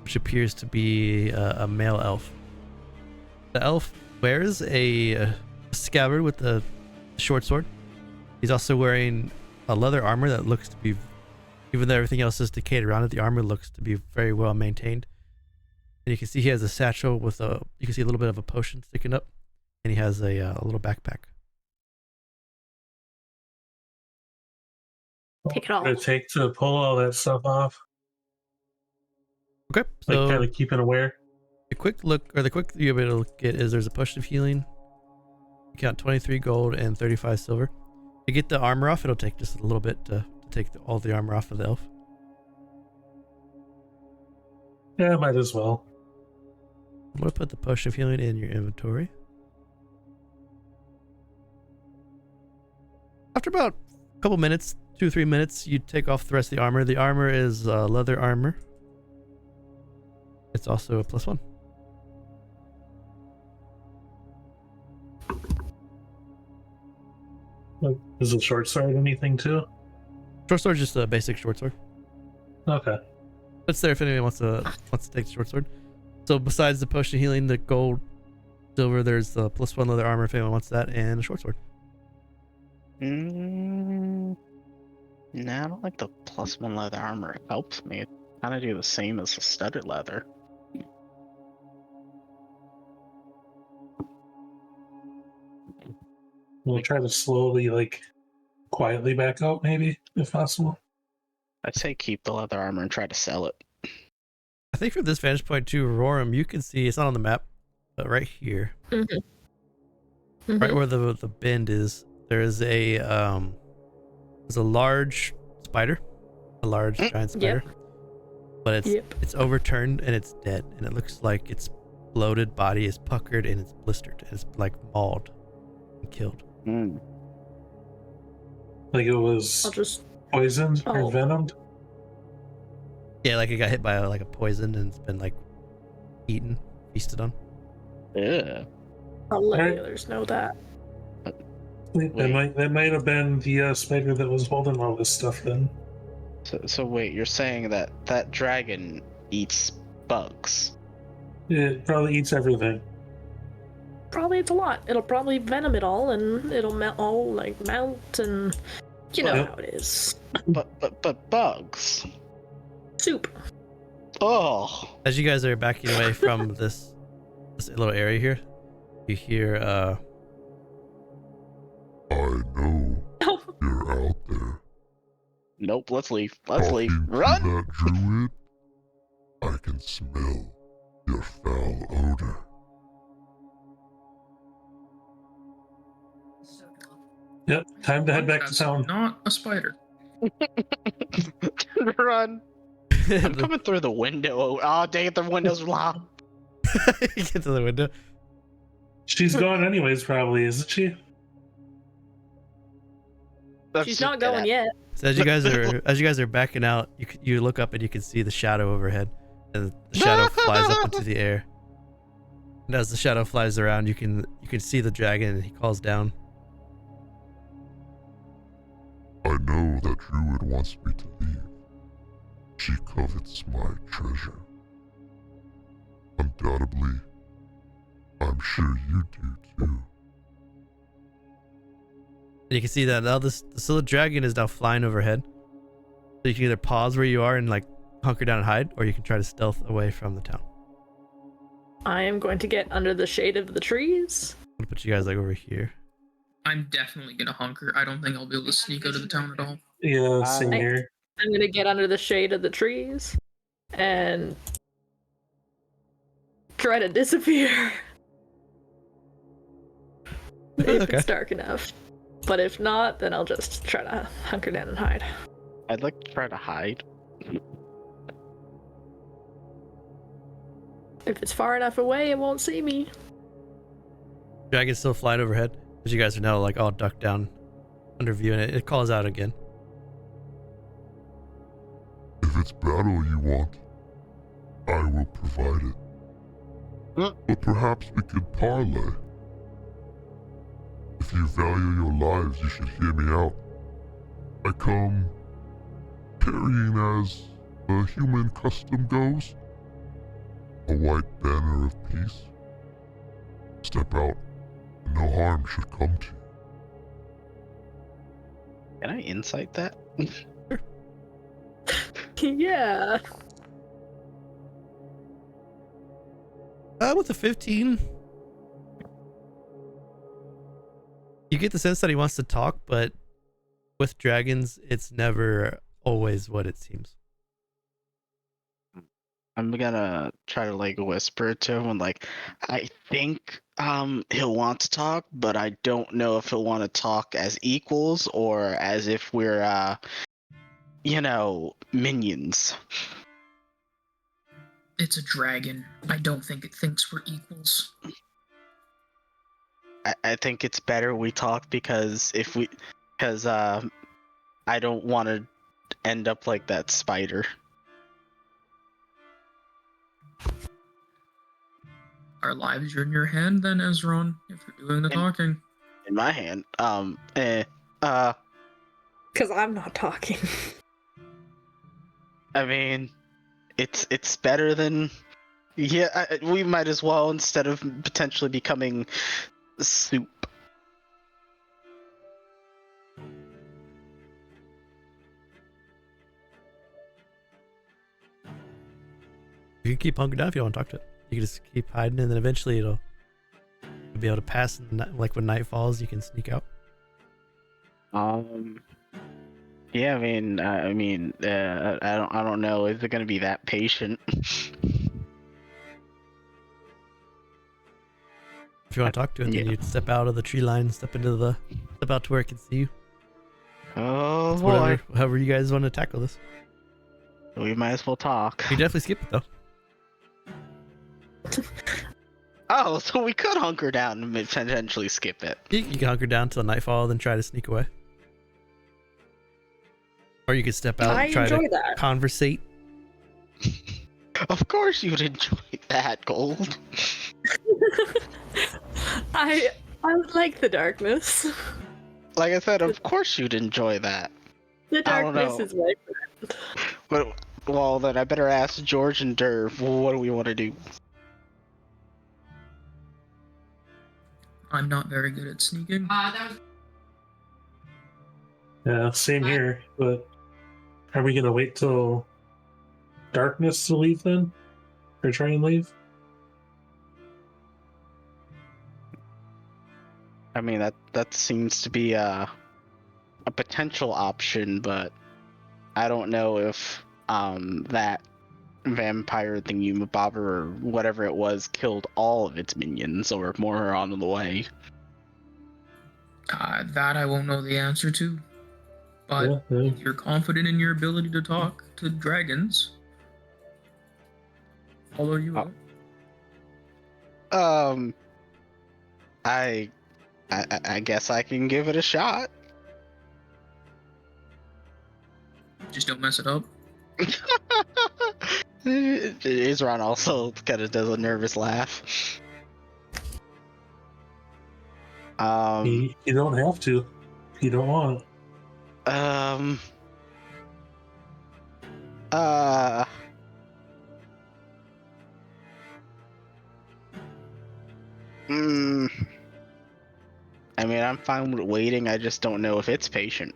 A: which appears to be a male elf. The elf wears a scabbard with a short sword. He's also wearing a leather armor that looks to be, even though everything else is decayed around it, the armor looks to be very well maintained. And you can see he has a satchel with you can see a little bit of a potion sticking up, and he has a little backpack.
C: Take it all.
D: What would it take to pull all that stuff off?
A: Okay,
D: Like,
A: so
D: kind of keep it aware.
A: the quick you'll be able to get is there's a potion of healing. You count 23 gold and 35 silver. To get the armor off, it'll take just a little bit to take all the armor off of the elf.
D: Yeah, might as well.
A: I'm gonna put the potion of healing in your inventory. After about a couple minutes, 2 or 3 minutes, you take off the rest of the armor. The armor is leather armor. It's also a +1.
D: Like, is the short sword anything too?
A: Short sword is just a basic short sword.
D: Okay.
A: It's there if anyone wants to take the short sword. So besides the potion of healing, the gold, silver, there's the +1 leather armor if anyone wants that, and a short sword.
B: No, I don't like the +1 leather armor. It helps me. It kind of do the same as the studded leather.
D: We'll try to slowly, quietly back out, maybe, if possible.
B: I'd say keep the leather armor and try to sell it.
A: I think from this vantage point too, Rorrim, you can see, it's not on the map, but right here, right where the bend is, there's a large spider, a large giant spider, but it's overturned and it's dead, and it looks like its bloated body is puckered and it's blistered and it's mauled and killed.
D: Like it was
C: I'll just
D: poisoned or venomed?
A: Yeah, like it got hit by a poison and it's been eaten, feasted on.
B: Yeah.
C: I'll let
D: Alright.
C: the others know that.
D: That might have been the spider that was holding all this stuff then.
B: So wait, you're saying that dragon eats bugs?
D: It probably eats everything.
C: Probably it's a lot. It'll probably venom it all, and it'll melt, and you know how it is.
B: But bugs.
C: Soup.
B: Oh.
A: As you guys are backing away from this little area here, you hear
F: I know you're out there.
B: Nope. Let's leave. Let's leave.
F: Talking to
B: Run.
F: that druid, I can smell your foul odor.
D: Yep, time to head back to
E: That's
D: town.
E: not a spider.
B: Run. I'm coming through the window. Oh, dang it, the window's locked.
A: Get to the window.
D: She's gone anyways, probably, isn't she?
C: She's not going yet.
A: So as you guys are backing out, you look up and you can see the shadow overhead, and the shadow flies up into the air. And as the shadow flies around, you can see the dragon, and he calls down.
F: I know that Druid wants me to leave. She covets my treasure. Undoubtedly, I'm sure you do too.
A: And you can see that now this little dragon is now flying overhead. So you can either pause where you are and like hunker down and hide, or you can try to stealth away from the town.
C: I am going to get under the shade of the trees.
A: I'm gonna put you guys like over here.
E: I'm definitely gonna hunker. I don't think I'll be able to sneak out of the town at all.
D: Yeah, same here.
C: I'm going to get under the shade of the trees and try to disappear. If
A: Okay.
C: it's dark enough. But if not, then I'll just try to hunker down and hide.
B: I'd like to try to hide.
C: If it's far enough away, it won't see me.
A: Dragon's still flying overhead, as you guys are now like all ducked down under view, and it calls out again.
F: If it's battle you want, I will provide it. But perhaps we could parlay. If you value your lives, you should hear me out. I come carrying, as the human custom goes, a white banner of peace. Step out, and no harm should come to you.
B: Can I insight that?
C: Yeah.
A: With a 15, you get the sense that he wants to talk, but with dragons, it's never always what it seems.
B: I'm gonna try to like whisper to him, like, I think he'll want to talk, but I don't know if he'll want to talk as equals or as if we're minions.
E: It's a dragon. I don't think it thinks we're equals.
B: I think it's better we talk because I don't want to end up like that spider.
E: Our lives are in your hand then, Izron, if you're doing the talking.
B: In my hand.
C: Because I'm not talking.
B: I mean, it's better than, we might as well, instead of potentially becoming soup.
A: You can keep hunkered down if you don't want to talk to it. You can just keep hiding, and then eventually you'll be able to pass. Like when night falls, you can sneak out.
B: Yeah, I mean, I don't know. Is it gonna be that patient?
A: If you want to talk to it, then you'd step out of the tree line, step out to where it can see you.
B: Oh
A: It's
B: boy.
A: however you guys want to tackle this.
B: We might as well talk.
A: You definitely skip it though.
B: Oh, so we could hunker down and potentially skip it.
A: You can hunker down till nightfall, then try to sneak away. Or you could step out and try to conversate.
B: Of course you'd enjoy that, Gold.
C: I like the darkness.
B: Like I said, of course you'd enjoy that.
C: The
B: I don't
C: darkness
B: know.
C: is my friend.
B: Well, then I better ask George and Derv, what do we want to do?
E: I'm not very good at sneaking.
D: Yeah, same here. But are we gonna wait till darkness to leave then, or try and leave?
B: I mean, that seems to be a potential option, but I don't know if that vampire thingy-mabobber or whatever it was killed all of its minions, or more are on the way.
E: That I won't know the answer to. But if you're confident in your ability to talk to dragons, follow you out.
B: Um, I guess I can give it a shot.
E: Just don't mess it up.
B: Izron also kind of does a nervous laugh.
D: You don't have to. If you don't want.
B: Um. I mean, I'm fine with waiting. I just don't know if it's patient.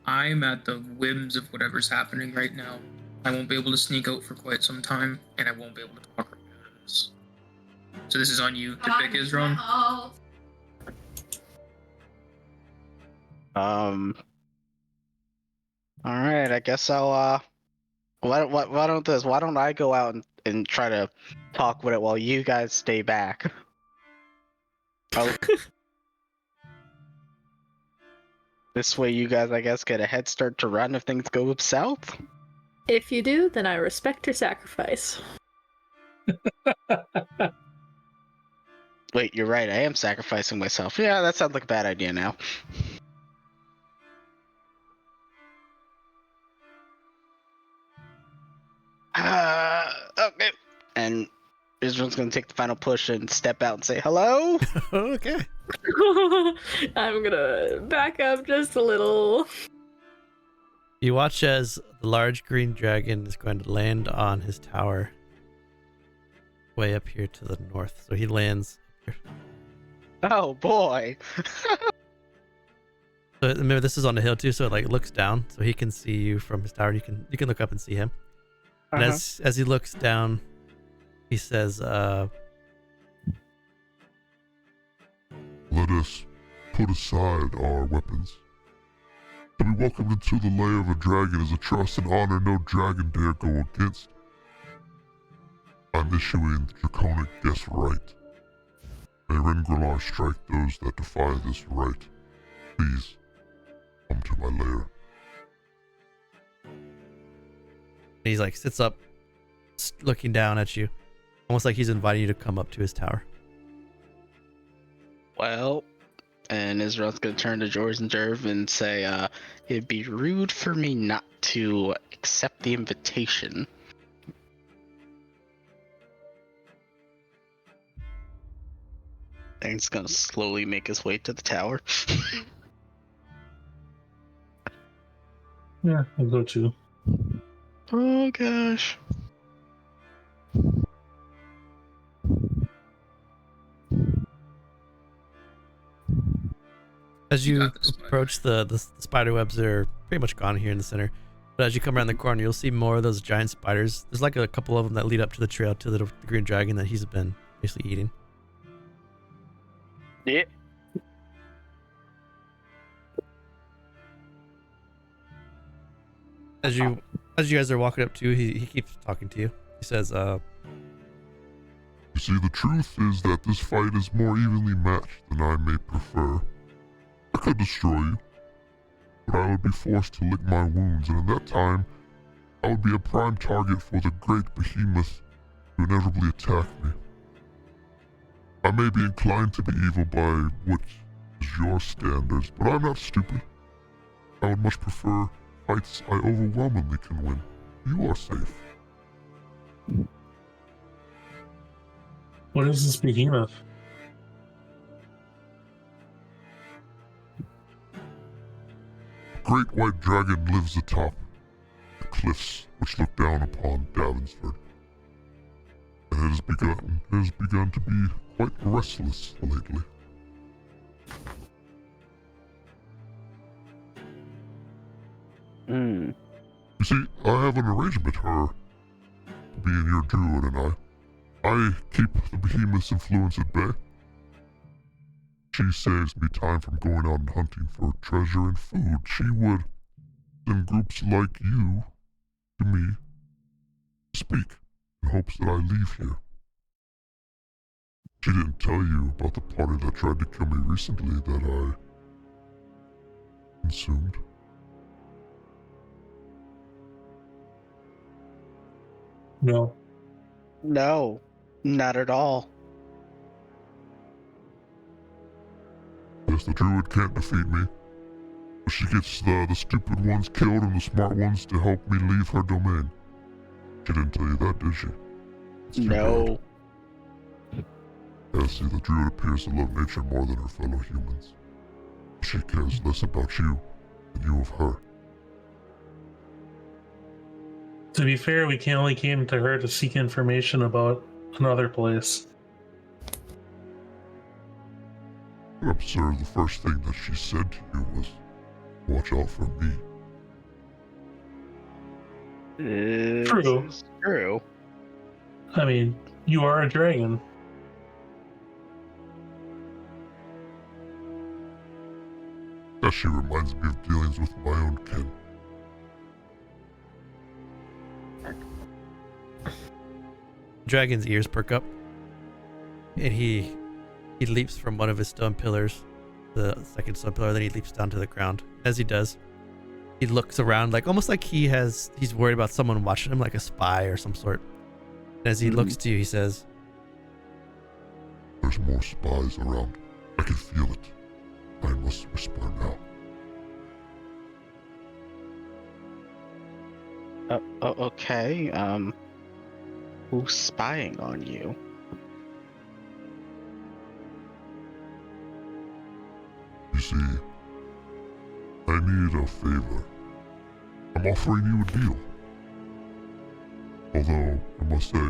E: I'm at the whims of whatever's happening right now. I won't be able to sneak out for quite some time, and I won't be able to talk right now. So this is on you to pick Izron.
B: All right. I guess I'll. Why don't I go out and try to talk with it while you guys stay back? Oh. This way, you guys, I guess, get a head start to run if things go south.
C: If you do, then I respect your sacrifice.
B: Wait, you're right. I am sacrificing myself. Yeah, that sounds like a bad idea now. Okay. And Izron's gonna take the final push and step out and say hello.
A: Okay.
C: I'm gonna back up just a little.
A: You watch as the large green dragon is going to land on his tower way up here to the north. So he lands here.
B: Oh boy.
A: So remember, this is on the hill too, so it like looks down, so he can see you from his tower. You can look up and see him. And as he looks down, he says,
F: Let us put aside our weapons. To be welcomed into the lair of a dragon is a trust and honor no dragon dare go against. I'm issuing the draconic guest right. May Rengrilar strike those that defy this right. Please, come to my lair.
A: he's like sits up, looking down at you, almost like he's inviting you to come up to his tower.
B: Well, and Izron's gonna turn to George and Derv and say, it'd be rude for me not to accept the invitation. And he's gonna slowly make his way to the tower.
D: Yeah, I'll go too.
B: Oh gosh.
A: As you approach the spider webs are pretty much gone here in the center, but as you come around the corner, you'll see more of those giant spiders. There's like a couple of them that lead up to the trail to the green dragon that he's been basically eating.
B: Yeah.
A: As you guys are walking up to, he keeps talking to you. He says,
F: You see, the truth is that this fight is more evenly matched than I may prefer. I could destroy you, but I would be forced to lick my wounds, and in that time, I would be a prime target for the great behemoth to inevitably attack me. I may be inclined to be evil by what is your standards, but I'm not stupid. I would much prefer fights I overwhelmingly can win. You are safe.
D: What is this behemoth?
F: A great white dragon lives atop the cliffs which look down upon Davensford. And it has begun to be quite restless lately.
B: Hmm.
F: You see, I have an arrangement, her being your druid and I keep the behemoth's influence at bay. She saves me time from going out and hunting for treasure and food. She would send groups like you to me to speak in hopes that I leave here. She didn't tell you about the party that tried to kill me recently that I consumed.
D: No.
B: No, not at all.
F: Yes, the druid can't defeat me. But she gets the stupid ones killed and the smart ones to help me leave her domain. She didn't tell you that, did she? It's too
B: No.
F: bad. Yeah, see, the druid appears to love nature more than her fellow humans. She cares less about you than you of her.
D: To be fair, we only came to her to seek information about another place.
F: You observed the first thing that she said to you was, "Watch out for me."
D: True.
B: This is true.
D: I mean, you are a dragon.
F: That she reminds me of dealings with my own kin.
A: Dragon's ears perk up, and he leaps from one of his stone pillars, the second stone pillar. Then he leaps down to the ground. As he does, he looks around, like almost like he's worried about someone watching him, like a spy or some sort. And as he looks to you, he says,
F: "There's more spies around. I can feel it. I must whisper now."
B: Okay. Who's spying on you?
F: You see, I need a favor. I'm offering you a deal. Although, I must say,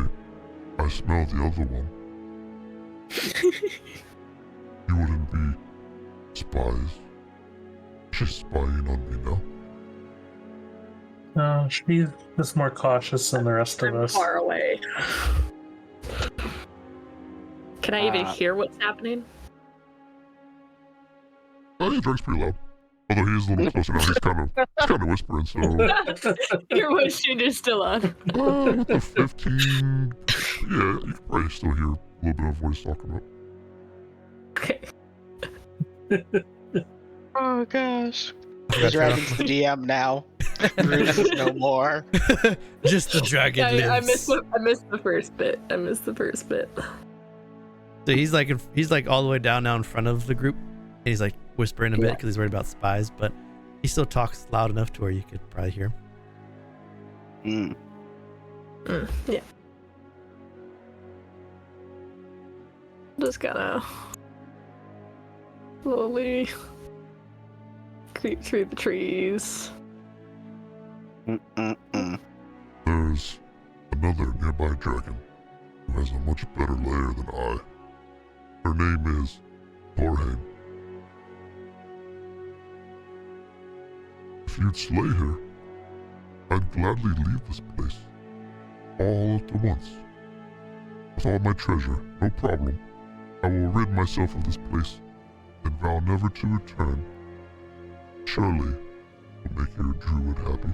F: I smell the other one. You wouldn't be spies. She's spying on me now.
D: No, she's just more cautious than the rest of
C: I'm
D: us.
C: far away. Can I even hear what's happening?
F: Oh, he drinks pretty loud. Although he is a little bit closer now, he's kind of whispering, so...
C: Your voice changer is still on.
F: With the 15... Yeah, you can probably still hear a little bit of voice talking about.
C: Okay.
B: Oh gosh.
A: That's
B: Dragon's the DM now. Bruce is no more.
A: "Just the dragon lives."
C: I missed the first bit.
A: So he's like all the way down now in front of the group, and he's like whispering a bit because he's worried about spies, but he still talks loud enough to where you could probably hear him.
C: Yeah. Just gotta slowly creep through the trees.
F: There's another nearby dragon who has a much better lair than I. Her name is Rorrim. If you'd slay her, I'd gladly leave this place, all at once. With all my treasure, no problem. I will rid myself of this place, and vow never to return. Surely, will make your druid happy.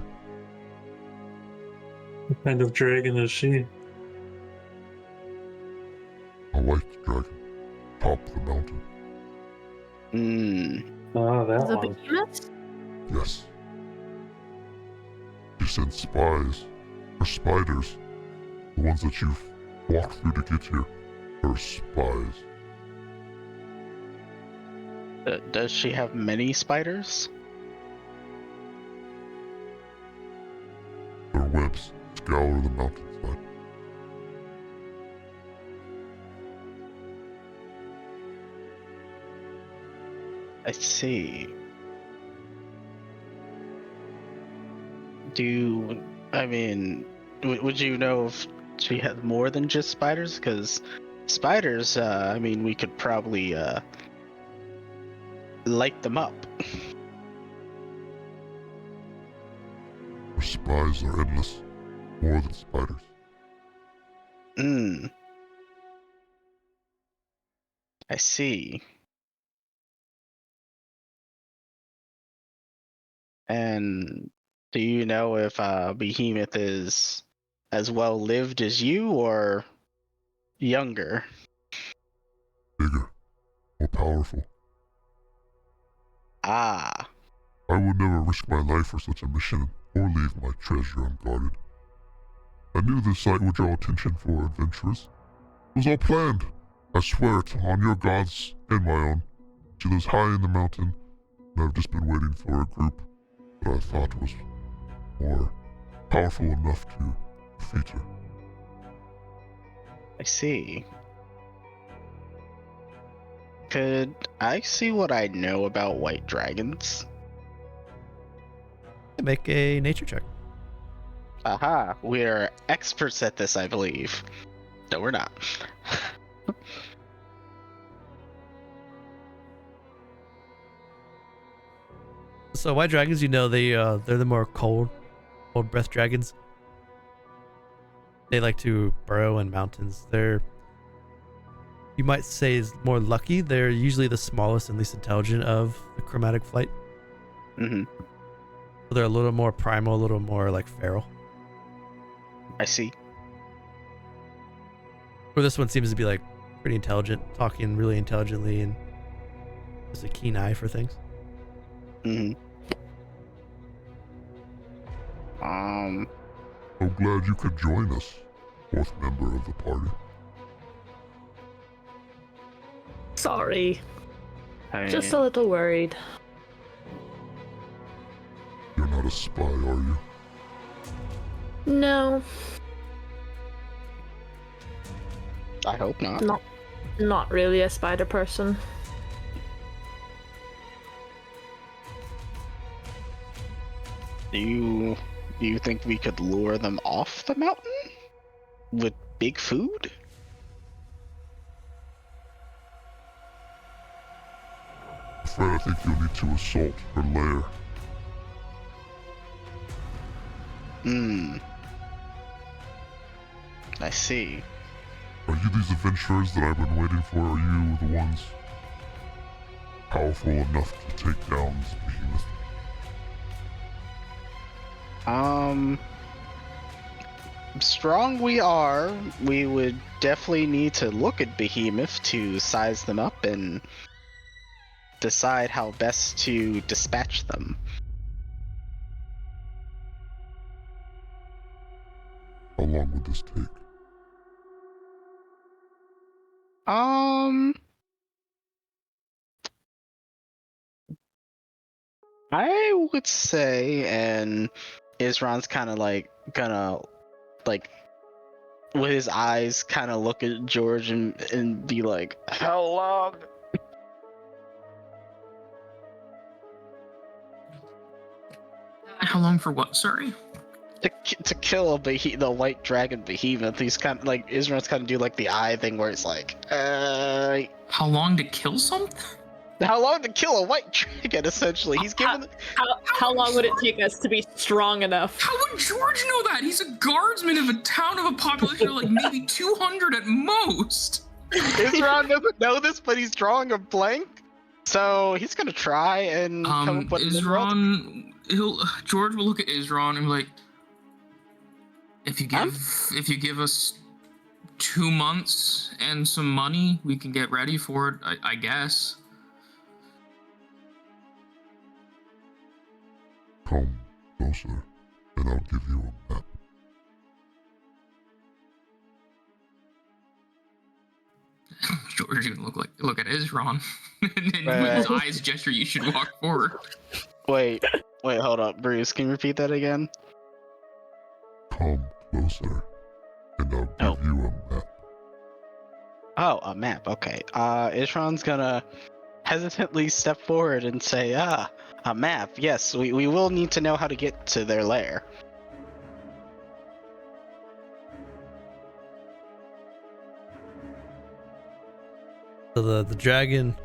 D: What kind of dragon is she?
F: A white dragon, top the mountain.
D: Oh, that
C: The
D: one.
C: behemoth?
F: Yes. She sent spies, or spiders, the ones that you've walked through to get here. Her spies.
B: Does she have many spiders?
F: Their webs scour the mountainside.
B: I see. Would you know if she had more than just spiders? Because spiders, we could probably light them up.
F: Her spies are endless, more than spiders.
B: I see. And do you know if Behemoth is as well lived as you or younger?
F: Bigger, more powerful.
B: Ah,
F: I would never risk my life for such a mission or leave my treasure unguarded. I knew this site would draw attention for adventurers. It was all planned. I swear it, on your gods and my own. She lives high in the mountain, and I've just been waiting for a group that I thought was more powerful enough to defeat her.
B: I see. Could I see what I know about white dragons?
A: Make a nature check.
B: Aha, we're experts at this, I believe. No, we're not.
A: So white dragons, you know, they're the more cold breath dragons. They like to burrow in mountains. They're, you might say, is more lucky. They're usually the smallest and least intelligent of the chromatic flight.
B: Mm-hmm.
A: So they're a little more primal, a little more like feral.
B: I see.
A: Where this one seems to be like pretty intelligent, talking really intelligently, and has a keen eye for things.
B: Mm-hmm.
F: I'm glad you could join us, fourth member of the party.
C: Sorry.
B: I
C: Just a little worried.
F: You're not a spy, are you?
C: No,
B: I hope not.
C: not really a spider person.
B: Do you think we could lure them off the mountain with big food?
F: Fred, I think you'll need to assault her lair.
B: I see.
F: Are you these adventurers that I've been waiting for? Are you the ones powerful enough to take down this behemoth?
B: Strong we are. We would definitely need to look at behemoth to size them up and decide how best to dispatch them.
F: How long would this take?
B: I would say, and Izron's kind of like gonna like with his eyes kind of look at George and be like, how long?
E: How long for what? Sorry.
B: To kill the white dragon behemoth. He's kind of like Izron's kind of do like the eye thing where it's like,
E: How long to kill something?
B: how long to kill a white dragon? Essentially, he's given.
C: How long would it take us to be strong enough?
E: How would George know that? He's a guardsman of a town of a population of like maybe 200 at most.
B: Izron doesn't know this, but he's drawing a blank, so he's gonna try and come up with
E: Izron, George will look at Izron and be like, if you give us 2 months and some money, we can get ready for it, I guess.
F: Come closer, and I'll give you a map.
E: George even look at Izron, and with his eyes gesture, you should walk forward.
B: Wait, hold up, Bruce. Can you repeat that again?
F: Come closer, and I'll give you a map.
B: Oh, a map. Okay. Izron's gonna hesitantly step forward and say, a map. Yes, we will need to know how to get to their lair.
A: So the dragon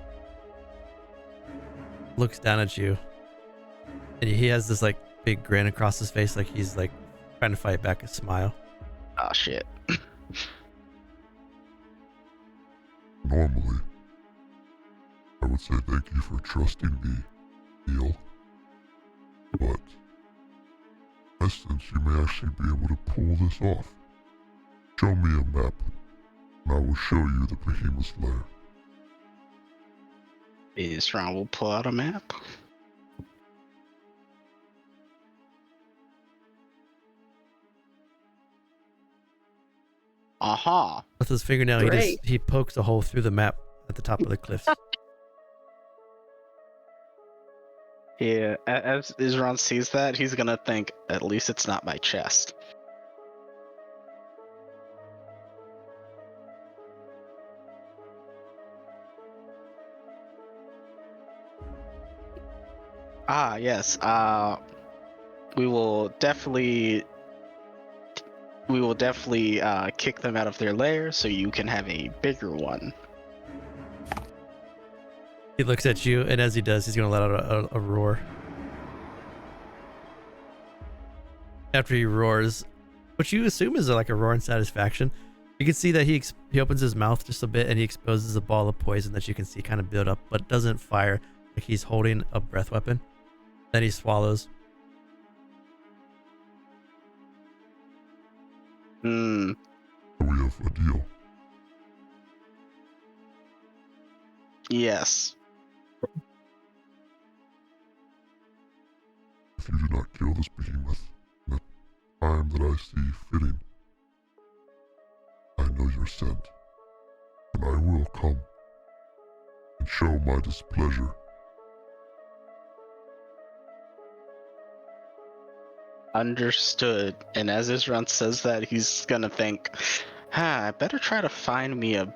A: looks down at you, and he has this like big grin across his face, like he's like trying to fight back a smile.
B: Oh shit.
F: Normally, I would say thank you for trusting me, Neil. But, in essence, you may actually be able to pull this off. Show me a map, and I will show you the behemoth's lair.
B: Izron will pull out a map. Aha.
A: With his fingernail,
C: Great.
A: he pokes a hole through the map at the top of the cliffs.
B: Yeah, as Izron sees that, he's gonna think, at least it's not my chest. Ah, yes. We will definitely kick them out of their lair so you can have a bigger one.
A: He looks at you, and as he does, he's going to let out a roar. After he roars, which you assume is like a roar in satisfaction, you can see that he opens his mouth just a bit, and he exposes a ball of poison that you can see kind of build up, but doesn't fire, like he's holding a breath weapon. Then he swallows.
B: Hmm.
F: We have a deal.
B: Yes.
F: If you do not kill this behemoth in the time that I see fitting, I know your scent, and I will come and show my displeasure.
B: Understood. And as Izron says that, he's gonna think, I better try to find me a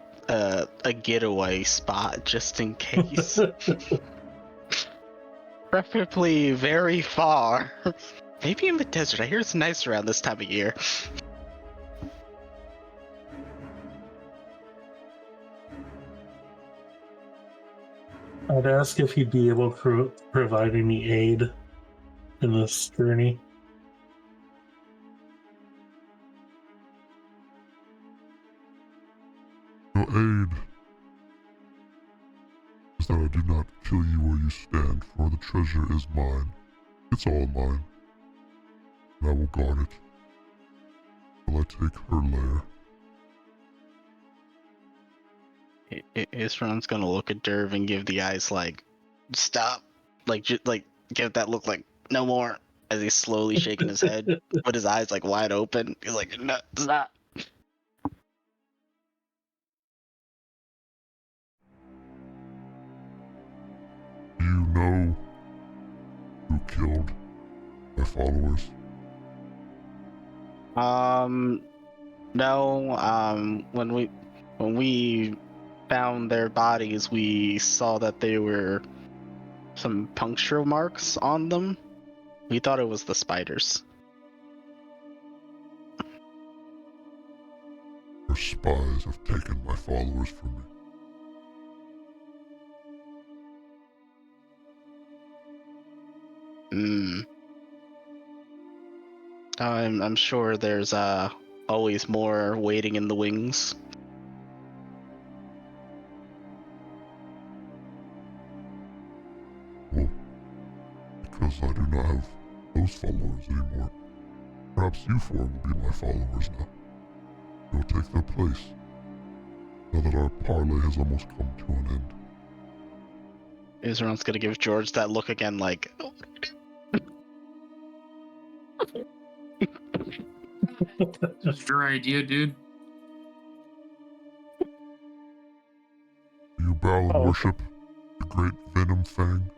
B: getaway spot just in case. Preferably very far. Maybe in the desert. I hear it's nice around this time of year.
D: I'd ask if he'd be able to provide any aid in this journey.
F: Your aid is that I do not kill you where you stand, for the treasure is mine. It's all mine, and I will guard it till I take her lair.
B: Isron's gonna look at Derv and give the eyes like, stop. Like, give that look like, no more. As he's slowly shaking his head, with his eyes like wide open. He's like, no, stop.
F: Do you know who killed my followers?
B: No. When we found their bodies, we saw that there were some puncture marks on them. We thought it was the spiders.
F: Your spies have taken my followers from me.
B: I'm sure there's always more waiting in the wings.
F: Well, because I do not have those followers anymore. Perhaps you four will be my followers now. You'll take their place, now that our parley has almost come to an end.
B: Izron's gonna give George that look again, like,
E: That's your idea, dude.
F: Do you bow and worship the great Venom Fang?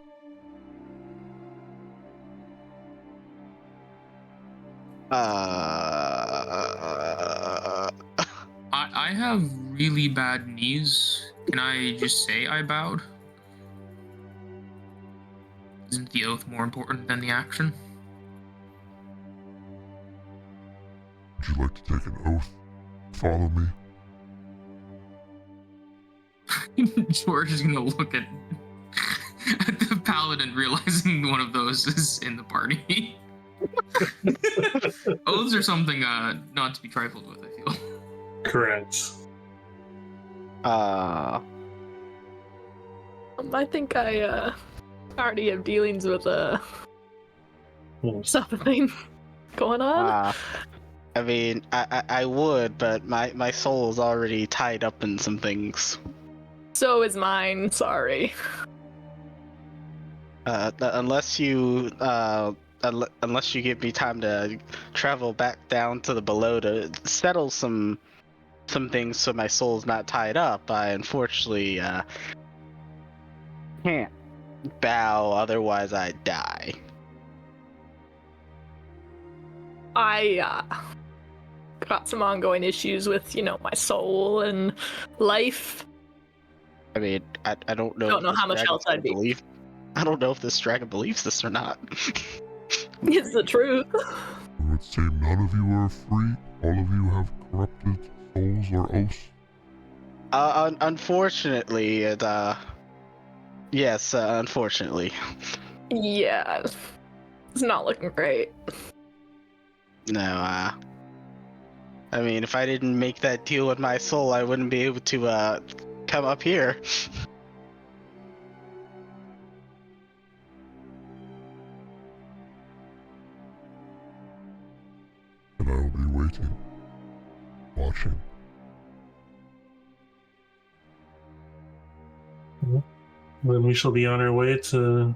E: I have really bad knees. Can I just say I bowed? Isn't the oath more important than the action?
F: Would you like to take an oath? Follow me?
E: George is gonna look at the paladin, realizing one of those is in the party. Oaths are something not to be trifled with, I feel.
D: Correct.
C: I think I already have dealings with something going on.
B: I mean, I would, but my soul is already tied up in some things.
C: So is mine. Sorry.
B: Unless you give me time to travel back down to the below to settle some some things so my soul's not tied up, I unfortunately can't bow, otherwise I'd die.
C: I got some ongoing issues with, my soul and life.
B: I mean, I don't know.
C: Don't
B: if
C: know
B: this
C: how much
B: dragon's
C: else I'd
B: gonna
C: be.
B: I don't know if this dragon believes this or not.
C: It's the truth.
F: I would say none of you are free. All of you have corrupted souls or oaths.
B: Unfortunately, yes, unfortunately.
C: Yeah. It's not looking great.
B: No, I mean, if I didn't make that deal with my soul, I wouldn't be able to, come up here.
F: And I will be waiting, watching.
D: Then we shall be on our way to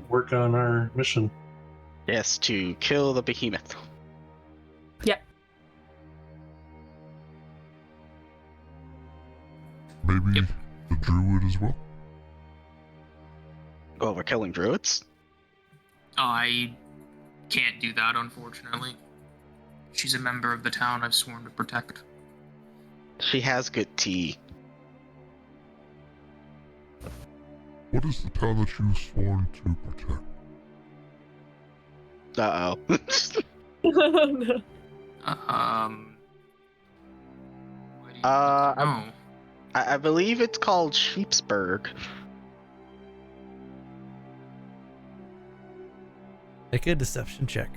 D: work on our mission.
B: Yes, to kill the behemoth.
C: Yep.
F: Maybe the druid as well?
B: Oh, we're killing druids?
E: I can't do that, unfortunately. She's a member of the town I've sworn to protect.
B: She has good tea.
F: What is the town that you've sworn to protect?
B: Uh-oh.
E: What do you
B: Uh,
E: know?
B: I believe it's called Sheepsburg.
A: Make a deception check.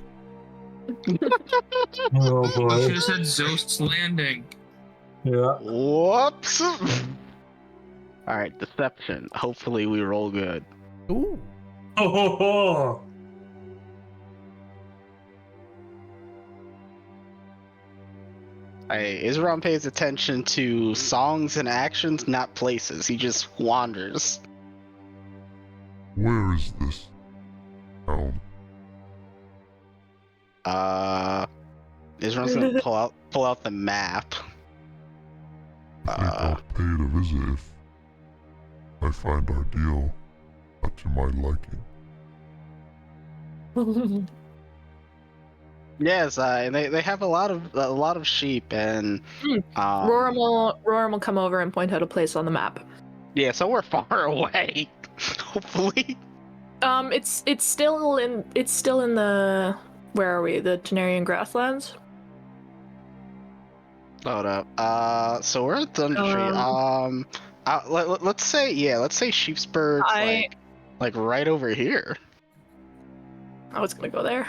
D: Oh
E: I should
D: boy.
E: have said Zost's Landing.
D: Yeah.
B: Whoops! Alright, deception. Hopefully we roll good.
A: Ooh.
D: Oh ho ho!
B: Izron pays attention to songs and actions, not places. He just wanders.
F: Where is this town?
B: Izron's gonna pull out the map.
F: I think I'll pay it a visit if I find our deal not to my liking.
B: Yes, and they have a lot of sheep and
C: Rorrim will come over and point out a place on the map.
B: yeah, so we're far away. Hopefully.
C: It's still in the, where are we? The Tenarian grasslands?
B: Hold up. So we're at Thundertree. Let's say Sheepsburg's like right over here.
C: I was gonna go there.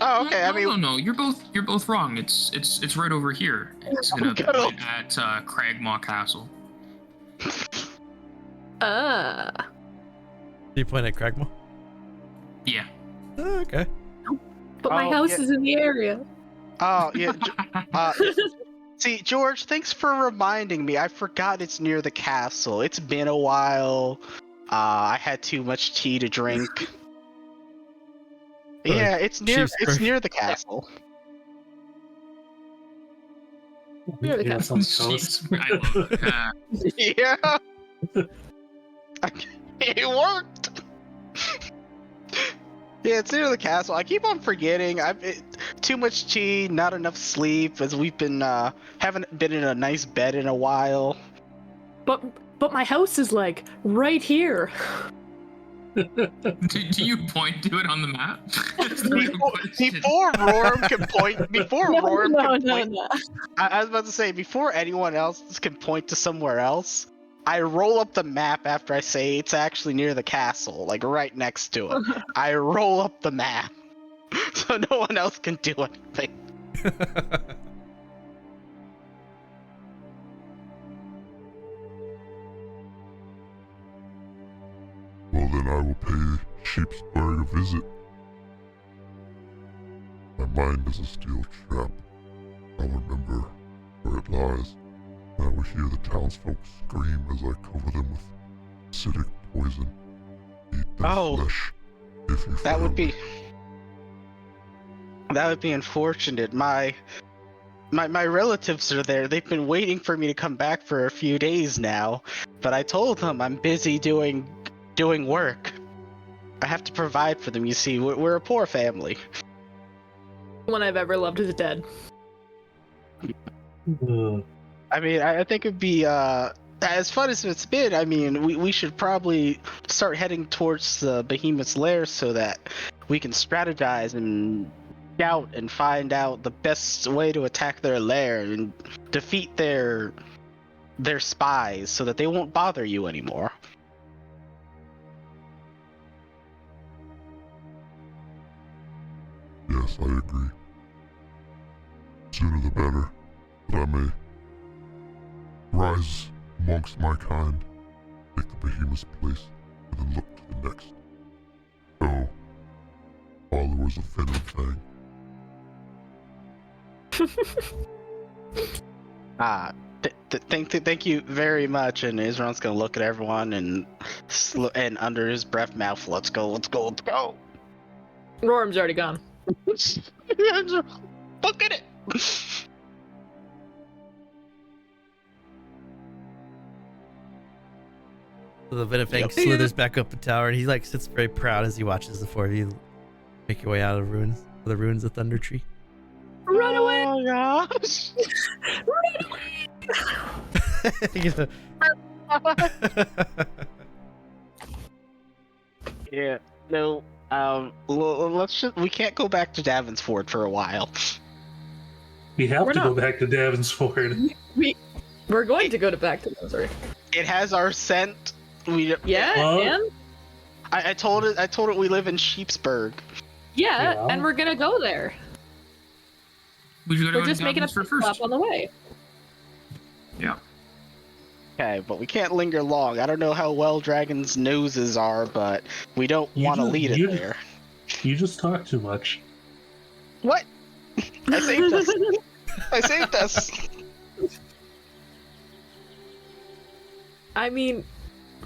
B: Oh, okay.
E: No, you're both wrong. It's right over here. It's gonna be at Cragmaw Castle.
A: Do you point at Cragmaw?
E: Yeah.
A: Oh, okay.
C: But my house is in the area.
B: Oh, yeah. See, George, thanks for reminding me. I forgot it's near the castle. It's been a while. I had too much tea to drink. Yeah, it's near the castle.
C: Near the castle.
D: Coast.
E: I love it.
B: Yeah. It worked. Yeah, it's near the castle. I keep on forgetting. Too much tea, not enough sleep, as we've been haven't been in a nice bed in a while.
C: But my house is like right here.
E: Do you point to it on the map?
B: Before Rorrim can point,
C: No.
B: I was about to say, before anyone else can point to somewhere else, I roll up the map after I say it's actually near the castle, like right next to it. I roll up the map, so no one else can do anything.
F: Well, then I will pay Sheepsburg a visit. My mind is a steel trap. I'll remember where it lies, and I will hear the townsfolk scream as I cover them with acidic poison. Eat their flesh if you
B: That would
F: found
B: be unfortunate. My My relatives are there. They've been waiting for me to come back for a few days now, but I told them I'm busy doing work. I have to provide for them. You see, we're a poor family.
C: No one I've ever loved is dead.
B: I mean, I think it'd be as fun as it's been. I mean, we should probably start heading towards the Behemoth's lair so that we can strategize and scout and find out the best way to attack their lair and defeat their spies so that they won't bother you anymore.
F: Yes, I agree. Sooner the better, that I may rise amongst my kind, take the Behemoth's place, and then look to the next. So, followers of Fin and Fang.
B: Thank you very much. And Izron's gonna look at everyone and under his breath mouth, let's go.
C: Rorrim's already gone.
B: Look at it.
A: So the Venom Fang
B: Yep.
A: slithers back up the tower, and he like sits very proud as he watches the four of you make your way out of the ruins of Thunder Tree.
C: Run away!
B: Oh gosh.
C: Run away!
A: You know,
B: Yeah. No. We can't go back to Davonsford for a while.
D: We have
C: We're
D: to go
C: not.
D: back to Davonsford.
C: We're going to go back to them. Sorry.
B: It has our scent.
C: Yeah,
D: Well-
C: and
B: I told it we live in Sheepsburg.
C: yeah,
D: Yeah.
C: and we're gonna go there.
E: We should go
C: We're
E: to
C: just making a
E: for
C: pit stop
E: first.
C: on the way.
E: Yeah.
B: Okay, but we can't linger long. I don't know how well dragons' noses are, but we don't
D: You
B: want to
D: just-
B: lead it
D: you-
B: there.
D: You just talk too much.
B: What? I saved us. I saved us.
C: I mean,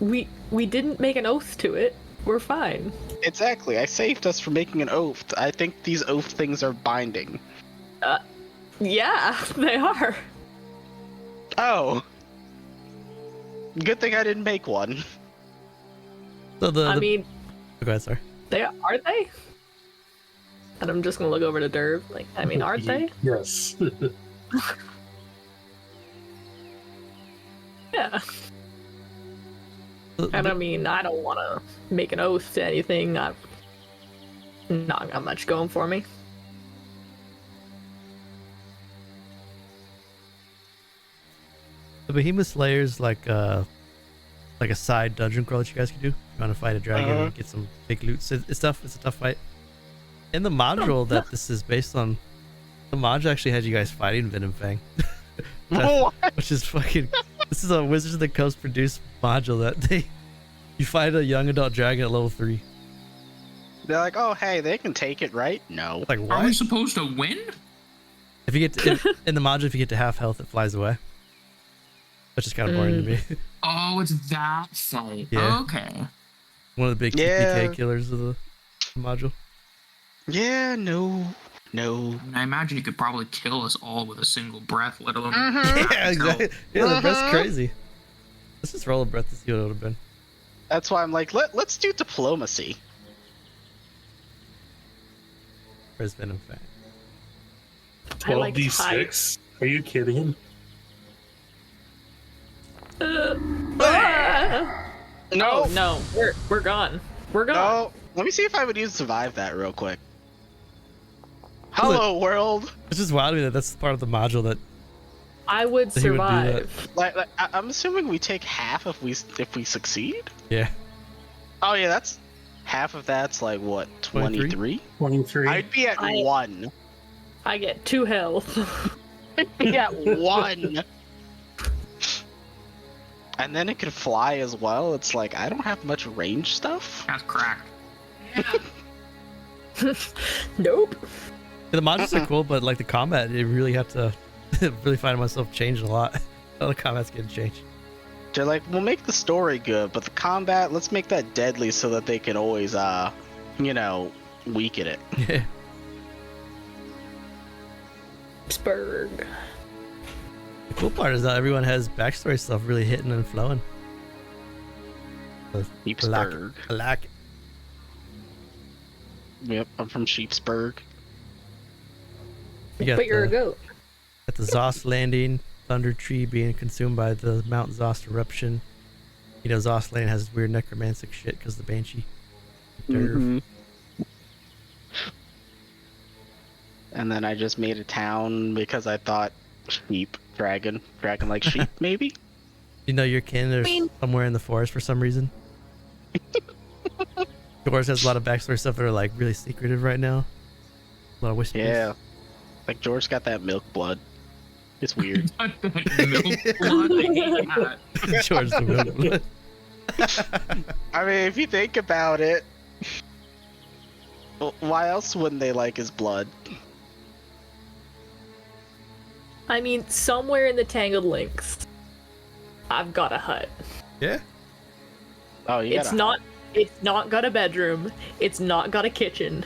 C: we didn't make an oath to it. We're fine.
B: Exactly. I saved us from making an oath. I think these oath things are binding.
C: Yeah, they are.
B: Oh. Good thing I didn't make one.
A: so
C: I mean,
A: go ahead, sorry.
C: they aren't they? And I'm just gonna look over to Derv. Like, I mean, aren't they?
D: Yes.
C: Yeah. And I mean, I don't want to make an oath to anything. I've not got much going for me.
A: The Behemoth Slayer's like a side dungeon crawl that you guys can do. If you want to fight a dragon and get some big loot. It's tough. It's a tough fight. In the module that this is based on, the module actually had you guys fighting Venom Fang.
B: What?
A: Which is fucking. This is a Wizards of the Coast produced module that you fight a young adult dragon at level 3.
B: They're like, oh, hey, they can take it, right? No.
A: Like
E: Are we
A: what?
E: supposed to win?
A: If you get to, in the module, if you get to half health, it flies away. Which is kind of boring to me.
E: Oh, it's that fight.
A: Yeah.
E: Okay.
A: One of the big
B: Yeah.
A: TPK killers of the module.
B: Yeah, no.
E: I imagine you could probably kill us all with a single breath, let alone.
A: Yeah, exactly. Yeah, the breath's crazy. Let's just roll a breath to see what it would have been.
B: That's why I'm like, let's do diplomacy.
A: Where's Venom Fang?
C: I like
D: 12d6? Are you kidding?
C: Ah!
B: No.
C: Oh no, we're gone. We're gone.
B: No. Let me see if I would use survive that real quick. Hello, world.
A: It's just wild to me that that's part of the module that
C: I would
A: He would do that.
C: survive.
B: Like I'm assuming we take half if we succeed.
A: yeah.
B: Oh yeah, that's half of that's like what
A: 23?
B: 23.
D: 23.
B: I'd be at 1.
C: I get 2 health.
B: I'd be at 1. And then it could fly as well. It's like I don't have much range stuff.
E: That's cracked.
C: Nope.
A: The modules are cool, but like the combat, you really have to really find myself changing a lot. All the combat's getting changed.
B: They're like, we'll make the story good, but the combat, let's make that deadly so that they can always, weaken it.
A: Yeah.
C: Sheepsburg.
A: The cool part is that everyone has backstory stuff really hitting and flowing. So,
B: Sheepsburg.
A: I like it.
B: Yep, I'm from Sheepsburg.
A: You got
C: But you're a
A: the-
C: goat.
A: At the Zost landing, Thunder Tree being consumed by the Mount Zost eruption. You know, Zost Land has weird necromantic shit because the Banshee. Devre.
B: And then I just made a town because I thought sheep, dragon like sheep, maybe?
A: You know your kin is somewhere in the forest for some reason. Yours has a lot of backstory stuff that are like really secretive right now. A lot of whispers.
B: Yeah. Like George got that milk blood. It's weird.
E: Not that milk blood, I hate that.
A: George the Milk Blood.
B: I mean, if you think about it, why else wouldn't they like his blood?
C: I mean, somewhere in the Tangled Links, I've got a hut.
A: Yeah.
B: Oh, you
C: It's not got a bedroom. It's not got a kitchen.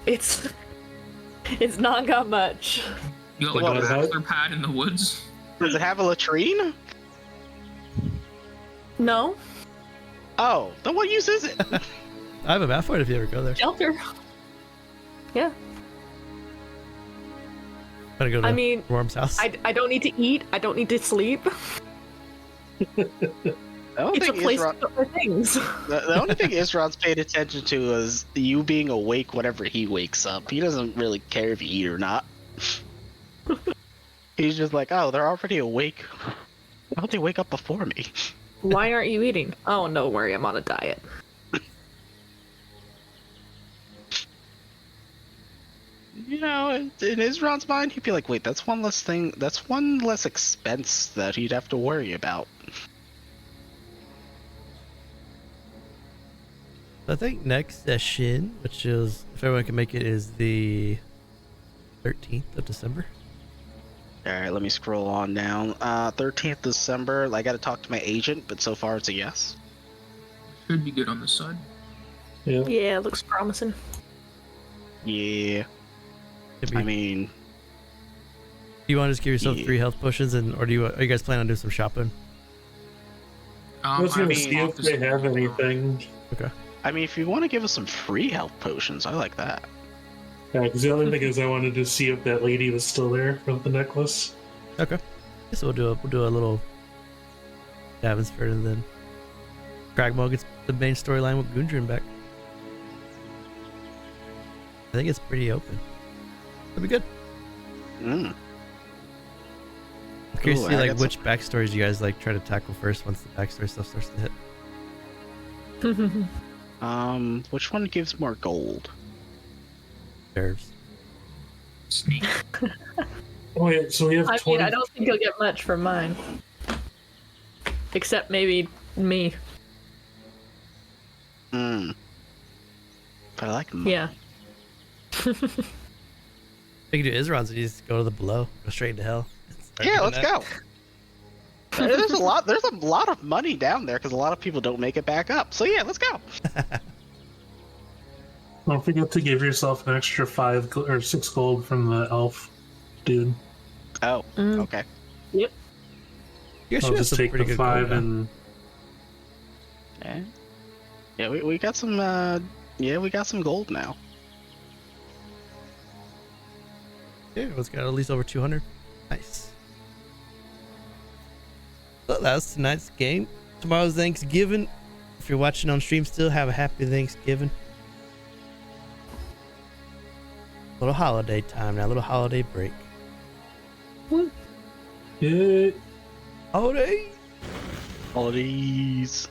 C: It's not got much.
E: You got like a bachelor pad in the woods?
B: Does it have a latrine?
C: No
B: Oh, then what use is it?
A: I have a map for it if you ever go there.
C: shelter. Yeah.
A: Gotta go to
C: I mean,
A: Rorrim's house.
C: I don't need to eat. I don't need to sleep.
B: I don't
C: It's a
B: think
C: place to
B: Izron,
C: put my things.
B: the only thing Izron's paid attention to is you being awake whenever he wakes up. He doesn't really care if you eat or not. He's just like, oh, they're already awake. Why don't they wake up before me?
C: Why aren't you eating? Oh, no worry, I'm on a diet.
B: You know, in Izron's mind, he'd be like, wait, that's one less thing, that's one less expense that he'd have to worry about.
A: I think next session, which is, if everyone can make it, is the 13th of December.
B: Alright, let me scroll on down. 13th December, I gotta talk to my agent, but so far it's a yes.
E: Should be good on this side.
D: Yeah.
C: Yeah, it looks promising.
B: Yeah,
A: Could be-
B: I mean,
A: do you want to just give yourself
B: yeah.
A: 3 health potions, and or are you guys planning on doing some shopping?
D: I was
E: I
D: gonna
E: mean,
D: see if they have anything.
A: Okay.
B: I mean, if you want to give us some free health potions, I like that.
D: Yeah, because the other thing is I wanted to see if that lady was still there from the necklace.
A: Okay. Guess we'll do a little Davensford, and then Cragmaw gets the main storyline with Gundren back. I think it's pretty open. That'd be good.
B: Mm.
A: I'm curious
B: Ooh,
A: to see
B: I
A: like
B: got
A: which backstories you guys like try to tackle first once the backstory stuff starts to hit.
B: Which one gives more gold?
A: Nerves.
E: Sneak.
D: Oh yeah, so we have
C: I
D: 20.
C: mean, I don't think you'll get much from mine. Except maybe me.
B: Hmm. But I like money.
C: Yeah.
A: You can do Izron's and you just go to the below, go straight into hell. Start
B: Yeah,
A: doing
B: let's
A: that.
B: go. There's a lot of money down there because a lot of people don't make it back up. So yeah, let's go.
D: Don't forget to give yourself an extra 6 gold from the elf dude.
B: Oh,
C: Mm.
B: okay.
A: You guys
D: I'll
A: should have
D: just
A: some
D: take
A: pretty
D: the
A: good
D: 5
A: gold,
D: and
B: Yeah, we got some. We got some gold now.
A: yeah, it's got at least over 200. Nice. Well, that was tonight's game. Tomorrow's Thanksgiving. If you're watching on stream still, have a happy Thanksgiving. Little holiday time now, little holiday break.
D: yeah.
A: Holiday!
B: Holidays.